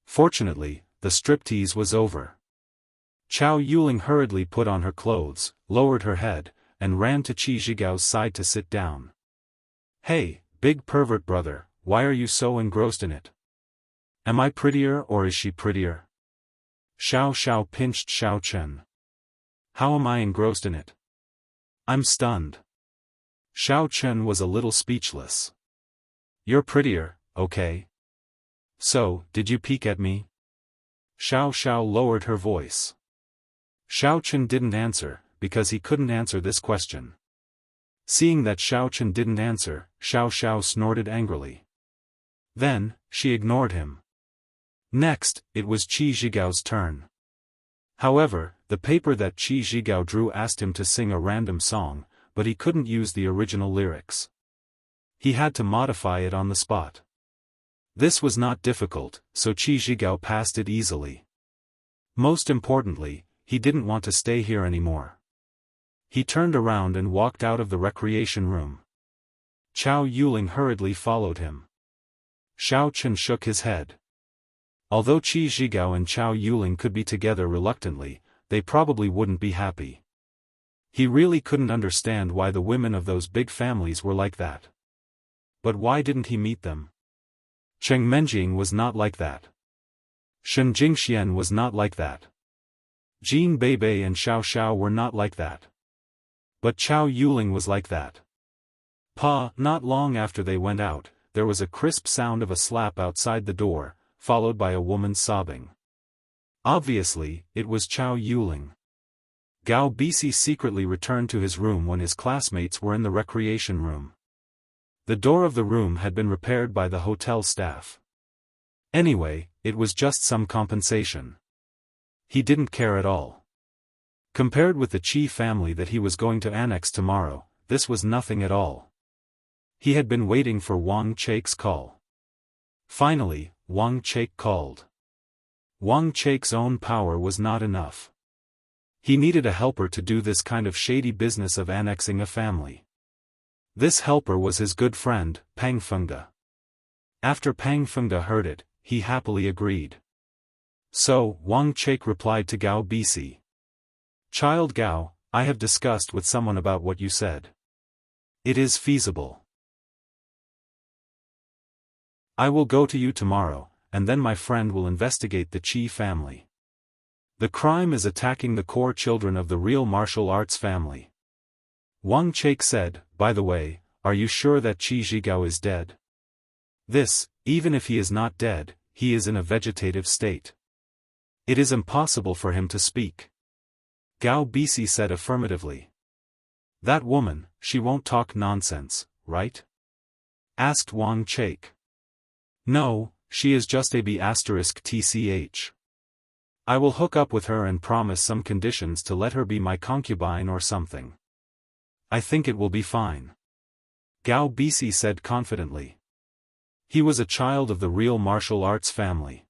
A: Fortunately, the striptease was over. Chow Yuling hurriedly put on her clothes, lowered her head, and ran to Qi Zhigao's side to sit down. Hey, big pervert brother, why are you so engrossed in it? Am I prettier or is she prettier? Xiao Xiao pinched Xiao Chen. How am I engrossed in it? I'm stunned. Xiao Chen was a little speechless. You're prettier, okay? So, did you peek at me? Xiao Xiao lowered her voice. Xiao Chen didn't answer, because he couldn't answer this question. Seeing that Xiao Chen didn't answer, Xiao Xiao snorted angrily. Then, she ignored him. Next, it was Qi Zhigao's turn. However, the paper that Qi Zhigao drew asked him to sing a random song, but he couldn't use the original lyrics. He had to modify it on the spot. This was not difficult, so Qi Zhigao passed it easily. Most importantly, he didn't want to stay here anymore. He turned around and walked out of the recreation room. Chow Yuling hurriedly followed him. Xiao Chen shook his head. Although Qi Zhigao and Chow Yuling could be together reluctantly, they probably wouldn't be happy. He really couldn't understand why the women of those big families were like that. But why didn't he meet them? Cheng Menjing was not like that. Shen Jingxian was not like that. Jin Beibei and Xiao Xiao were not like that. But Chow Yuling was like that. Not long after they went out, there was a crisp sound of a slap outside the door, followed by a woman sobbing. Obviously, it was Chow Yuling. Gao Bisi secretly returned to his room when his classmates were in the recreation room. The door of the room had been repaired by the hotel staff. Anyway, it was just some compensation. He didn't care at all. Compared with the Qi family that he was going to annex tomorrow, this was nothing at all. He had been waiting for Wang Chake's call. Finally, Wang Chake called. Wang Chake's own power was not enough. He needed a helper to do this kind of shady business of annexing a family. This helper was his good friend, Pang Fengde. After Pang Fengde heard it, he happily agreed. So, Wang Chake replied to Gao Bisi. Child Gao, I have discussed with someone about what you said. It is feasible. I will go to you tomorrow, and then my friend will investigate the Qi family. The crime is attacking the core children of the real martial arts family. Wang Chake said, by the way, are you sure that Qi Zhigao is dead? This, even if he is not dead, he is in a vegetative state. It is impossible for him to speak. Gao Bisi said affirmatively. That woman, she won't talk nonsense, right? Asked Wang Chake. No, she is just a B***tch. I will hook up with her and promise some conditions to let her be my concubine or something. I think it will be fine. Gao Bisi said confidently. He was a child of the real martial arts family.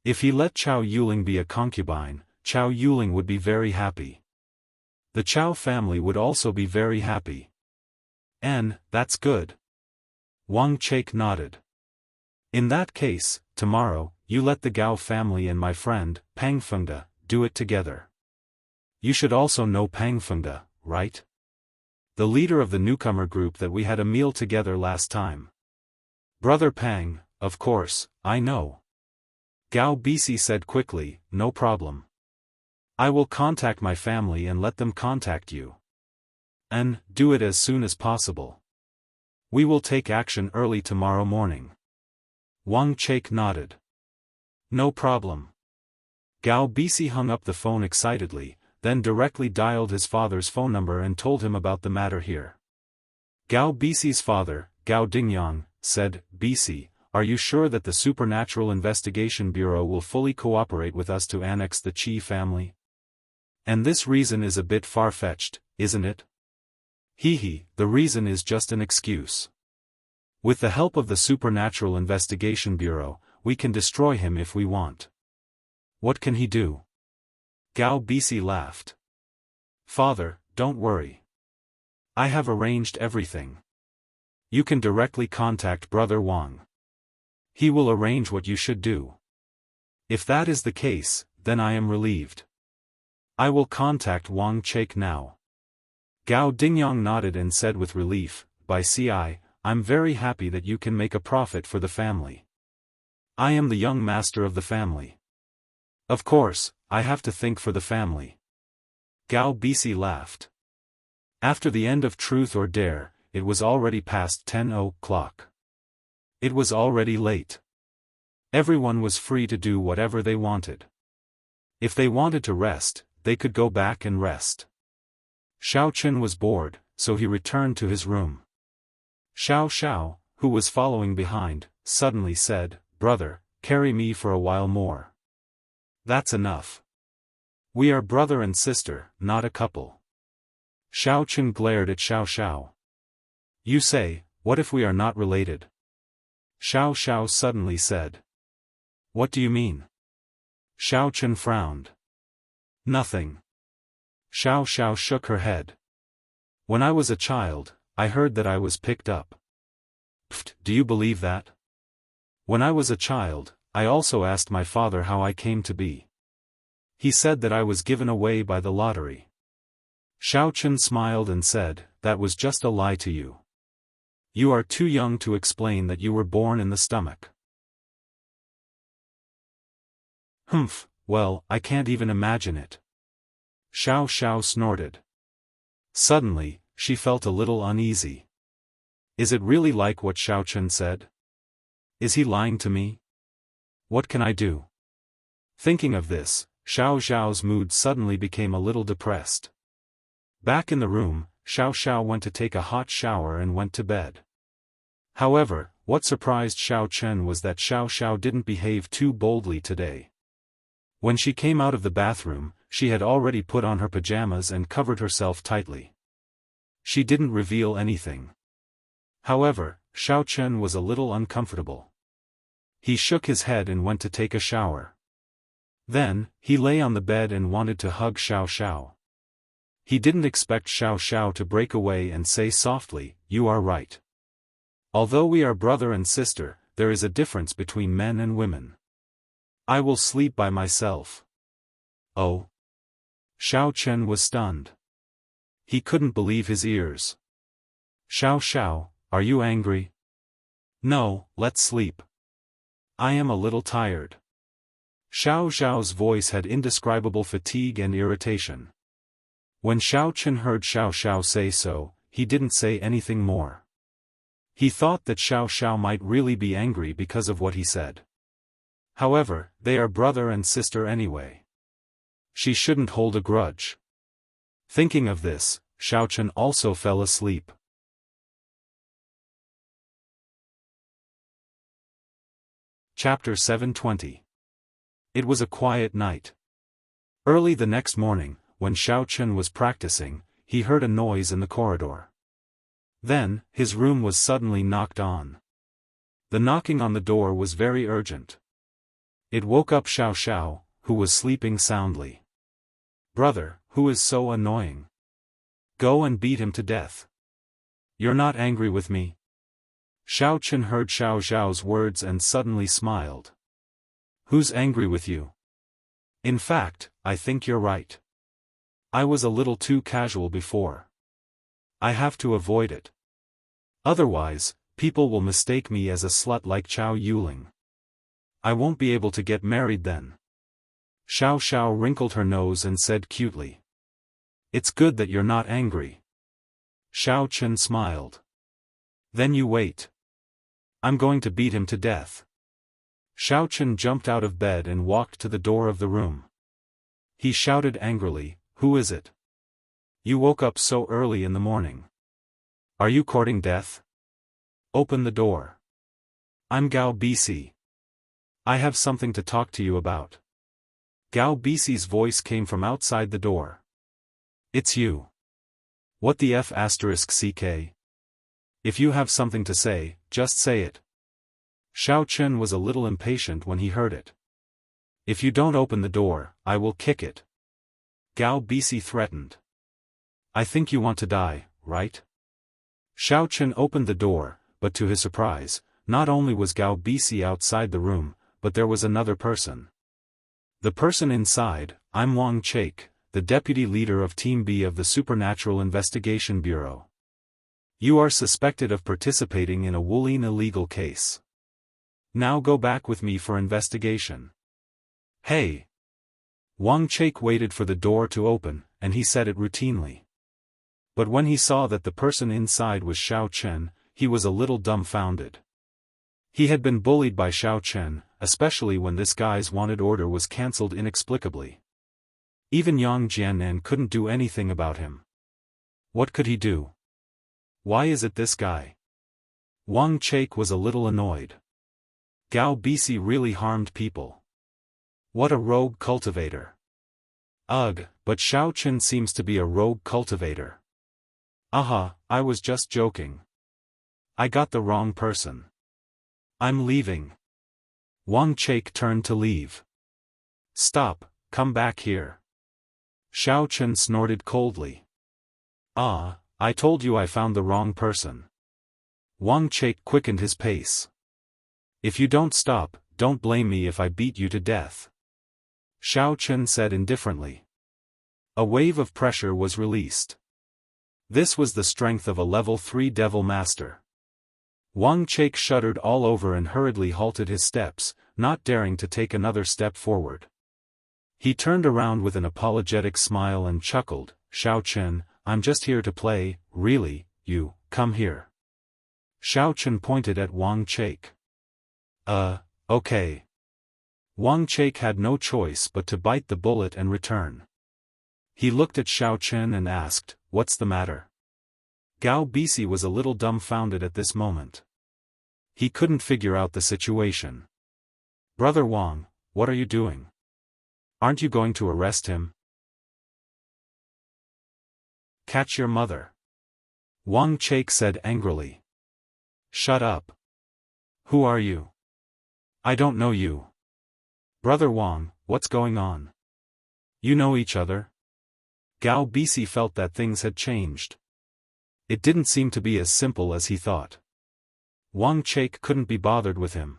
A: If he let Chao Yuling be a concubine, Chao Yuling would be very happy. The Chao family would also be very happy. And, that's good. Wang Chake nodded. In that case, tomorrow, you let the Gao family and my friend, Pang Fengde, do it together. You should also know Pang Fengde, right? The leader of the newcomer group that we had a meal together last time. Brother Pang, of course, I know. Gao Bisi said quickly, no problem. I will contact my family and let them contact you. And, do it as soon as possible. We will take action early tomorrow morning. Wang Chake nodded. No problem. Gao Bisi hung up the phone excitedly, then directly dialed his father's phone number and told him about the matter here. Gao Bisi's father, Gao Dingyang, said, Bisi, are you sure that the Supernatural Investigation Bureau will fully cooperate with us to annex the Qi family? And this reason is a bit far-fetched, isn't it? Hee, the reason is just an excuse. With the help of the Supernatural Investigation Bureau, we can destroy him if we want. What can he do? Gao Bisi laughed. Father, don't worry. I have arranged everything. You can directly contact Brother Wang. He will arrange what you should do. If that is the case, then I am relieved. I will contact Wang Chake now. Gao Dingyang nodded and said with relief, by CI, I'm very happy that you can make a profit for the family. I am the young master of the family. Of course, I have to think for the family. Gao Bisi laughed. After the end of Truth or Dare, it was already past 10 o'clock. It was already late. Everyone was free to do whatever they wanted. If they wanted to rest, they could go back and rest. Xiao Chen was bored, so he returned to his room. Xiao, who was following behind, suddenly said, Brother, carry me for a while more. That's enough. We are brother and sister, not a couple. Xiao Chen glared at Xiao. You say, what if we are not related? Xiao suddenly said. What do you mean? Xiao Chen frowned. Nothing. Xiao shook her head. When I was a child, I heard that I was picked up. Pfft, do you believe that? When I was a child, I also asked my father how I came to be. He said that I was given away by the lottery. Xiao Chen smiled and said, that was just a lie to you. You are too young to explain that you were born in the stomach. Humph, well, I can't even imagine it. Xiao snorted. Suddenly, she felt a little uneasy. Is it really like what Xiao Chen said? Is he lying to me? What can I do? Thinking of this, Xiao's mood suddenly became a little depressed. Back in the room, Xiao went to take a hot shower and went to bed. However, what surprised Xiao Chen was that Xiao didn't behave too boldly today. When she came out of the bathroom, she had already put on her pajamas and covered herself tightly. She didn't reveal anything. However, Xiao Chen was a little uncomfortable. He shook his head and went to take a shower. Then, he lay on the bed and wanted to hug Xiao. He didn't expect Xiao to break away and say softly, you are right. Although we are brother and sister, there is a difference between men and women. I will sleep by myself. Oh. Xiao Chen was stunned. He couldn't believe his ears. Xiao, are you angry? No, let's sleep. I am a little tired. Xiao's voice had indescribable fatigue and irritation. When Xiao Chen heard Xiao say so, he didn't say anything more. He thought that Xiao might really be angry because of what he said. However, they are brother and sister anyway. She shouldn't hold a grudge. Thinking of this, Xiao Chen also fell asleep. Chapter 720. It was a quiet night. Early the next morning, when Xiao Chen was practicing, he heard a noise in the corridor. Then, his room was suddenly knocked on. The knocking on the door was very urgent. It woke up Xiao, who was sleeping soundly. Brother, who is so annoying? Go and beat him to death. You're not angry with me? Xiao Chen heard Xiao's words and suddenly smiled. Who's angry with you? In fact, I think you're right. I was a little too casual before. I have to avoid it. Otherwise, people will mistake me as a slut like Chao Yuling. I won't be able to get married then. Xiao wrinkled her nose and said cutely. It's good that you're not angry. Xiao Chen smiled. Then you wait. I'm going to beat him to death. Xiao Chen jumped out of bed and walked to the door of the room. He shouted angrily, Who is it? You woke up so early in the morning. Are you courting death? Open the door. I'm Gao Bisi. I have something to talk to you about. Gao Bisi's voice came from outside the door. It's you. What the F***ck? If you have something to say, just say it. Xiao Chen was a little impatient when he heard it. If you don't open the door, I will kick it. Gao Bisi threatened. I think you want to die, right? Xiao Chen opened the door, but to his surprise, not only was Gao Bisi outside the room, but there was another person. The person inside, I'm Wang Chaik, the deputy leader of Team B of the Supernatural Investigation Bureau. You are suspected of participating in a Wulin illegal case. Now go back with me for investigation. Hey! Wang Chaik waited for the door to open, and he said it routinely. But when he saw that the person inside was Xiao Chen, he was a little dumbfounded. He had been bullied by Xiao Chen, especially when this guy's wanted order was cancelled inexplicably. Even Yang Jiannan couldn't do anything about him. What could he do? Why is it this guy? Wang Chaik was a little annoyed. Gao Bisi really harmed people. What a rogue cultivator. Ugh, but Xiao Chen seems to be a rogue cultivator. Aha, I was just joking. I got the wrong person. I'm leaving. Wang Chaik turned to leave. Stop, come back here. Xiao Chen snorted coldly. Ah, I told you I found the wrong person. Wang Chaik quickened his pace. If you don't stop, don't blame me if I beat you to death. Xiao Chen said indifferently. A wave of pressure was released. This was the strength of a level 3 devil master. Wang Chaik shuddered all over and hurriedly halted his steps, not daring to take another step forward. He turned around with an apologetic smile and chuckled, Xiao Chen, I'm just here to play, really, you, come here. Xiao Chen pointed at Wang Chaik. Okay. Wang Chaik had no choice but to bite the bullet and return. He looked at Xiao Chen and asked, What's the matter? Gao Bisi was a little dumbfounded at this moment. He couldn't figure out the situation. Brother Wang, what are you doing? Aren't you going to arrest him? Catch your mother. Wang Chaik said angrily. Shut up. Who are you? I don't know you. Brother Wang, what's going on? You know each other? Gao Bisi felt that things had changed. It didn't seem to be as simple as he thought. Wang Chake couldn't be bothered with him.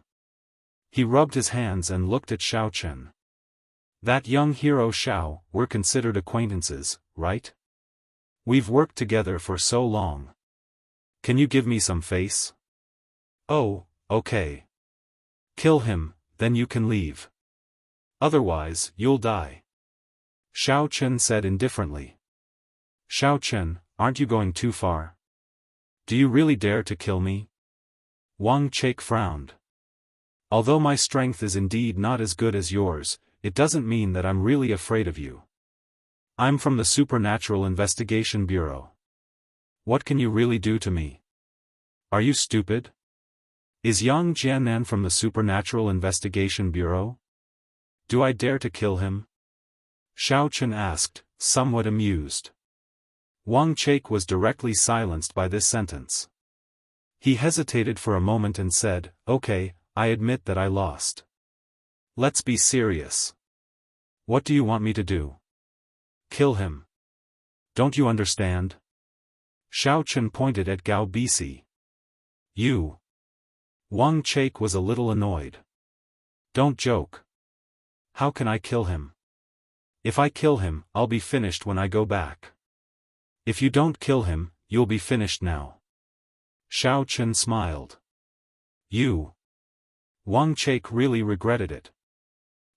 A: He rubbed his hands and looked at Xiao Chen. That young hero Xiao, we're considered acquaintances, right? We've worked together for so long. Can you give me some face? Oh, okay. Kill him, then you can leave. Otherwise, you'll die. Xiao Chen said indifferently. Xiao Chen, aren't you going too far? Do you really dare to kill me? Wang Chake frowned. Although my strength is indeed not as good as yours, it doesn't mean that I'm really afraid of you. I'm from the Supernatural Investigation Bureau. What can you really do to me? Are you stupid? Is Yang Jiannan from the Supernatural Investigation Bureau? Do I dare to kill him? Xiao Chen asked, somewhat amused. Wang Chake was directly silenced by this sentence. He hesitated for a moment and said, okay, I admit that I lost. Let's be serious. What do you want me to do? Kill him. Don't you understand? Xiao Chen pointed at Gao Bisi. You. Wang Chake was a little annoyed. Don't joke. How can I kill him? If I kill him, I'll be finished when I go back. If you don't kill him, you'll be finished now. Xiao Chen smiled. You. Wang Chake really regretted it.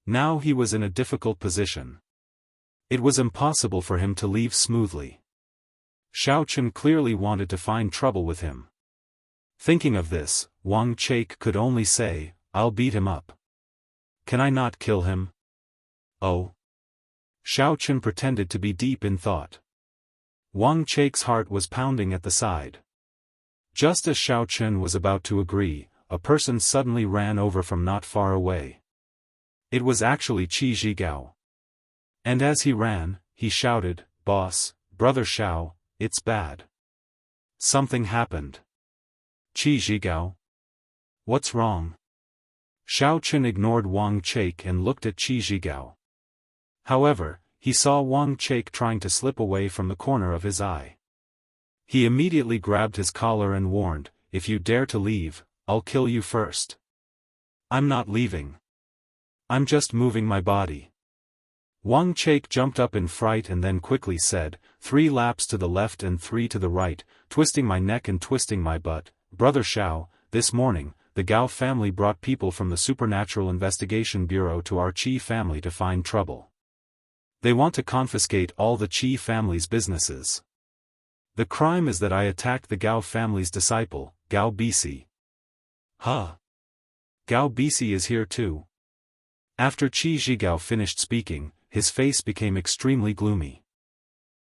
A: Now he was in a difficult position. It was impossible for him to leave smoothly. Xiao Chen clearly wanted to find trouble with him. Thinking of this, Wang Chake could only say, I'll beat him up. Can I not kill him? Oh. Xiao Chen pretended to be deep in thought. Wang Chake's heart was pounding at the side. Just as Xiao Chen was about to agree, a person suddenly ran over from not far away. It was actually Qi Zhigao. And as he ran, he shouted, Boss, Brother Xiao, it's bad. Something happened. Qi Zhigao? What's wrong? Xiao Chen ignored Wang Chake and looked at Qi Zhigao. However, he saw Wang Chake trying to slip away from the corner of his eye. He immediately grabbed his collar and warned, if you dare to leave, I'll kill you first. I'm not leaving. I'm just moving my body. Wang Chake jumped up in fright and then quickly said, 3 laps to the left and 3 to the right, twisting my neck and twisting my butt. Brother Xiao, this morning, the Gao family brought people from the Supernatural Investigation Bureau to our Qi family to find trouble. They want to confiscate all the Qi family's businesses. The crime is that I attacked the Gao family's disciple, Gao Bisi. Huh? Gao Bisi is here too? After Qi Zhigao finished speaking, his face became extremely gloomy.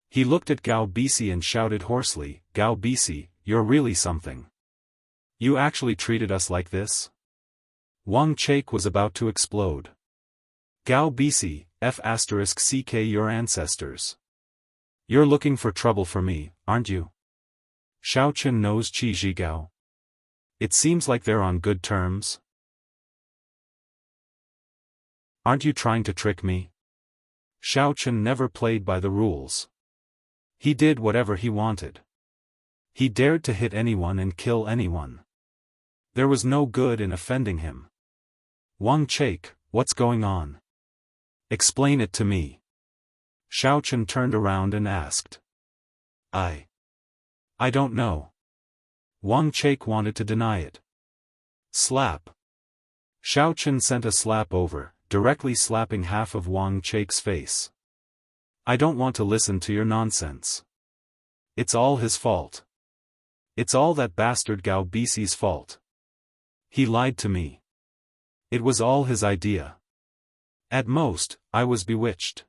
A: He looked at Gao Bisi and shouted hoarsely, Gao Bisi, you're really something. You actually treated us like this? Wang Chake was about to explode. Gao Bisi, F***ck your ancestors. You're looking for trouble for me, aren't you? Xiao Chen knows Qi Zhigao. It seems like they're on good terms. Aren't you trying to trick me? Xiao Chen never played by the rules. He did whatever he wanted. He dared to hit anyone and kill anyone. There was no good in offending him. Wang Chake, what's going on? Explain it to me. Xiao Chen turned around and asked. I don't know. Wang Chake wanted to deny it. Slap. Xiao Chen sent a slap over, directly slapping half of Wang Chake's face. I don't want to listen to your nonsense. It's all his fault. It's all that bastard Gao Bisi's fault. He lied to me. It was all his idea. At most, I was bewitched.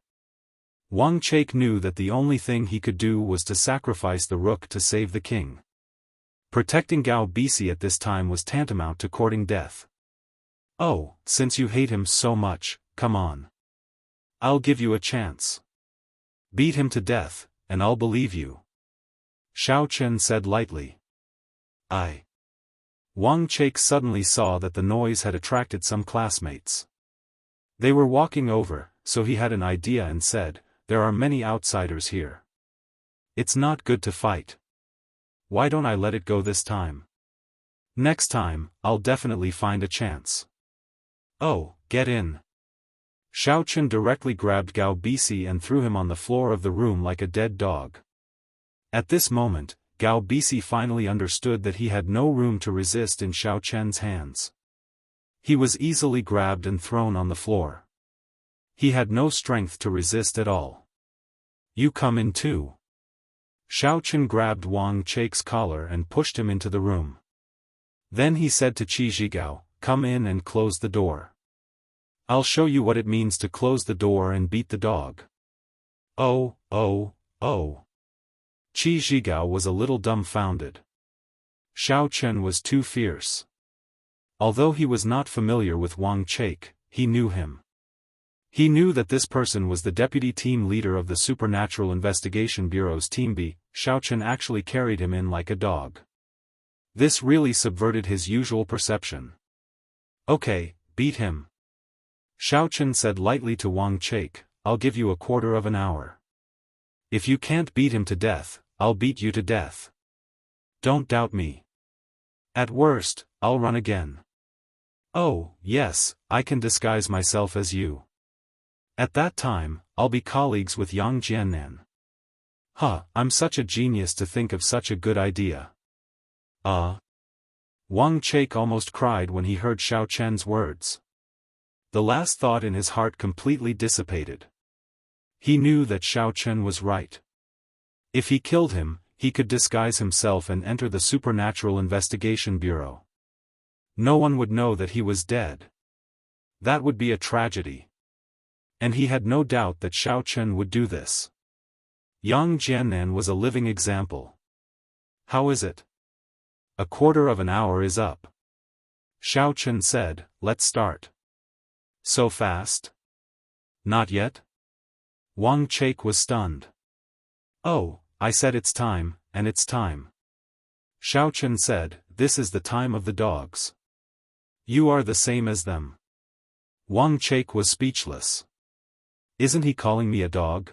A: Wang Chake knew that the only thing he could do was to sacrifice the rook to save the king. Protecting Gao Bisi at this time was tantamount to courting death. Oh, since you hate him so much, come on. I'll give you a chance. Beat him to death, and I'll believe you. Xiao Chen said lightly. Wang Chake suddenly saw that the noise had attracted some classmates. They were walking over, so he had an idea and said, there are many outsiders here. It's not good to fight. Why don't I let it go this time? Next time, I'll definitely find a chance. Oh, get in. Xiaochen directly grabbed Gao Bisi and threw him on the floor of the room like a dead dog. At this moment, Gao Bisi finally understood that he had no room to resist in Xiaochen's hands. He was easily grabbed and thrown on the floor. He had no strength to resist at all. You come in too. Xiaochen grabbed Wang Chake's collar and pushed him into the room. Then he said to Qi Zhigao, come in and close the door. I'll show you what it means to close the door and beat the dog. Oh. Qi Zhigao was a little dumbfounded. Xiaochen was too fierce. Although he was not familiar with Wang Chake, he knew him. He knew that this person was the deputy team leader of the Supernatural Investigation Bureau's Team B. Xiaochen actually carried him in like a dog. This really subverted his usual perception. Okay, beat him. Xiaochen said lightly to Wang Chake, I'll give you a quarter of an hour. If you can't beat him to death, I'll beat you to death. Don't doubt me. At worst, I'll run again. Oh, yes, I can disguise myself as you. At that time, I'll be colleagues with Yang Jiannan. I'm such a genius to think of such a good idea. Wang Chake almost cried when he heard Xiaochen's words. The last thought in his heart completely dissipated. He knew that Xiaochen was right. If he killed him, he could disguise himself and enter the Supernatural Investigation Bureau. No one would know that he was dead. That would be a tragedy. And he had no doubt that Xiaochen would do this. Yang Jiannan was a living example. How is it? A quarter of an hour is up. Xiaochen said, let's start. So fast? Not yet? Wang Chake was stunned. Oh, I said it's time, and it's time. Xiaochen said, this is the time of the dogs. You are the same as them. Wang Chake was speechless. Isn't he calling me a dog?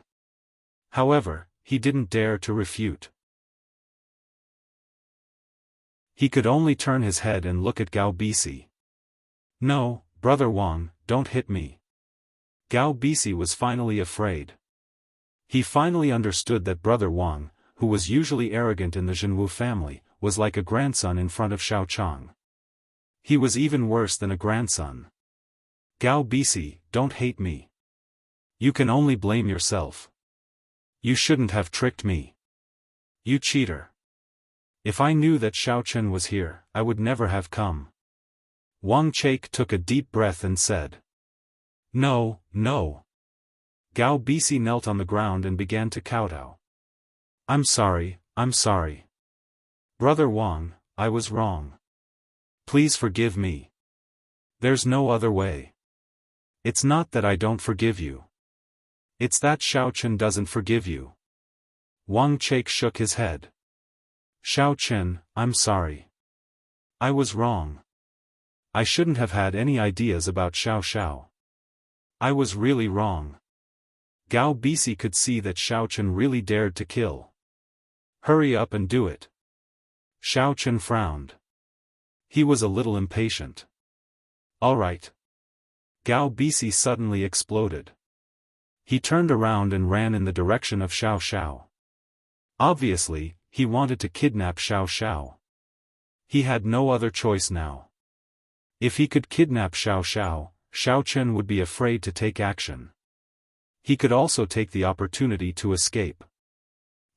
A: However, he didn't dare to refute. He could only turn his head and look at Gao Bisi. No, Brother Wang, don't hit me. Gao Bisi was finally afraid. He finally understood that Brother Wang, who was usually arrogant in the Zhenwu family, was like a grandson in front of Xiaochang. He was even worse than a grandson. Gao Bisi, don't hate me. You can only blame yourself. You shouldn't have tricked me. You cheater. If I knew that Xiaochen was here, I would never have come. Wang Chake took a deep breath and said. No. Gao Bisi knelt on the ground and began to kowtow. I'm sorry. Brother Wang, I was wrong. Please forgive me. There's no other way. It's not that I don't forgive you. It's that Xiaochen doesn't forgive you. Wang Chake shook his head. Xiaochen, I'm sorry. I was wrong. I shouldn't have had any ideas about Xiao. I was really wrong. Gao Bisi could see that Xiaochen really dared to kill. Hurry up and do it. Xiaochen frowned. He was a little impatient. All right. Gao Bisi suddenly exploded. He turned around and ran in the direction of Xiao. Obviously, he wanted to kidnap Xiao. He had no other choice now. If he could kidnap Xiao, Xiaochen would be afraid to take action. He could also take the opportunity to escape.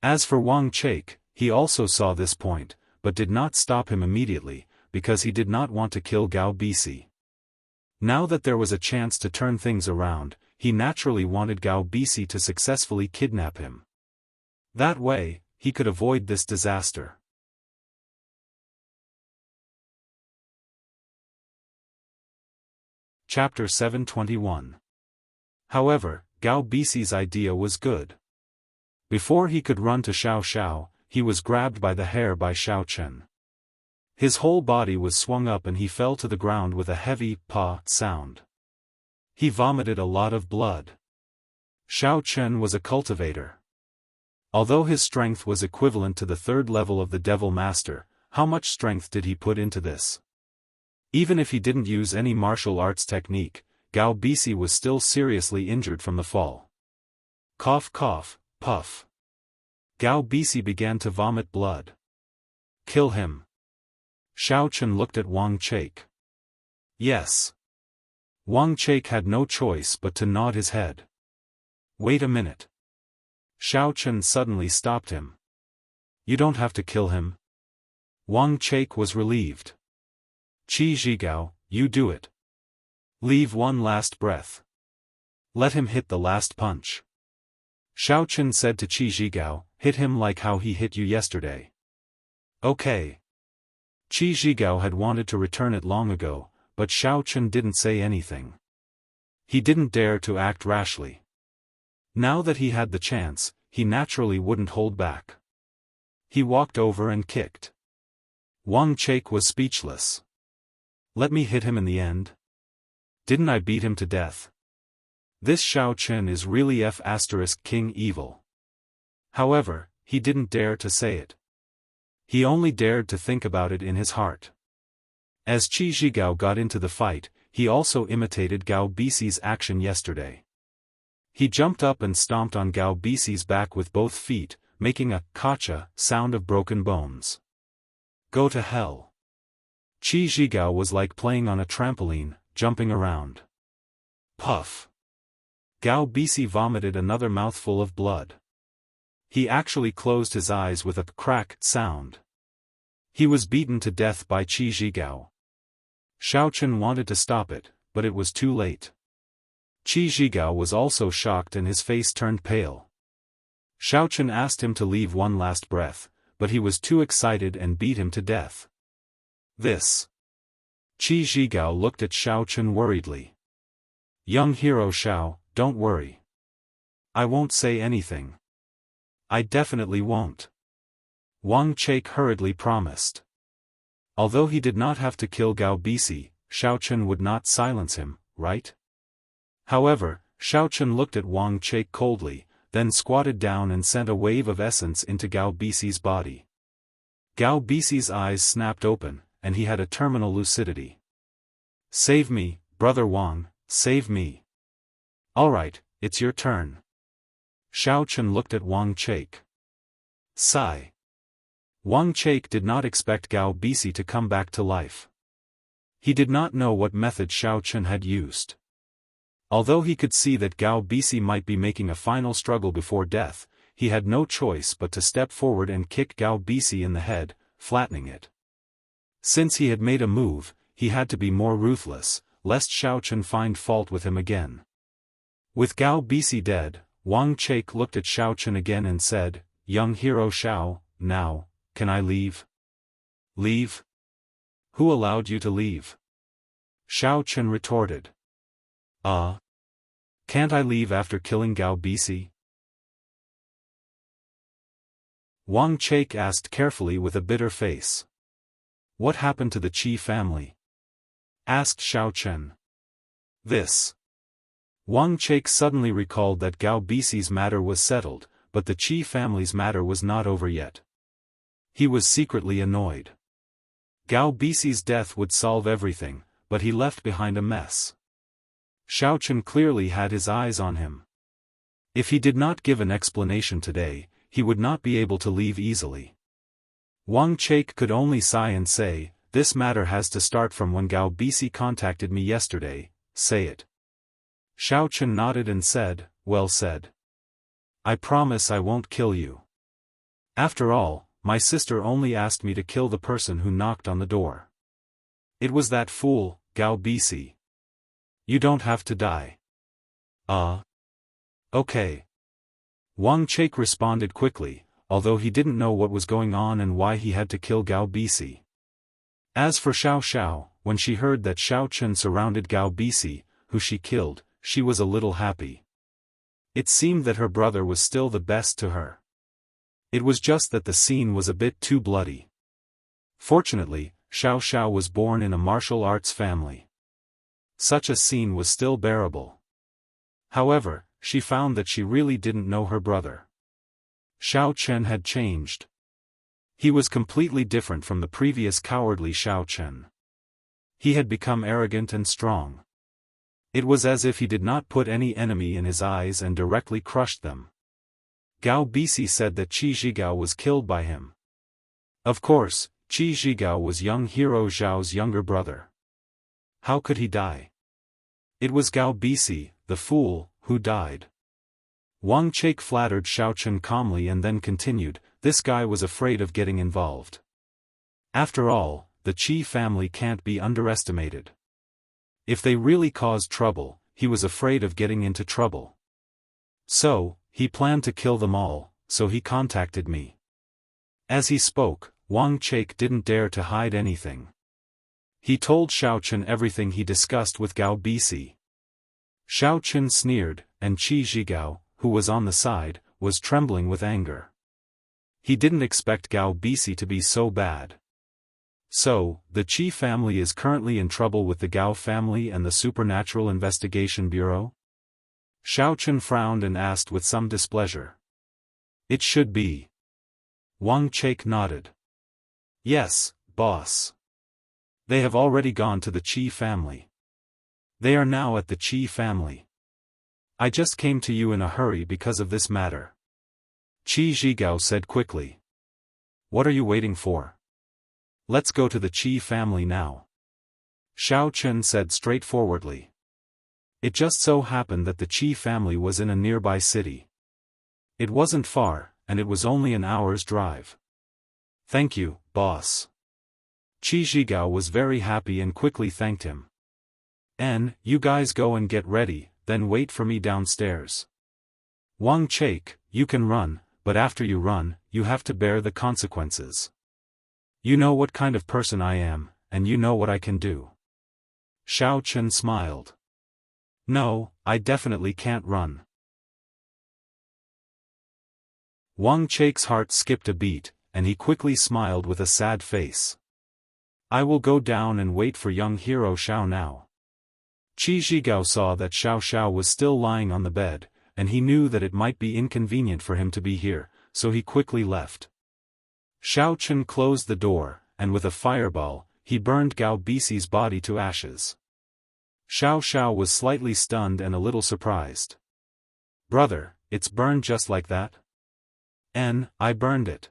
A: As for Wang Chake, he also saw this point, but did not stop him immediately, because he did not want to kill Gao Bisi. Now that there was a chance to turn things around, he naturally wanted Gao Bisi to successfully kidnap him. That way, he could avoid this disaster. Chapter 721. However, Gao Bisi's idea was good. Before he could run to Xiao, he was grabbed by the hair by Xiaochen. His whole body was swung up and he fell to the ground with a heavy "pa" sound. He vomited a lot of blood. Xiaochen was a cultivator. Although his strength was equivalent to the third level of the Devil Master, How much strength did he put into this? Even if he didn't use any martial arts technique, Gao Bisi was still seriously injured from the fall. Cough cough, puff. Gao Bisi began to vomit blood. Kill him. Xiao Chen looked at Wang Chaik. Yes. Wang Chaik had no choice but to nod his head. Wait a minute. Xiao Chen suddenly stopped him. You don't have to kill him. Wang Chaik was relieved. Qi Zhigao, you do it. Leave one last breath. Let him hit the last punch. Xiao Chen said to Qi Zhigao, hit him like how he hit you yesterday. Okay. Qi Zhigao had wanted to return it long ago, but Xiao Chen didn't say anything. He didn't dare to act rashly. Now that he had the chance, he naturally wouldn't hold back. He walked over and kicked. Wang Chaik was speechless. Let me hit him in the end? Didn't I beat him to death? This Xiao Chen is really King evil. However, he didn't dare to say it. He only dared to think about it in his heart. As Qi Zhigao got into the fight, he also imitated Gao Bisi's action yesterday. He jumped up and stomped on Gao Bisi's back with both feet, making a kacha sound of broken bones. Go to hell. Qi Zhigao was like playing on a trampoline, jumping around. Puff. Gao Bisi vomited another mouthful of blood. He actually closed his eyes with a crack sound. He was beaten to death by Qi Zhigao. Xiao Chen wanted to stop it, but it was too late. Qi Zhigao was also shocked and his face turned pale. Xiao Chen asked him to leave one last breath, but he was too excited and beat him to death. This. Qi Zhigao looked at Xiao Chen worriedly. Young hero Xiao, don't worry. I won't say anything. I definitely won't. Wang Chaik hurriedly promised. Although he did not have to kill Gao Bisi, Xiao Chen would not silence him, right? However, Xiao Chen looked at Wang Chaik coldly, then squatted down and sent a wave of essence into Gao Bisi's body. Gao Bisi's eyes snapped open, and he had a terminal lucidity. Save me, brother Wang, save me. Alright, it's your turn. Xiao Chen looked at Wang Chaik. Sigh. Wang Chaik did not expect Gao Bisi to come back to life. He did not know what method Xiao Chen had used. Although he could see that Gao Bisi might be making a final struggle before death, he had no choice but to step forward and kick Gao Bisi in the head, flattening it. Since he had made a move, he had to be more ruthless, lest Xiao Chen find fault with him again. With Gao Bisi dead, Wang Chaik looked at Xiao Chen again and said, Young hero Xiao, now, can I leave? Leave? Who allowed you to leave? Xiao Chen retorted. Can't I leave after killing Gao Bisi? Wang Chaik asked carefully with a bitter face. What happened to the Qi family? Asked Xiao Chen. This. Wang Chaik suddenly recalled that Gao Bisi's matter was settled, but the Qi family's matter was not over yet. He was secretly annoyed. Gao Bisi's death would solve everything, but he left behind a mess. Xiao Chen clearly had his eyes on him. If he did not give an explanation today, he would not be able to leave easily. Wang Chaik could only sigh and say, this matter has to start from when Gao Bisi contacted me yesterday, say it. Xiao Chen nodded and said, well said. I promise I won't kill you. After all, my sister only asked me to kill the person who knocked on the door. It was that fool, Gao Bisi. You don't have to die. Okay. Wang Chaik responded quickly, although he didn't know what was going on and why he had to kill Gao Bisi. As for Xiao Xiao, when she heard that Xiao Chen surrounded Gao Bisi, who she killed, she was a little happy. It seemed that her brother was still the best to her. It was just that the scene was a bit too bloody. Fortunately, Xiao Xiao was born in a martial arts family. Such a scene was still bearable. However, she found that she really didn't know her brother. Xiao Chen had changed. He was completely different from the previous cowardly Xiaochen. He had become arrogant and strong. It was as if he did not put any enemy in his eyes and directly crushed them. Gao Bisi said that Qi Zhigao was killed by him. Of course, Qi Zhigao was young hero Zhao's younger brother. How could he die? It was Gao Bisi, the fool, who died. Wang Chake flattered Xiaochen calmly and then continued, this guy was afraid of getting involved. After all, the Qi family can't be underestimated. If they really caused trouble, he was afraid of getting into trouble. So, he planned to kill them all, so he contacted me. As he spoke, Wang Chake didn't dare to hide anything. He told Xiaochen everything he discussed with Gao Bisi. Xiaochen sneered, and Qi Zhigao, who was on the side, was trembling with anger. He didn't expect Gao Bisi to be so bad. So, the Qi family is currently in trouble with the Gao family and the Supernatural Investigation Bureau? Xiaochen frowned and asked with some displeasure. It should be. Wang Chake nodded. Yes, boss. They have already gone to the Qi family. They are now at the Qi family. I just came to you in a hurry because of this matter. Qi Zhigao said quickly. What are you waiting for? Let's go to the Qi family now. Xiaochen said straightforwardly. It just so happened that the Qi family was in a nearby city. It wasn't far, and it was only an hour's drive. Thank you, boss. Qi Zhigao was very happy and quickly thanked him. You guys go and get ready, then wait for me downstairs. Wang Chake, you can run, but after you run, you have to bear the consequences. You know what kind of person I am, and you know what I can do. Xiaochen smiled. No, I definitely can't run. Wang Chake's heart skipped a beat, and he quickly smiled with a sad face. I will go down and wait for young hero Xiao now. Qi Zhigao saw that Xiao was still lying on the bed, and he knew that it might be inconvenient for him to be here, so he quickly left. Xiaochen closed the door, and with a fireball, he burned Gao Bisi's body to ashes. Xiao was slightly stunned and a little surprised. Brother, it's burned just like that? I burned it.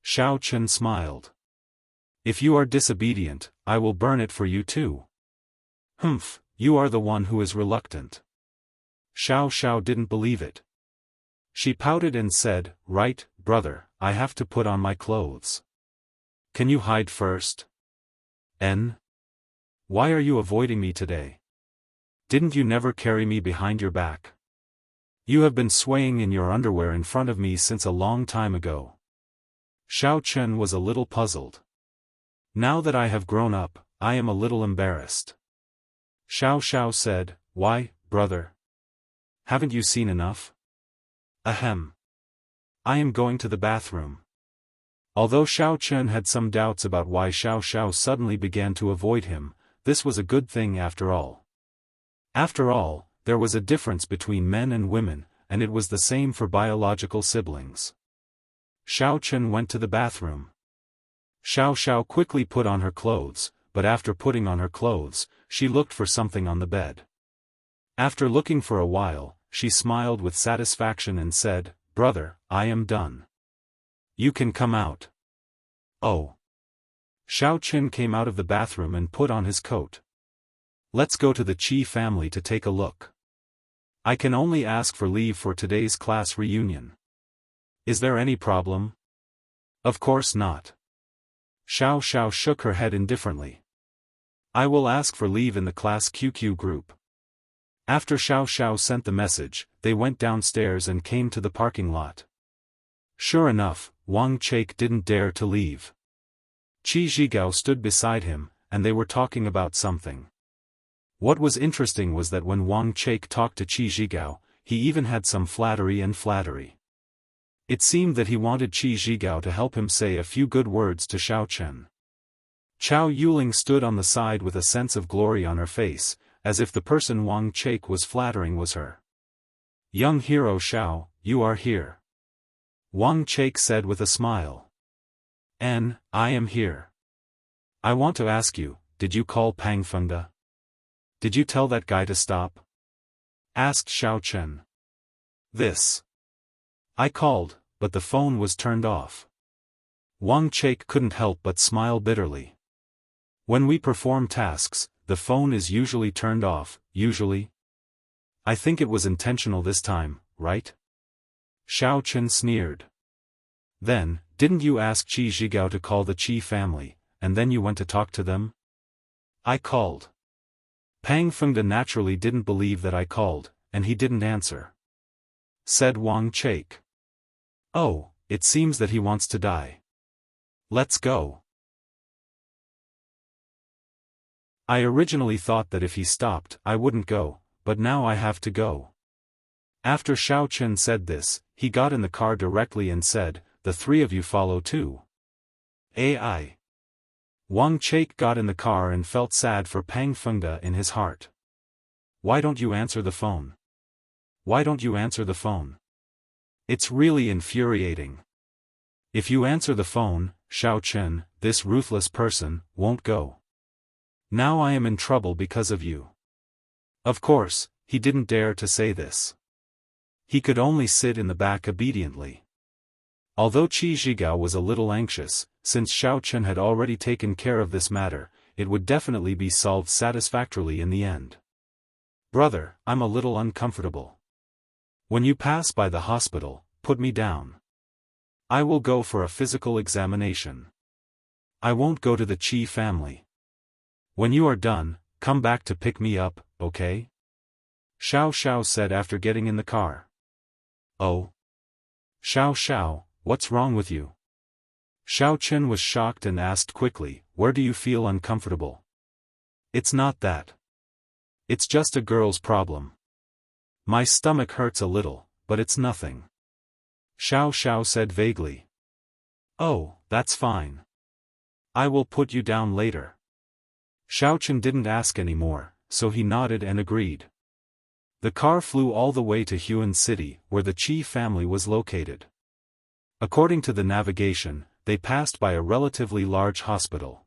A: Xiaochen smiled. If you are disobedient, I will burn it for you too. Humph, you are the one who is reluctant. Xiao didn't believe it. She pouted and said, right, brother, I have to put on my clothes. Can you hide first? Why are you avoiding me today? Didn't you never carry me behind your back? You have been swaying in your underwear in front of me since a long time ago. Xiaochen was a little puzzled. Now that I have grown up, I am a little embarrassed. Xiao said, why, brother? Haven't you seen enough? Ahem. I am going to the bathroom. Although Xiaochen had some doubts about why Xiao suddenly began to avoid him, this was a good thing after all. After all, there was a difference between men and women, and it was the same for biological siblings. Xiaochen went to the bathroom. Xiao quickly put on her clothes, but after putting on her clothes, she looked for something on the bed. After looking for a while, she smiled with satisfaction and said, brother, I am done. You can come out. Oh. Xiaochen came out of the bathroom and put on his coat. Let's go to the Qi family to take a look. I can only ask for leave for today's class reunion. Is there any problem? Of course not. Xiao shook her head indifferently. I will ask for leave in the class QQ group. After Xiao sent the message, they went downstairs and came to the parking lot. Sure enough, Wang Chake didn't dare to leave. Qi Zhigao stood beside him, and they were talking about something. What was interesting was that when Wang Chake talked to Qi Zhigao, he even had some flattery. It seemed that he wanted Qi Zhigao to help him say a few good words to Xiaochen. Chao Yuling stood on the side with a sense of glory on her face, as if the person Wang Chake was flattering was her. Young hero Xiao, you are here. Wang Chake said with a smile. I am here. I want to ask you, did you call Pang Fengde? Did you tell that guy to stop? Asked Xiao Chen. This. I called, but the phone was turned off. Wang Chake couldn't help but smile bitterly. When we perform tasks, the phone is usually turned off, usually. I think it was intentional this time, right? Xiao Chen sneered. Then, didn't you ask Qi Zhigao to call the Qi family, and then you went to talk to them? I called. Pang Fengde naturally didn't believe that I called, and he didn't answer. Said Wang Chake. Oh, it seems that he wants to die. Let's go. I originally thought that if he stopped, I wouldn't go, but now I have to go. After Xiao Chen said this, he got in the car directly and said, the three of you follow too. AI. Wang Chake got in the car and felt sad for Pang Fengde in his heart. Why don't you answer the phone? Why don't you answer the phone? It's really infuriating. If you answer the phone, Xiao Chen, this ruthless person, won't go. Now I am in trouble because of you. Of course, he didn't dare to say this. He could only sit in the back obediently. Although Qi Zhigao was a little anxious, since Xiao Chen had already taken care of this matter, it would definitely be solved satisfactorily in the end. Brother, I'm a little uncomfortable. When you pass by the hospital, put me down. I will go for a physical examination. I won't go to the Qi family. When you are done, come back to pick me up, okay? Xiao Xiao said after getting in the car. Oh. Xiao Xiao, what's wrong with you? Xiao Chen was shocked and asked quickly, where do you feel uncomfortable? It's not that. It's just a girl's problem. My stomach hurts a little, but it's nothing. Xiao Xiao said vaguely. Oh, that's fine. I will put you down later. Xiao Chen didn't ask any more, so he nodded and agreed. The car flew all the way to Huan City, where the Qi family was located. According to the navigation, they passed by a relatively large hospital.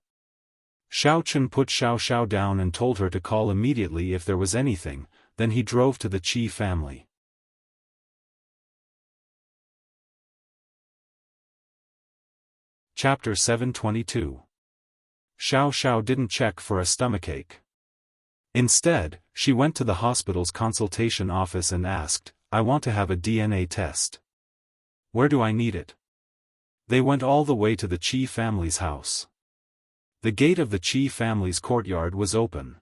A: Xiao Chen put Xiao Xiao down and told her to call immediately if there was anything, then he drove to the Qi family. Chapter 722. Xiao Xiao didn't check for a stomachache. Instead, she went to the hospital's consultation office and asked, I want to have a DNA test. Where do I need it? They went all the way to the Qi family's house. The gate of the Qi family's courtyard was open.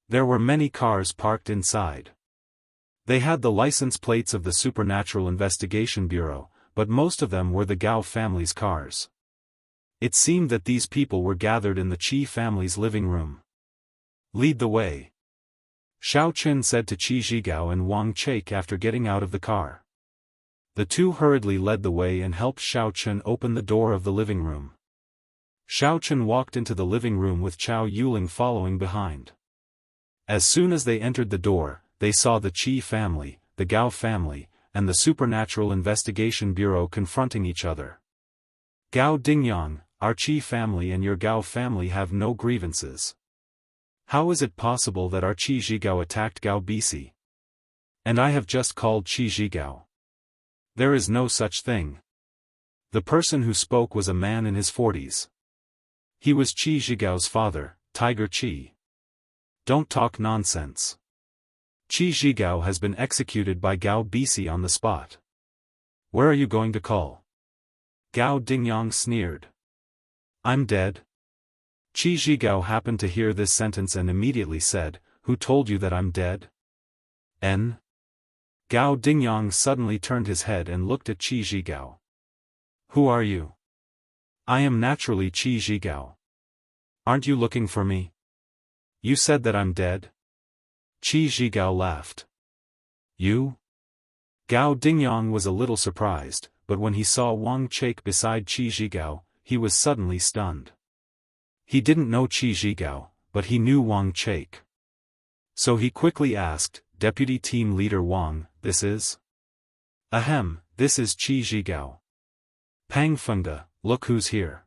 A: There were many cars parked inside. They had the license plates of the Supernatural Investigation Bureau, but most of them were the Gao family's cars. It seemed that these people were gathered in the Qi family's living room. Lead the way. Xiao Chen said to Qi Zhigao and Wang Chake after getting out of the car. The two hurriedly led the way and helped Xiao Chen open the door of the living room. Xiao Chen walked into the living room with Chao Yuling following behind. As soon as they entered the door, they saw the Qi family, the Gao family, and the Supernatural Investigation Bureau confronting each other. Gao Dingyang, our Qi family and your Gao family have no grievances. How is it possible that our Qi Zhigao attacked Gao Bisi? And I have just called Qi Zhigao. There is no such thing. The person who spoke was a man in his 40s. He was Qi Zhigao's father, Tiger Qi. Don't talk nonsense. Qi Zhigao has been executed by Gao Bisi on the spot. Where are you going to call? Gao Dingyang sneered. I'm dead. Qi Zhigao happened to hear this sentence and immediately said, who told you that I'm dead? N. Gao Dingyang suddenly turned his head and looked at Qi Zhigao. Who are you? I am naturally Qi Zhigao. Aren't you looking for me? You said that I'm dead? Qi Zhigao laughed. You? Gao Dingyang was a little surprised, but when he saw Wang Chake beside Qi Zhigao, he was suddenly stunned. He didn't know Qi Zhigao, but he knew Wang Chake. So he quickly asked, Deputy Team Leader Wang, this is? Ahem, this is Qi Zhigao. Pang Fengde, look who's here.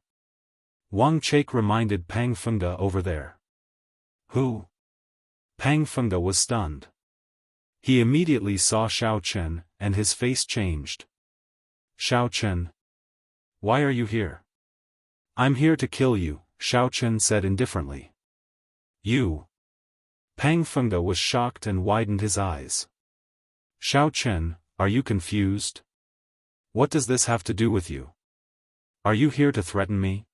A: Wang Chake reminded Pang Fengde over there. Who? Pang Fengde was stunned. He immediately saw Xiao Chen, and his face changed. Xiao Chen. Why are you here? I'm here to kill you, Xiao Chen said indifferently. You? Pang Fengde was shocked and widened his eyes. Xiao Chen, are you confused? What does this have to do with you? Are you here to threaten me?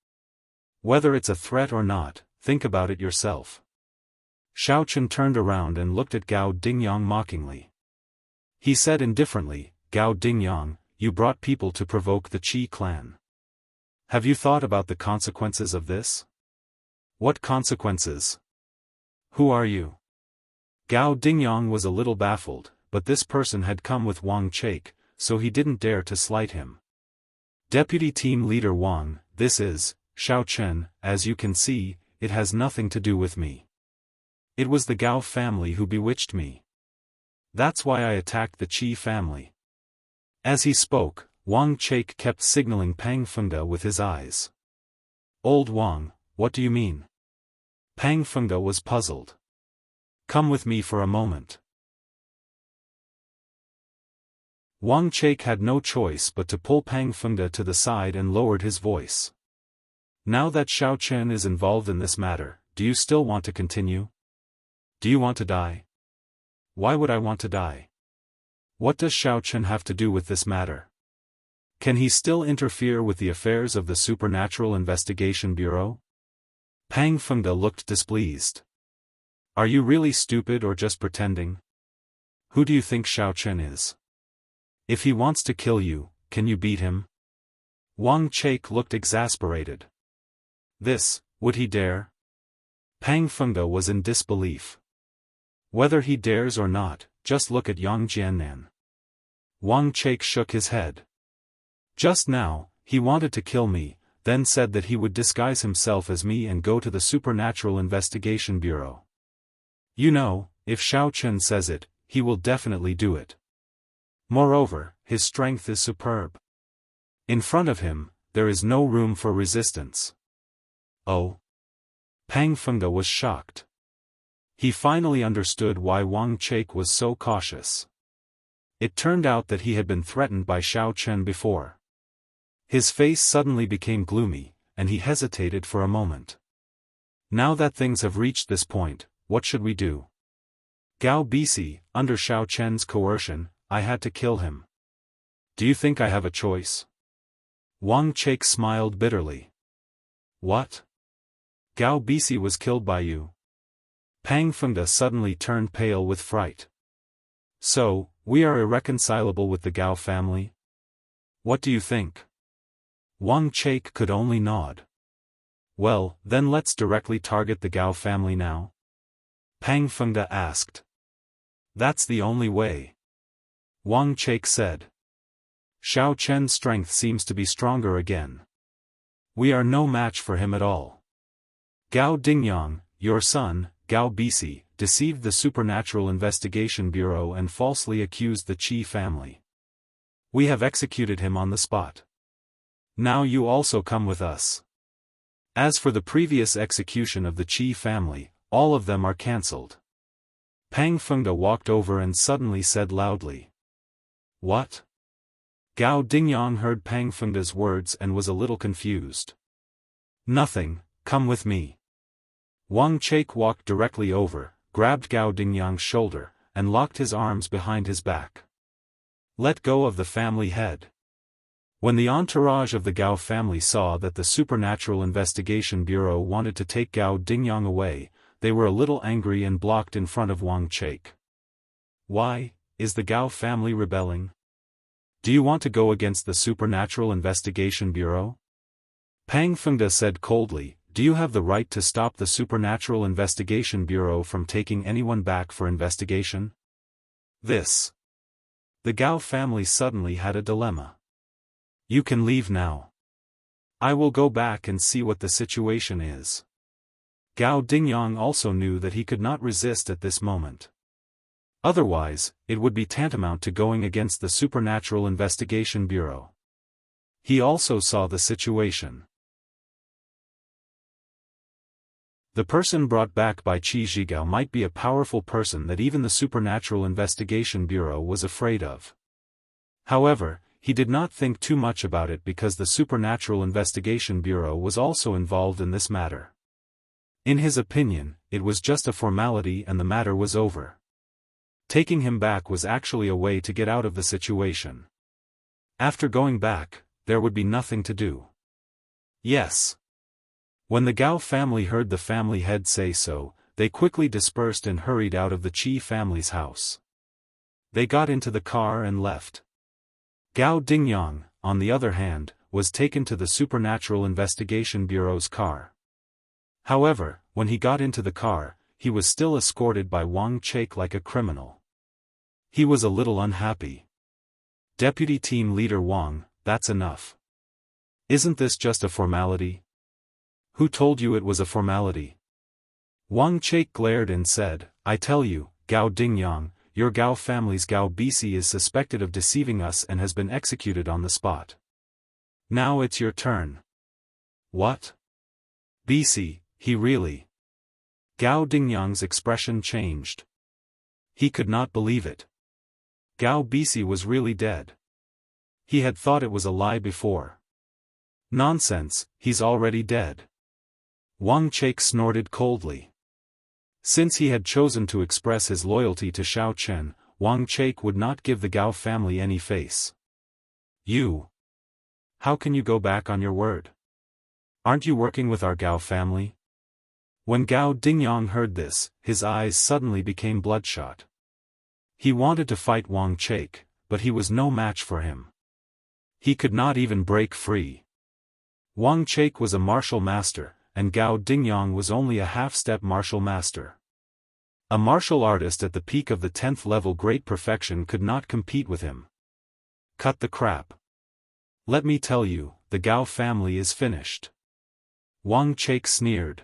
A: Whether it's a threat or not, think about it yourself. Xiao Chen turned around and looked at Gao Dingyang mockingly. He said indifferently, Gao Dingyang, you brought people to provoke the Qi clan. Have you thought about the consequences of this? What consequences? Who are you? Gao Dingyang was a little baffled, but this person had come with Wang Chake, so he didn't dare to slight him. Deputy Team Leader Wang, this is, Xiao Chen, as you can see, it has nothing to do with me. It was the Gao family who bewitched me. That's why I attacked the Qi family. As he spoke, Wang Chake kept signaling Pang Fengde with his eyes. Old Wang, what do you mean? Pang Fengde was puzzled. Come with me for a moment. Wang Chake had no choice but to pull Pang Fengde to the side and lowered his voice. Now that Xiao Chen is involved in this matter, do you still want to continue? Do you want to die? Why would I want to die? What does Xiao Chen have to do with this matter? Can he still interfere with the affairs of the Supernatural Investigation Bureau? Pang Fengde looked displeased. Are you really stupid or just pretending? Who do you think Xiao Chen is? If he wants to kill you, can you beat him? Wang Chake looked exasperated. This, would he dare? Pang Fengde was in disbelief. Whether he dares or not, just look at Yang Jiannan. Wang Chake shook his head. Just now, he wanted to kill me, then said that he would disguise himself as me and go to the Supernatural Investigation Bureau. You know, if Xiao Chen says it, he will definitely do it. Moreover, his strength is superb. In front of him, there is no room for resistance. Oh? Pang Fengde was shocked. He finally understood why Wang Chake was so cautious. It turned out that he had been threatened by Xiao Chen before. His face suddenly became gloomy, and he hesitated for a moment. Now that things have reached this point, what should we do? Gao Bisi, under Xiao Chen's coercion, I had to kill him. Do you think I have a choice? Wang Chake smiled bitterly. What? Gao Bisi was killed by you? Pang Fengde suddenly turned pale with fright. So, we are irreconcilable with the Gao family? What do you think? Wang Chake could only nod. Well, then let's directly target the Gao family now? Pang Fengde asked. That's the only way. Wang Chake said. Xiao Chen's strength seems to be stronger again. We are no match for him at all. Gao Dingyang, your son, Gao Bisi, deceived the Supernatural Investigation Bureau and falsely accused the Qi family. We have executed him on the spot. Now you also come with us. As for the previous execution of the Qi family, all of them are cancelled. Pang Fengde walked over and suddenly said loudly. What? Gao Dingyang heard Pang Fengde's words and was a little confused. Nothing, come with me. Wang Chake walked directly over, grabbed Gao Dingyang's shoulder, and locked his arms behind his back. Let go of the family head. When the entourage of the Gao family saw that the Supernatural Investigation Bureau wanted to take Gao Dingyang away, they were a little angry and blocked in front of Wang Chake. Why, is the Gao family rebelling? Do you want to go against the Supernatural Investigation Bureau? Pang Fengde said coldly, do you have the right to stop the Supernatural Investigation Bureau from taking anyone back for investigation? This. The Gao family suddenly had a dilemma. You can leave now. I will go back and see what the situation is. Gao Dingyang also knew that he could not resist at this moment. Otherwise, it would be tantamount to going against the Supernatural Investigation Bureau. He also saw the situation. The person brought back by Qi Zhigao might be a powerful person that even the Supernatural Investigation Bureau was afraid of. However, he did not think too much about it because the Supernatural Investigation Bureau was also involved in this matter. In his opinion, it was just a formality and the matter was over. Taking him back was actually a way to get out of the situation. After going back, there would be nothing to do. Yes. When the Gao family heard the family head say so, they quickly dispersed and hurried out of the Qi family's house. They got into the car and left. Gao Dingyang, on the other hand, was taken to the Supernatural Investigation Bureau's car. However, when he got into the car, he was still escorted by Wang Chake like a criminal. He was a little unhappy. Deputy Team Leader Wang, that's enough. Isn't this just a formality? Who told you it was a formality? Wang Chake glared and said, I tell you, Gao Dingyang, your Gao family's Gao BC is suspected of deceiving us and has been executed on the spot. Now it's your turn. What? BC, he really? Gao Dingyang's expression changed. He could not believe it. Gao BC was really dead. He had thought it was a lie before. Nonsense, he's already dead. Wang Chake snorted coldly. Since he had chosen to express his loyalty to Xiao Chen, Wang Chake would not give the Gao family any face. You? How can you go back on your word? Aren't you working with our Gao family? When Gao Dingyang heard this, his eyes suddenly became bloodshot. He wanted to fight Wang Chake, but he was no match for him. He could not even break free. Wang Chake was a martial master, and Gao Dingyang was only a half-step martial master. A martial artist at the peak of the 10th level great perfection could not compete with him. Cut the crap. Let me tell you, the Gao family is finished. Wang Chake sneered.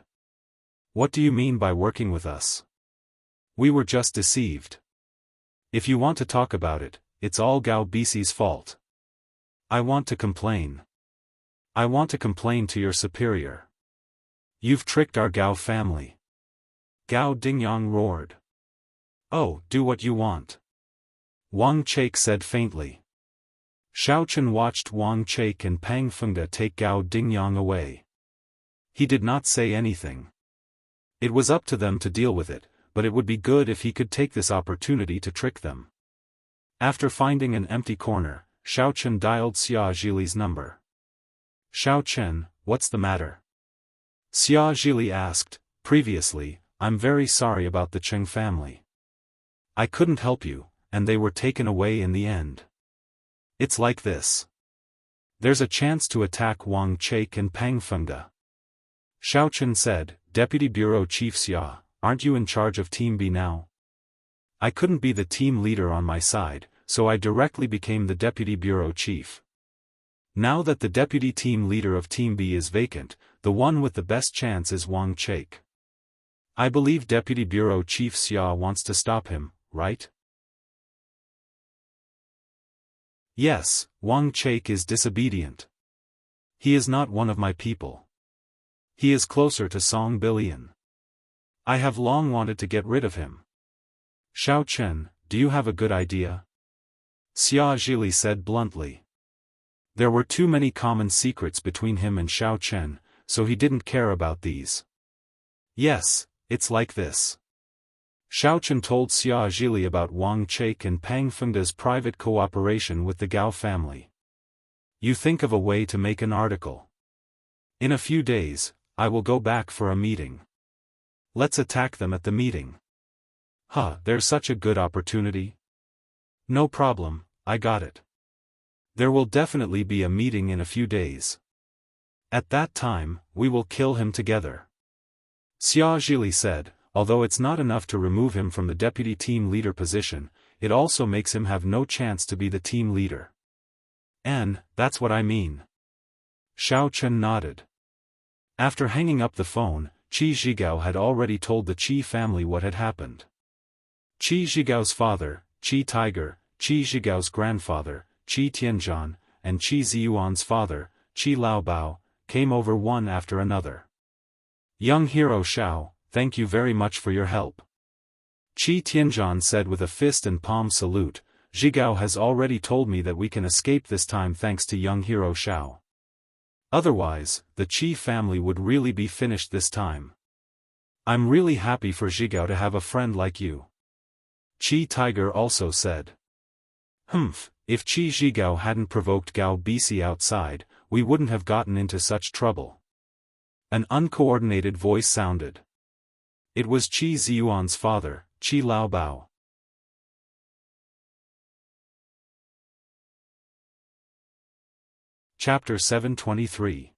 A: What do you mean by working with us? We were just deceived. If you want to talk about it, it's all Gao BC's fault. I want to complain. I want to complain to your superior. You've tricked our Gao family. Gao Dingyang roared. Oh, do what you want. Wang Chake said faintly. Xiaochen watched Wang Chake and Pang Fengde take Gao Dingyang away. He did not say anything. It was up to them to deal with it, but it would be good if he could take this opportunity to trick them. After finding an empty corner, Xiaochen dialed Xia Zhili's number. Xiaochen, what's the matter? Xia Zhili asked, previously, I'm very sorry about the Cheng family. I couldn't help you, and they were taken away in the end. It's like this. There's a chance to attack Wang Chake and Pang Fengde. Xiaochen said, Deputy Bureau Chief Xia, aren't you in charge of Team B now? I couldn't be the team leader on my side, so I directly became the Deputy Bureau Chief. Now that the Deputy Team Leader of Team B is vacant, the one with the best chance is Wang Chake. I believe Deputy Bureau Chief Xia wants to stop him, right? Yes, Wang Chake is disobedient. He is not one of my people. He is closer to Song Billion. I have long wanted to get rid of him. Xiaochen, do you have a good idea? Xia Zhili said bluntly. There were too many common secrets between him and Xiaochen, so he didn't care about these. Yes, it's like this. Xiaochen told Xia Zhili about Wang Chake and Pang Fengde's private cooperation with the Gao family. You think of a way to make an article. In a few days, I will go back for a meeting. Let's attack them at the meeting. Huh, there's such a good opportunity. No problem, I got it. There will definitely be a meeting in a few days. At that time, we will kill him together. Xia Zhili said, although it's not enough to remove him from the deputy team leader position, it also makes him have no chance to be the team leader. And, that's what I mean. Xiaochen nodded. After hanging up the phone, Qi Zhigao had already told the Qi family what had happened. Qi Zhigao's father, Qi Tiger, Qi Zhigao's grandfather, Qi Tianzhan, and Qi Ziyuan's father, Qi Laobao, came over one after another. Young hero Xiao, thank you very much for your help. Qi Tianzhan said with a fist and palm salute, Zhigao has already told me that we can escape this time thanks to young hero Xiao. Otherwise, the Qi family would really be finished this time. I'm really happy for Zhigao to have a friend like you. Qi Tiger also said. If Qi Zhigao hadn't provoked Gao Bisi outside, we wouldn't have gotten into such trouble. An uncoordinated voice sounded. It was Qi Ziyuan's father, Qi Laobao. Chapter 723.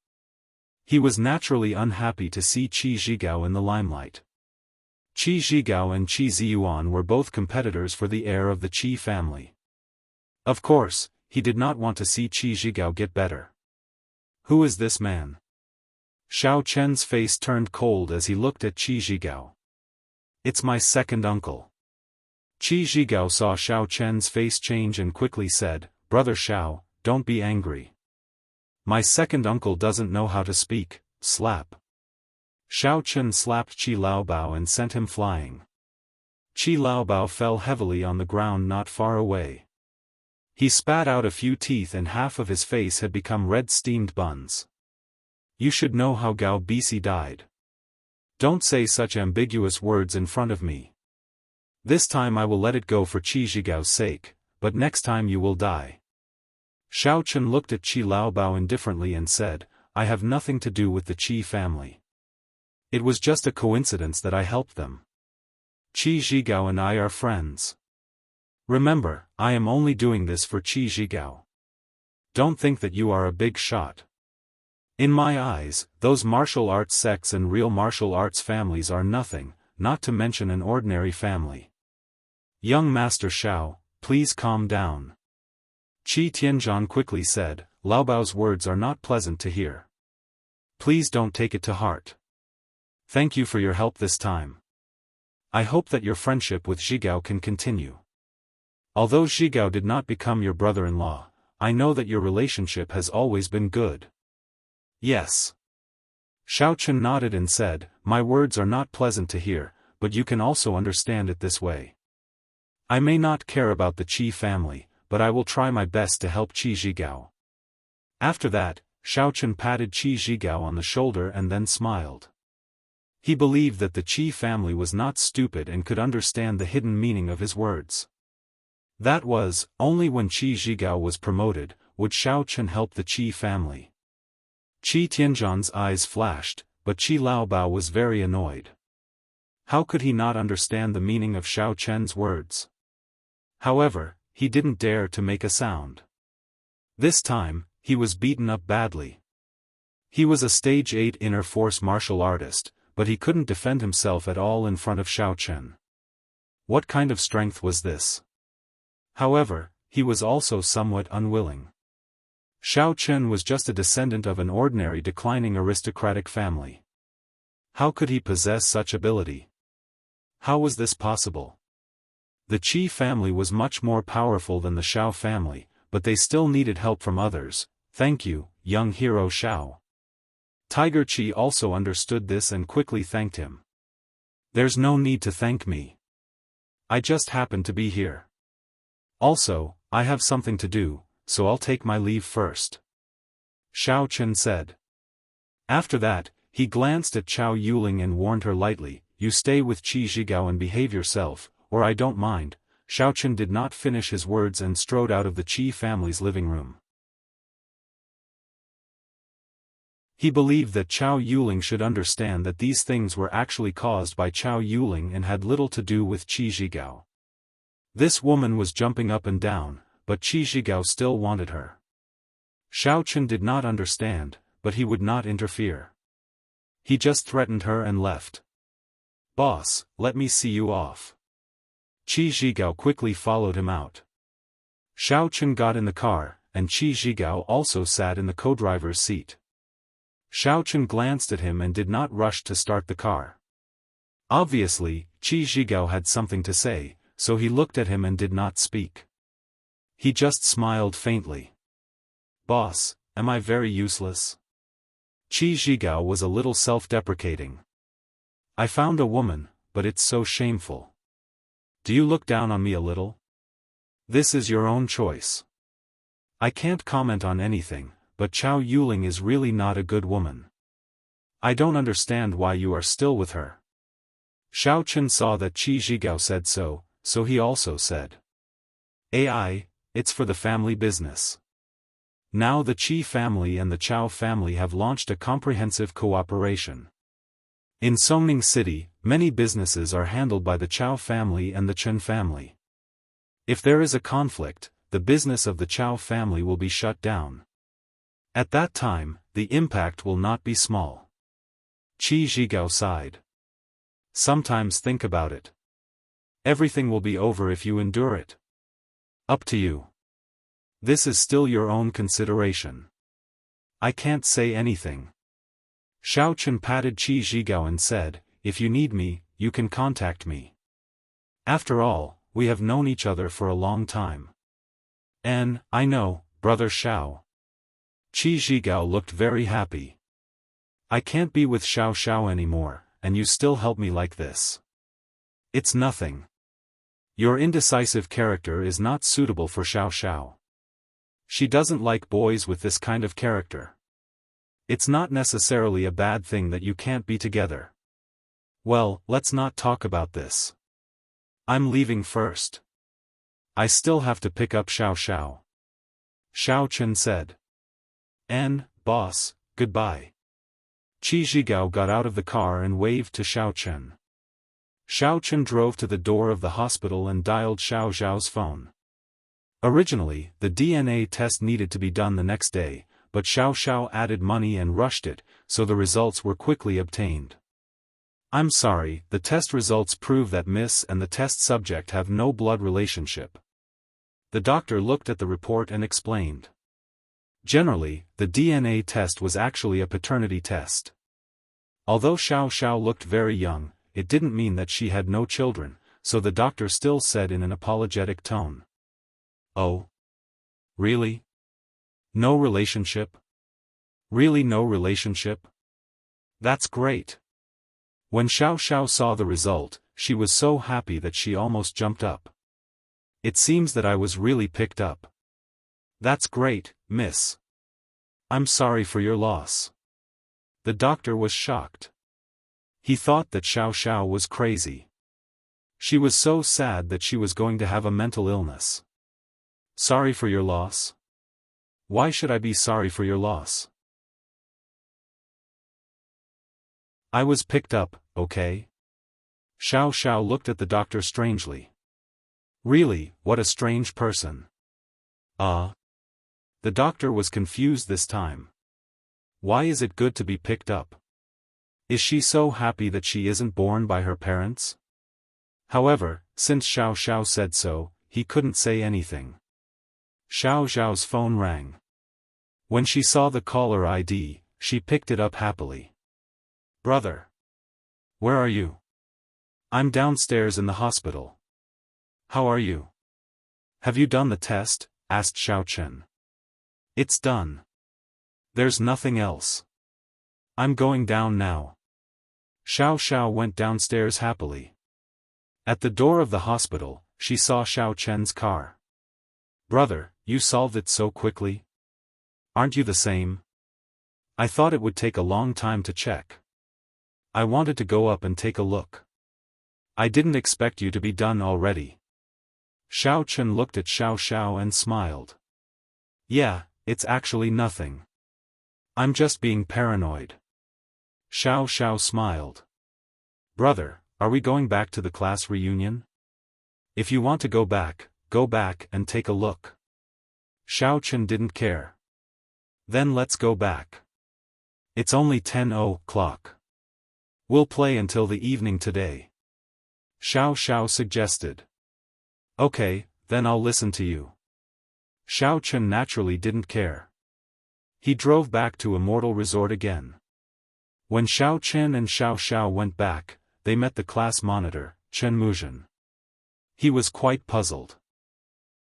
A: He was naturally unhappy to see Qi Zhigao in the limelight. Qi Zhigao and Qi Ziyuan were both competitors for the heir of the Qi family. Of course, he did not want to see Qi Zhigao get better. Who is this man? Xiao Chen's face turned cold as he looked at Qi Zhigao. It's my second uncle. Qi Zhigao saw Xiao Chen's face change and quickly said, Brother Xiao, don't be angry. My second uncle doesn't know how to speak, slap. Xiao Chen slapped Qi Laobao and sent him flying. Qi Laobao fell heavily on the ground not far away. He spat out a few teeth and half of his face had become red steamed buns. You should know how Gao Bisi died. Don't say such ambiguous words in front of me. This time I will let it go for Qi Zhigao's sake, but next time you will die. Xiao Chen looked at Qi Laobao indifferently and said, I have nothing to do with the Qi family. It was just a coincidence that I helped them. Qi Zhigao and I are friends. Remember, I am only doing this for Qi Zhigao. Don't think that you are a big shot. In my eyes, those martial arts sects and real martial arts families are nothing, not to mention an ordinary family. Young Master Xiao, please calm down. Qi Tianzhan quickly said, Laobao's words are not pleasant to hear. Please don't take it to heart. Thank you for your help this time. I hope that your friendship with Zhigao can continue. Although Zhigao did not become your brother-in-law, I know that your relationship has always been good. Yes. Xiao Chen nodded and said, my words are not pleasant to hear, but you can also understand it this way. I may not care about the Qi family, but I will try my best to help Qi Zhigao. After that, Xiao Chen patted Qi Zhigao on the shoulder and then smiled. He believed that the Qi family was not stupid and could understand the hidden meaning of his words. That was, only when Qi Zhigao was promoted, would Xiao Chen help the Qi family. Qi Tianzhan's eyes flashed, but Qi Laobao was very annoyed. How could he not understand the meaning of Xiao Chen's words? However, he didn't dare to make a sound. This time, he was beaten up badly. He was a stage 8 inner force martial artist, but he couldn't defend himself at all in front of Xiao Chen. What kind of strength was this? However, he was also somewhat unwilling. Xiao Chen was just a descendant of an ordinary declining aristocratic family. How could he possess such ability? How was this possible? The Qi family was much more powerful than the Xiao family, but they still needed help from others. Thank you, young hero Xiao. Tiger Qi also understood this and quickly thanked him. There's no need to thank me. I just happened to be here. Also, I have something to do, so I'll take my leave first. Xiao Chen said. After that, he glanced at Chao Yuling and warned her lightly, you stay with Qi Zhigao and behave yourself, or I don't mind. Xiao Chen did not finish his words and strode out of the Qi family's living room. He believed that Chao Yuling should understand that these things were actually caused by Chao Yuling and had little to do with Qi Zhigao. This woman was jumping up and down, but Qi Zhigao still wanted her. Xiao Chen did not understand, but he would not interfere. He just threatened her and left. Boss, let me see you off. Qi Zhigao quickly followed him out. Xiao Chen got in the car, and Qi Zhigao also sat in the co-driver's seat. Xiao Chen glanced at him and did not rush to start the car. Obviously, Qi Zhigao had something to say, so he looked at him and did not speak. He just smiled faintly. boss, am I very useless? Qi Zhigao was a little self-deprecating. I found a woman, but it's so shameful. Do you look down on me a little? This is your own choice. I can't comment on anything, but Chao Yuling is really not a good woman. I don't understand why you are still with her. Xiao Chen saw that Qi Zhigao said so he also said. AI, it's for the family business. Now the Qi family and the Chao family have launched a comprehensive cooperation. In Songning City, many businesses are handled by the Chao family and the Chen family. If there is a conflict, the business of the Chao family will be shut down. At that time, the impact will not be small. Qi Zhigao sighed. Sometimes think about it. Everything will be over if you endure it. Up to you. This is still your own consideration. I can't say anything. Xiao Chen patted Qi Zhigao and said, if you need me, you can contact me. After all, we have known each other for a long time. And, I know, brother Xiao. Qi Zhigao looked very happy. I can't be with Xiao anymore, and you still help me like this. It's nothing. Your indecisive character is not suitable for Xiao. She doesn't like boys with this kind of character. It's not necessarily a bad thing that you can't be together. Well, let's not talk about this. I'm leaving first. I still have to pick up Xiao. Xiao Chen said. And, boss, goodbye. Qi Zhigao got out of the car and waved to Xiao Chen. Xiao Chen drove to the door of the hospital and dialed Xiao Zhao's phone. Originally, the DNA test needed to be done the next day, but Xiao added money and rushed it, so the results were quickly obtained. I'm sorry, the test results prove that Miss and the test subject have no blood relationship. The doctor looked at the report and explained. Generally, the DNA test was actually a paternity test. Although Xiao looked very young, it didn't mean that she had no children, so the doctor still said in an apologetic tone. Oh? Really? No relationship? Really no relationship? That's great. When Xiao saw the result, she was so happy that she almost jumped up. It seems that I was really picked up. That's great, miss. I'm sorry for your loss. The doctor was shocked. He thought that Xiao was crazy. She was so sad that she was going to have a mental illness. Sorry for your loss? Why should I be sorry for your loss? I was picked up, okay? Xiao looked at the doctor strangely. Really, what a strange person. The doctor was confused this time. Why is it good to be picked up? Is she so happy that she isn't born by her parents? However, since Xiao said so, he couldn't say anything. Xiao Zhao's phone rang. When she saw the caller ID, she picked it up happily. Brother. Where are you? I'm downstairs in the hospital. How are you? Have you done the test? Asked Xiao Chen. It's done. There's nothing else. I'm going down now. Xiao went downstairs happily. At the door of the hospital, she saw Xiao Chen's car. Brother, you solved it so quickly? Aren't you the same? I thought it would take a long time to check. I wanted to go up and take a look. I didn't expect you to be done already. Xiao Chen looked at Xiao and smiled. Yeah, it's actually nothing. I'm just being paranoid. Xiao smiled. Brother, are we going back to the class reunion? If you want to go back and take a look. Xiao Chen didn't care. Then let's go back. It's only 10:00. We'll play until the evening today. Xiao suggested. Okay, then I'll listen to you. Xiao Chen naturally didn't care. He drove back to Immortal Resort again. When Xiao Chen and Xiao went back, they met the class monitor, Chen Muzhen. He was quite puzzled.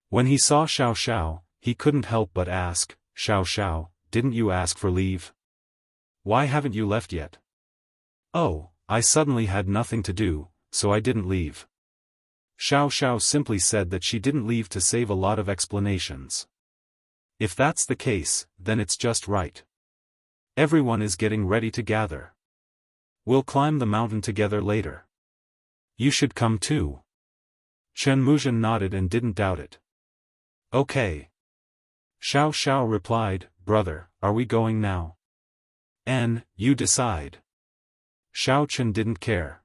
A: When he saw Xiao, he couldn't help but ask, Xiao, didn't you ask for leave? Why haven't you left yet? Oh, I suddenly had nothing to do, so I didn't leave. Xiao simply said that she didn't leave to save a lot of explanations. If that's the case, then it's just right. Everyone is getting ready to gather. We'll climb the mountain together later. You should come too. Chen Muzhen nodded and didn't doubt it. Okay. Xiao replied, brother, are we going now? You decide. Xiao Chen didn't care.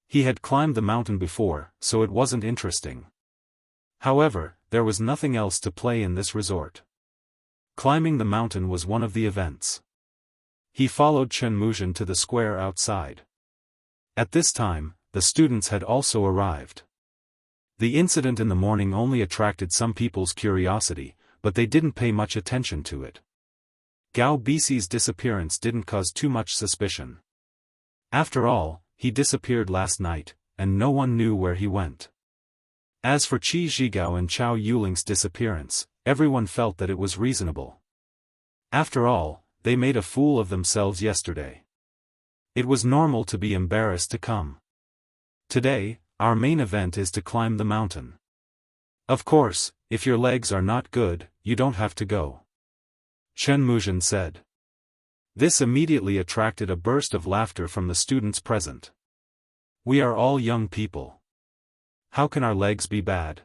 A: He had climbed the mountain before, so it wasn't interesting. However, there was nothing else to play in this resort. Climbing the mountain was one of the events. He followed Chen Muzhen to the square outside. At this time, the students had also arrived. The incident in the morning only attracted some people's curiosity, but they didn't pay much attention to it. Gao Bisi's disappearance didn't cause too much suspicion. After all, he disappeared last night, and no one knew where he went. As for Qi Zhigao and Chao Yuling's disappearance, everyone felt that it was reasonable. After all, they made a fool of themselves yesterday. It was normal to be embarrassed to come. Today, our main event is to climb the mountain. Of course, if your legs are not good, you don't have to go. Chen Muzhen said. This immediately attracted a burst of laughter from the students present. We are all young people. How can our legs be bad?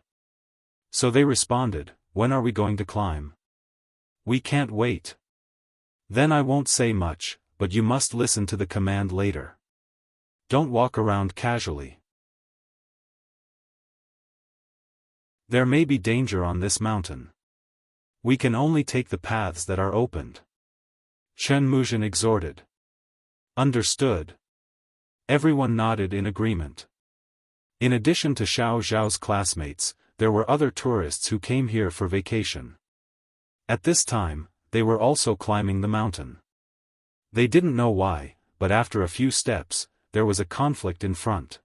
A: So they responded, when are we going to climb? We can't wait. Then I won't say much, but you must listen to the command later. Don't walk around casually. There may be danger on this mountain. We can only take the paths that are opened. Chen Muzhen exhorted. Understood. Everyone nodded in agreement. In addition to Xiao Zhao's classmates, there were other tourists who came here for vacation. At this time, they were also climbing the mountain. They didn't know why, but after a few steps, there was a conflict in front.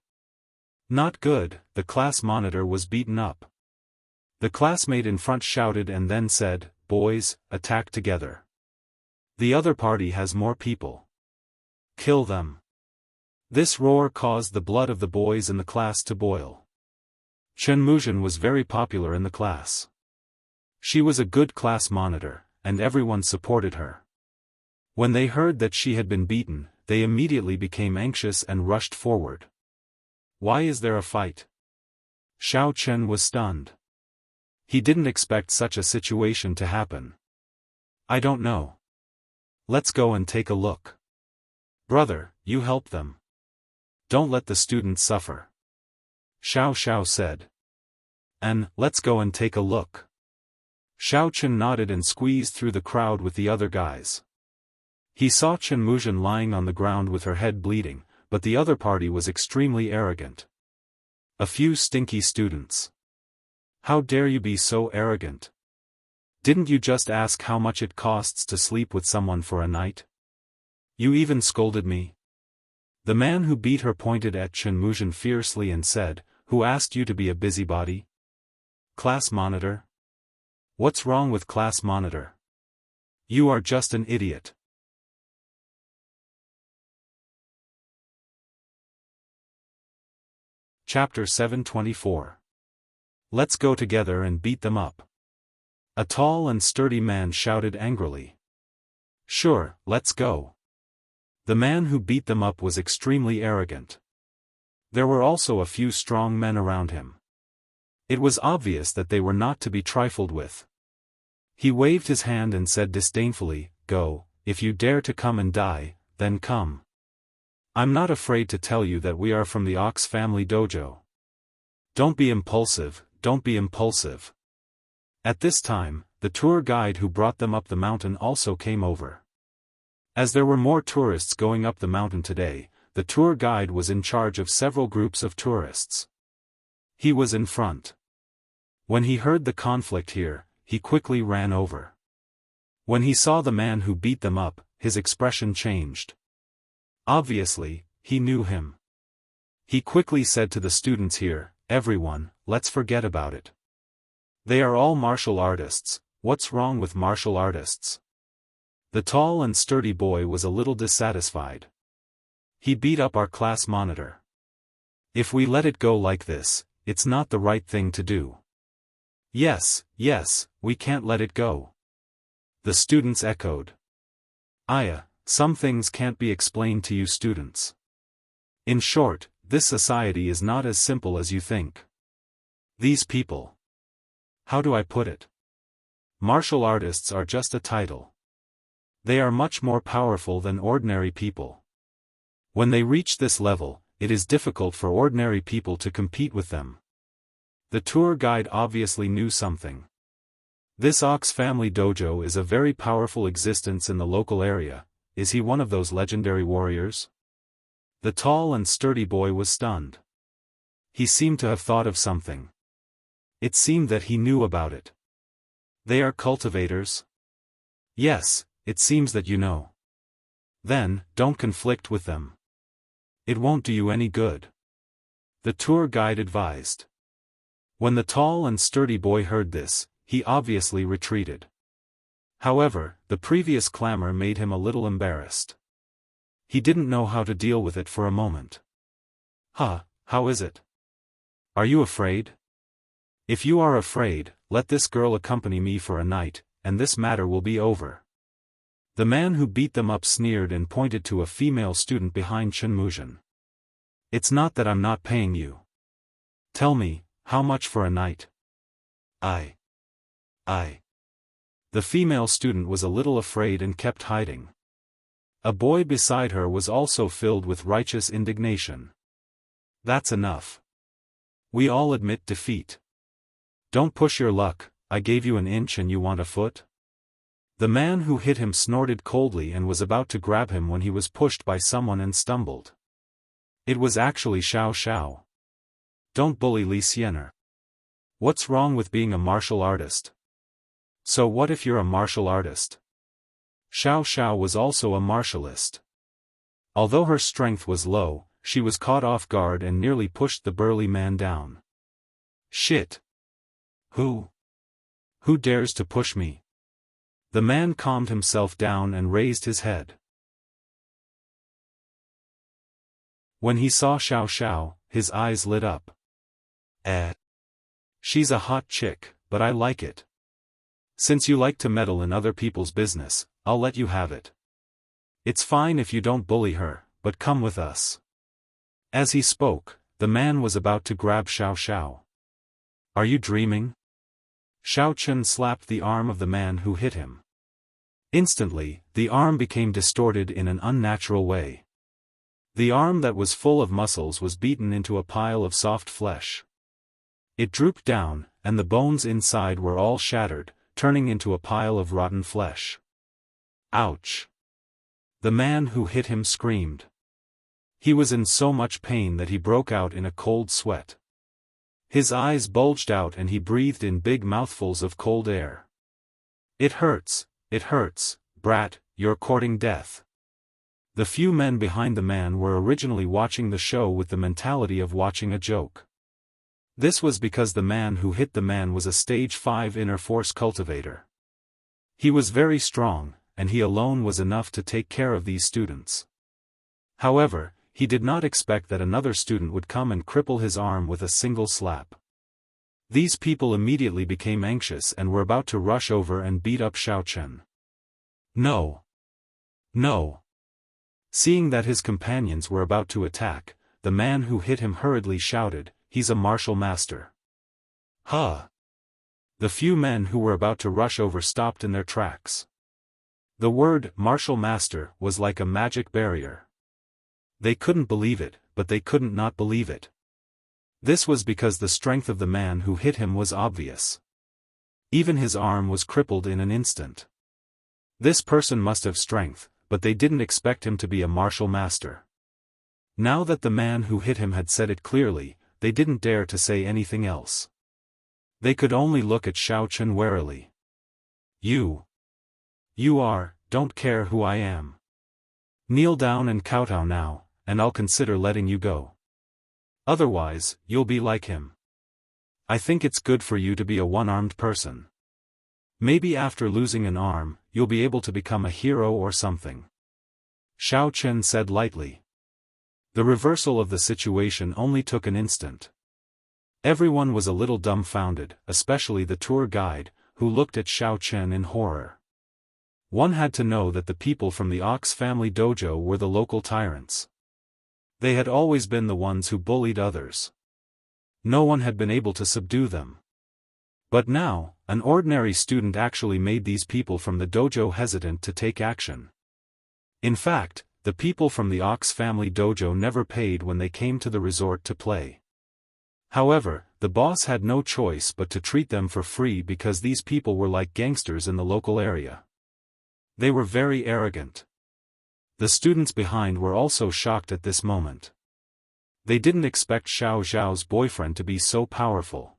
A: Not good, the class monitor was beaten up. The classmate in front shouted and then said, boys, attack together. The other party has more people. Kill them. This roar caused the blood of the boys in the class to boil. Chen Muzhen was very popular in the class. She was a good class monitor, and everyone supported her. When they heard that she had been beaten, they immediately became anxious and rushed forward. Why is there a fight? Xiao Chen was stunned. He didn't expect such a situation to happen. I don't know. Let's go and take a look. Brother, you help them. Don't let the students suffer. Xiao said. Let's go and take a look. Xiao Chen nodded and squeezed through the crowd with the other guys. He saw Chen Muzhen lying on the ground with her head bleeding, but the other party was extremely arrogant. A few stinky students. How dare you be so arrogant? Didn't you just ask how much it costs to sleep with someone for a night? You even scolded me. The man who beat her pointed at Chen Muzhen fiercely and said, who asked you to be a busybody? Class monitor? What's wrong with class monitor? You are just an idiot. Chapter 724. Let's go together and beat them up. A tall and sturdy man shouted angrily. Sure, let's go. The man who beat them up was extremely arrogant. There were also a few strong men around him. It was obvious that they were not to be trifled with. He waved his hand and said disdainfully, go, if you dare to come and die, then come. I'm not afraid to tell you that we are from the Ox family dojo. Don't be impulsive, don't be impulsive. At this time, the tour guide who brought them up the mountain also came over. As there were more tourists going up the mountain today, the tour guide was in charge of several groups of tourists. He was in front. When he heard the conflict here, he quickly ran over. When he saw the man who beat them up, his expression changed. Obviously, he knew him. He quickly said to the students here, everyone, let's forget about it. They are all martial artists, What's wrong with martial artists? The tall and sturdy boy was a little dissatisfied. He beat up our class monitor. If we let it go like this, it's not the right thing to do. Yes, we can't let it go. The students echoed. Some things can't be explained to you students. In short, this society is not as simple as you think. These people. How do I put it? Martial artists are just a title. They are much more powerful than ordinary people. When they reach this level, it is difficult for ordinary people to compete with them. The tour guide obviously knew something. This Ox family dojo is a very powerful existence in the local area. Is he one of those legendary warriors? The tall and sturdy boy was stunned. He seemed to have thought of something. It seemed that he knew about it. They are cultivators? Yes, it seems that you know. Then, don't conflict with them. It won't do you any good. The tour guide advised. When the tall and sturdy boy heard this, he obviously retreated. However, the previous clamor made him a little embarrassed. He didn't know how to deal with it for a moment. How is it? Are you afraid? If you are afraid, let this girl accompany me for a night, and this matter will be over. The man who beat them up sneered and pointed to a female student behind Chunmuzhen. It's not that I'm not paying you. Tell me, how much for a night? I. The female student was a little afraid and kept hiding. A boy beside her was also filled with righteous indignation. That's enough. We all admit defeat. Don't push your luck, I gave you an inch and you want a foot? The man who hit him snorted coldly and was about to grab him when he was pushed by someone and stumbled. It was actually Xiao. Don't bully Li Xiener. What's wrong with being a martial artist? So what if you're a martial artist? Xiao was also a martialist. Although her strength was low, she was caught off guard and nearly pushed the burly man down. Shit! Who dares to push me? The man calmed himself down and raised his head. When he saw Xiao, his eyes lit up. She's a hot chick, but I like it. Since you like to meddle in other people's business, I'll let you have it. It's fine if you don't bully her, but come with us. As he spoke, the man was about to grab Xiao. Are you dreaming? Xiao Chun slapped the arm of the man who hit him. Instantly, the arm became distorted in an unnatural way. The arm that was full of muscles was beaten into a pile of soft flesh. It drooped down, and the bones inside were all shattered, turning into a pile of rotten flesh. Ouch! The man who hit him screamed. He was in so much pain that he broke out in a cold sweat. His eyes bulged out and he breathed in big mouthfuls of cold air. It hurts, brat, you're courting death. The few men behind the man were originally watching the show with the mentality of watching a joke. This was because the man who hit the man was a stage 5 inner force cultivator. He was very strong, and he alone was enough to take care of these students. However, he did not expect that another student would come and cripple his arm with a single slap. These people immediately became anxious and were about to rush over and beat up Xiao Chen. No! Seeing that his companions were about to attack, the man who hit him hurriedly shouted, "He's a martial master." The few men who were about to rush over stopped in their tracks. The word martial master was like a magic barrier. They couldn't believe it, but they couldn't not believe it. This was because the strength of the man who hit him was obvious. Even his arm was crippled in an instant. This person must have strength, but they didn't expect him to be a martial master. Now that the man who hit him had said it clearly, they didn't dare to say anything else. They could only look at Xiao Chen warily. You don't care who I am. Kneel down and kowtow now, and I'll consider letting you go. Otherwise, you'll be like him. I think it's good for you to be a one-armed person. Maybe after losing an arm, you'll be able to become a hero or something. Xiao Chen said lightly. The reversal of the situation only took an instant. Everyone was a little dumbfounded, especially the tour guide, who looked at Xiao Chen in horror. One had to know that the people from the Ox family dojo were the local tyrants. They had always been the ones who bullied others. No one had been able to subdue them. But now, an ordinary student actually made these people from the dojo hesitant to take action. In fact, the people from the Ox family dojo never paid when they came to the resort to play. However, the boss had no choice but to treat them for free because these people were like gangsters in the local area. They were very arrogant. The students behind were also shocked at this moment. They didn't expect Xiao Zhao's boyfriend to be so powerful.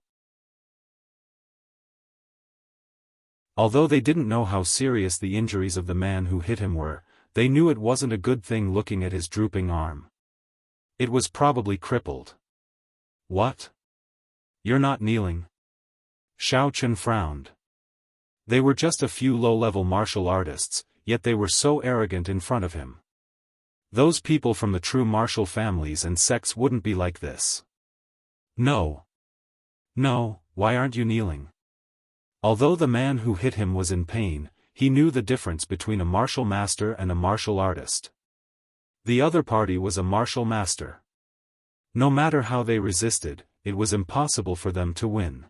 A: Although they didn't know how serious the injuries of the man who hit him were, they knew it wasn't a good thing looking at his drooping arm. It was probably crippled. What? You're not kneeling? Xiao Chen frowned. They were just a few low-level martial artists, yet they were so arrogant in front of him. Those people from the true martial families and sects wouldn't be like this. No. No, why aren't you kneeling? Although the man who hit him was in pain, he knew the difference between a martial master and a martial artist. The other party was a martial master. No matter how they resisted, it was impossible for them to win.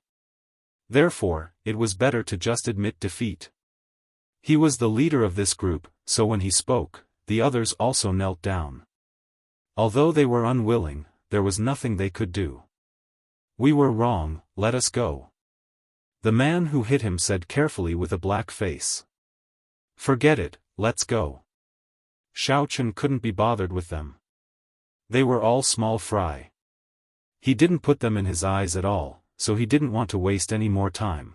A: Therefore, it was better to just admit defeat. He was the leader of this group, so when he spoke, the others also knelt down. Although they were unwilling, there was nothing they could do. We were wrong, let us go. The man who hit him said carefully with a black face. Forget it, let's go. Xiao Chen couldn't be bothered with them. They were all small fry. He didn't put them in his eyes at all, so he didn't want to waste any more time.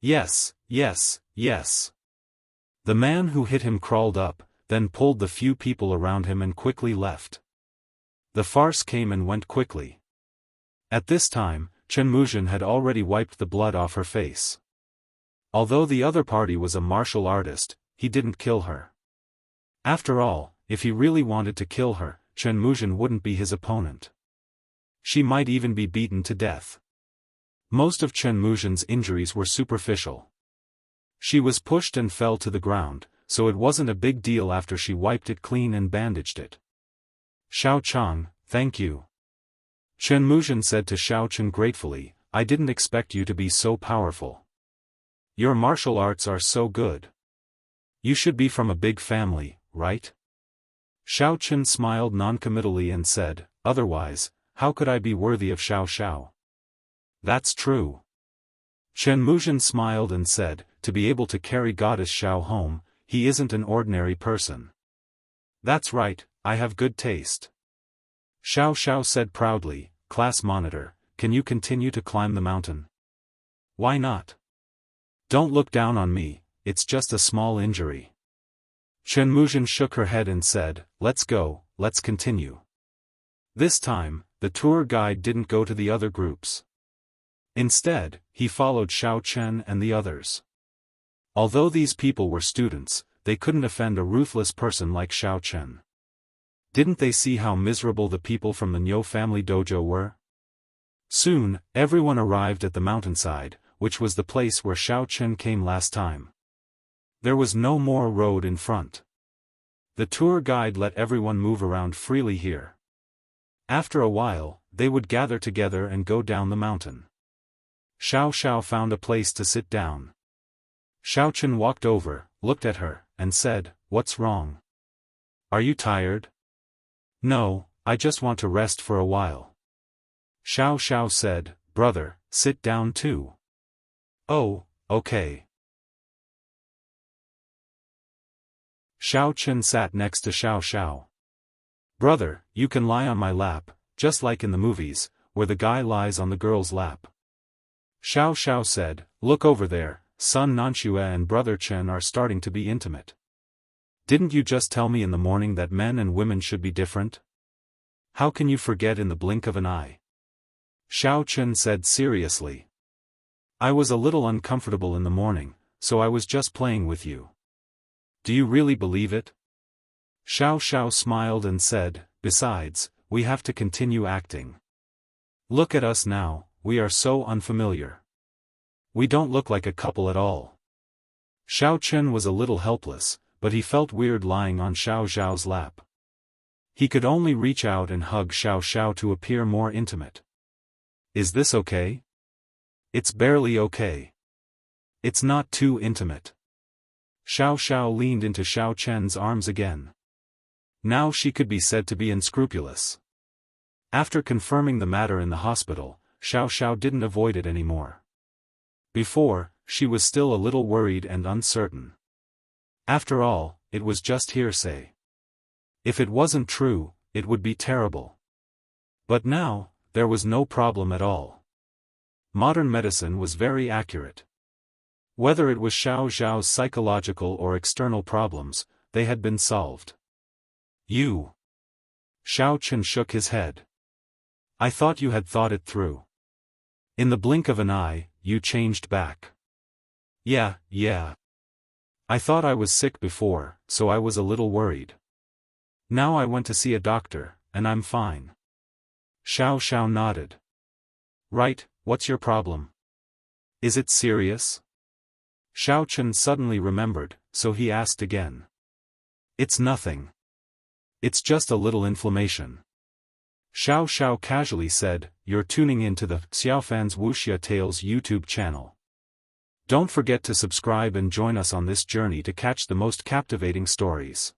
A: Yes, yes, yes. The man who hit him crawled up, then pulled the few people around him and quickly left. The farce came and went quickly. At this time, Chen Muzhen had already wiped the blood off her face. Although the other party was a martial artist, he didn't kill her. After all, if he really wanted to kill her, Chen Muzhen wouldn't be his opponent. She might even be beaten to death. Most of Chen Muzhen's injuries were superficial. She was pushed and fell to the ground, so it wasn't a big deal after she wiped it clean and bandaged it. Xiao Chang, thank you. Chen Muzhen said to Xiao Chen gratefully, I didn't expect you to be so powerful. Your martial arts are so good. You should be from a big family, right? Xiao Chen smiled noncommittally and said, otherwise, how could I be worthy of Xiao Xiao? That's true. Chen Muzhen smiled and said, to be able to carry Goddess Xiao home, he isn't an ordinary person. That's right, I have good taste. Xiao Xiao said proudly, class monitor, can you continue to climb the mountain? Why not? Don't look down on me, it's just a small injury. Chen Muzhen shook her head and said, let's go, let's continue. This time, the tour guide didn't go to the other groups. Instead, he followed Xiao Chen and the others. Although these people were students, they couldn't offend a ruthless person like Xiao Chen. Didn't they see how miserable the people from the Niu family dojo were? Soon, everyone arrived at the mountainside, which was the place where Xiao Chen came last time. There was no more road in front. The tour guide let everyone move around freely here. After a while, they would gather together and go down the mountain. Xiao Xiao found a place to sit down. Xiao Chen walked over, looked at her, and said, what's wrong? Are you tired? No, I just want to rest for a while. Xiao Xiao said, brother, sit down too. Oh, okay. Xiao Chen sat next to Xiao Xiao. Brother, you can lie on my lap, just like in the movies, where the guy lies on the girl's lap. Xiao Xiao said, look over there, son Nanxue and brother Chen are starting to be intimate. Didn't you just tell me in the morning that men and women should be different? How can you forget in the blink of an eye? Xiao Chen said seriously. I was a little uncomfortable in the morning, so I was just playing with you. Do you really believe it? Xiao smiled and said, besides, we have to continue acting. Look at us now, we are so unfamiliar. We don't look like a couple at all. Xiao Chen was a little helpless, but he felt weird lying on Xiao Zhao's lap. He could only reach out and hug Xiao to appear more intimate. Is this okay? It's barely okay. It's not too intimate. Xiao leaned into Xiao Chen's arms again. Now she could be said to be unscrupulous. After confirming the matter in the hospital, Xiao didn't avoid it anymore. Before, she was still a little worried and uncertain. After all, it was just hearsay. If it wasn't true, it would be terrible. But now, there was no problem at all. Modern medicine was very accurate. Whether it was Xiao Zhao's psychological or external problems, they had been solved. You. Xiao Chen shook his head. I thought you had thought it through. In the blink of an eye, you changed back. Yeah. I thought I was sick before, so I was a little worried. Now I went to see a doctor, and I'm fine. Xiao nodded. Right, what's your problem? Is it serious? Xiao Chen suddenly remembered, so he asked again. It's nothing. It's just a little inflammation. Xiao casually said, you're tuning in to the Xiaofan's Wuxia Tales YouTube channel. Don't forget to subscribe and join us on this journey to catch the most captivating stories.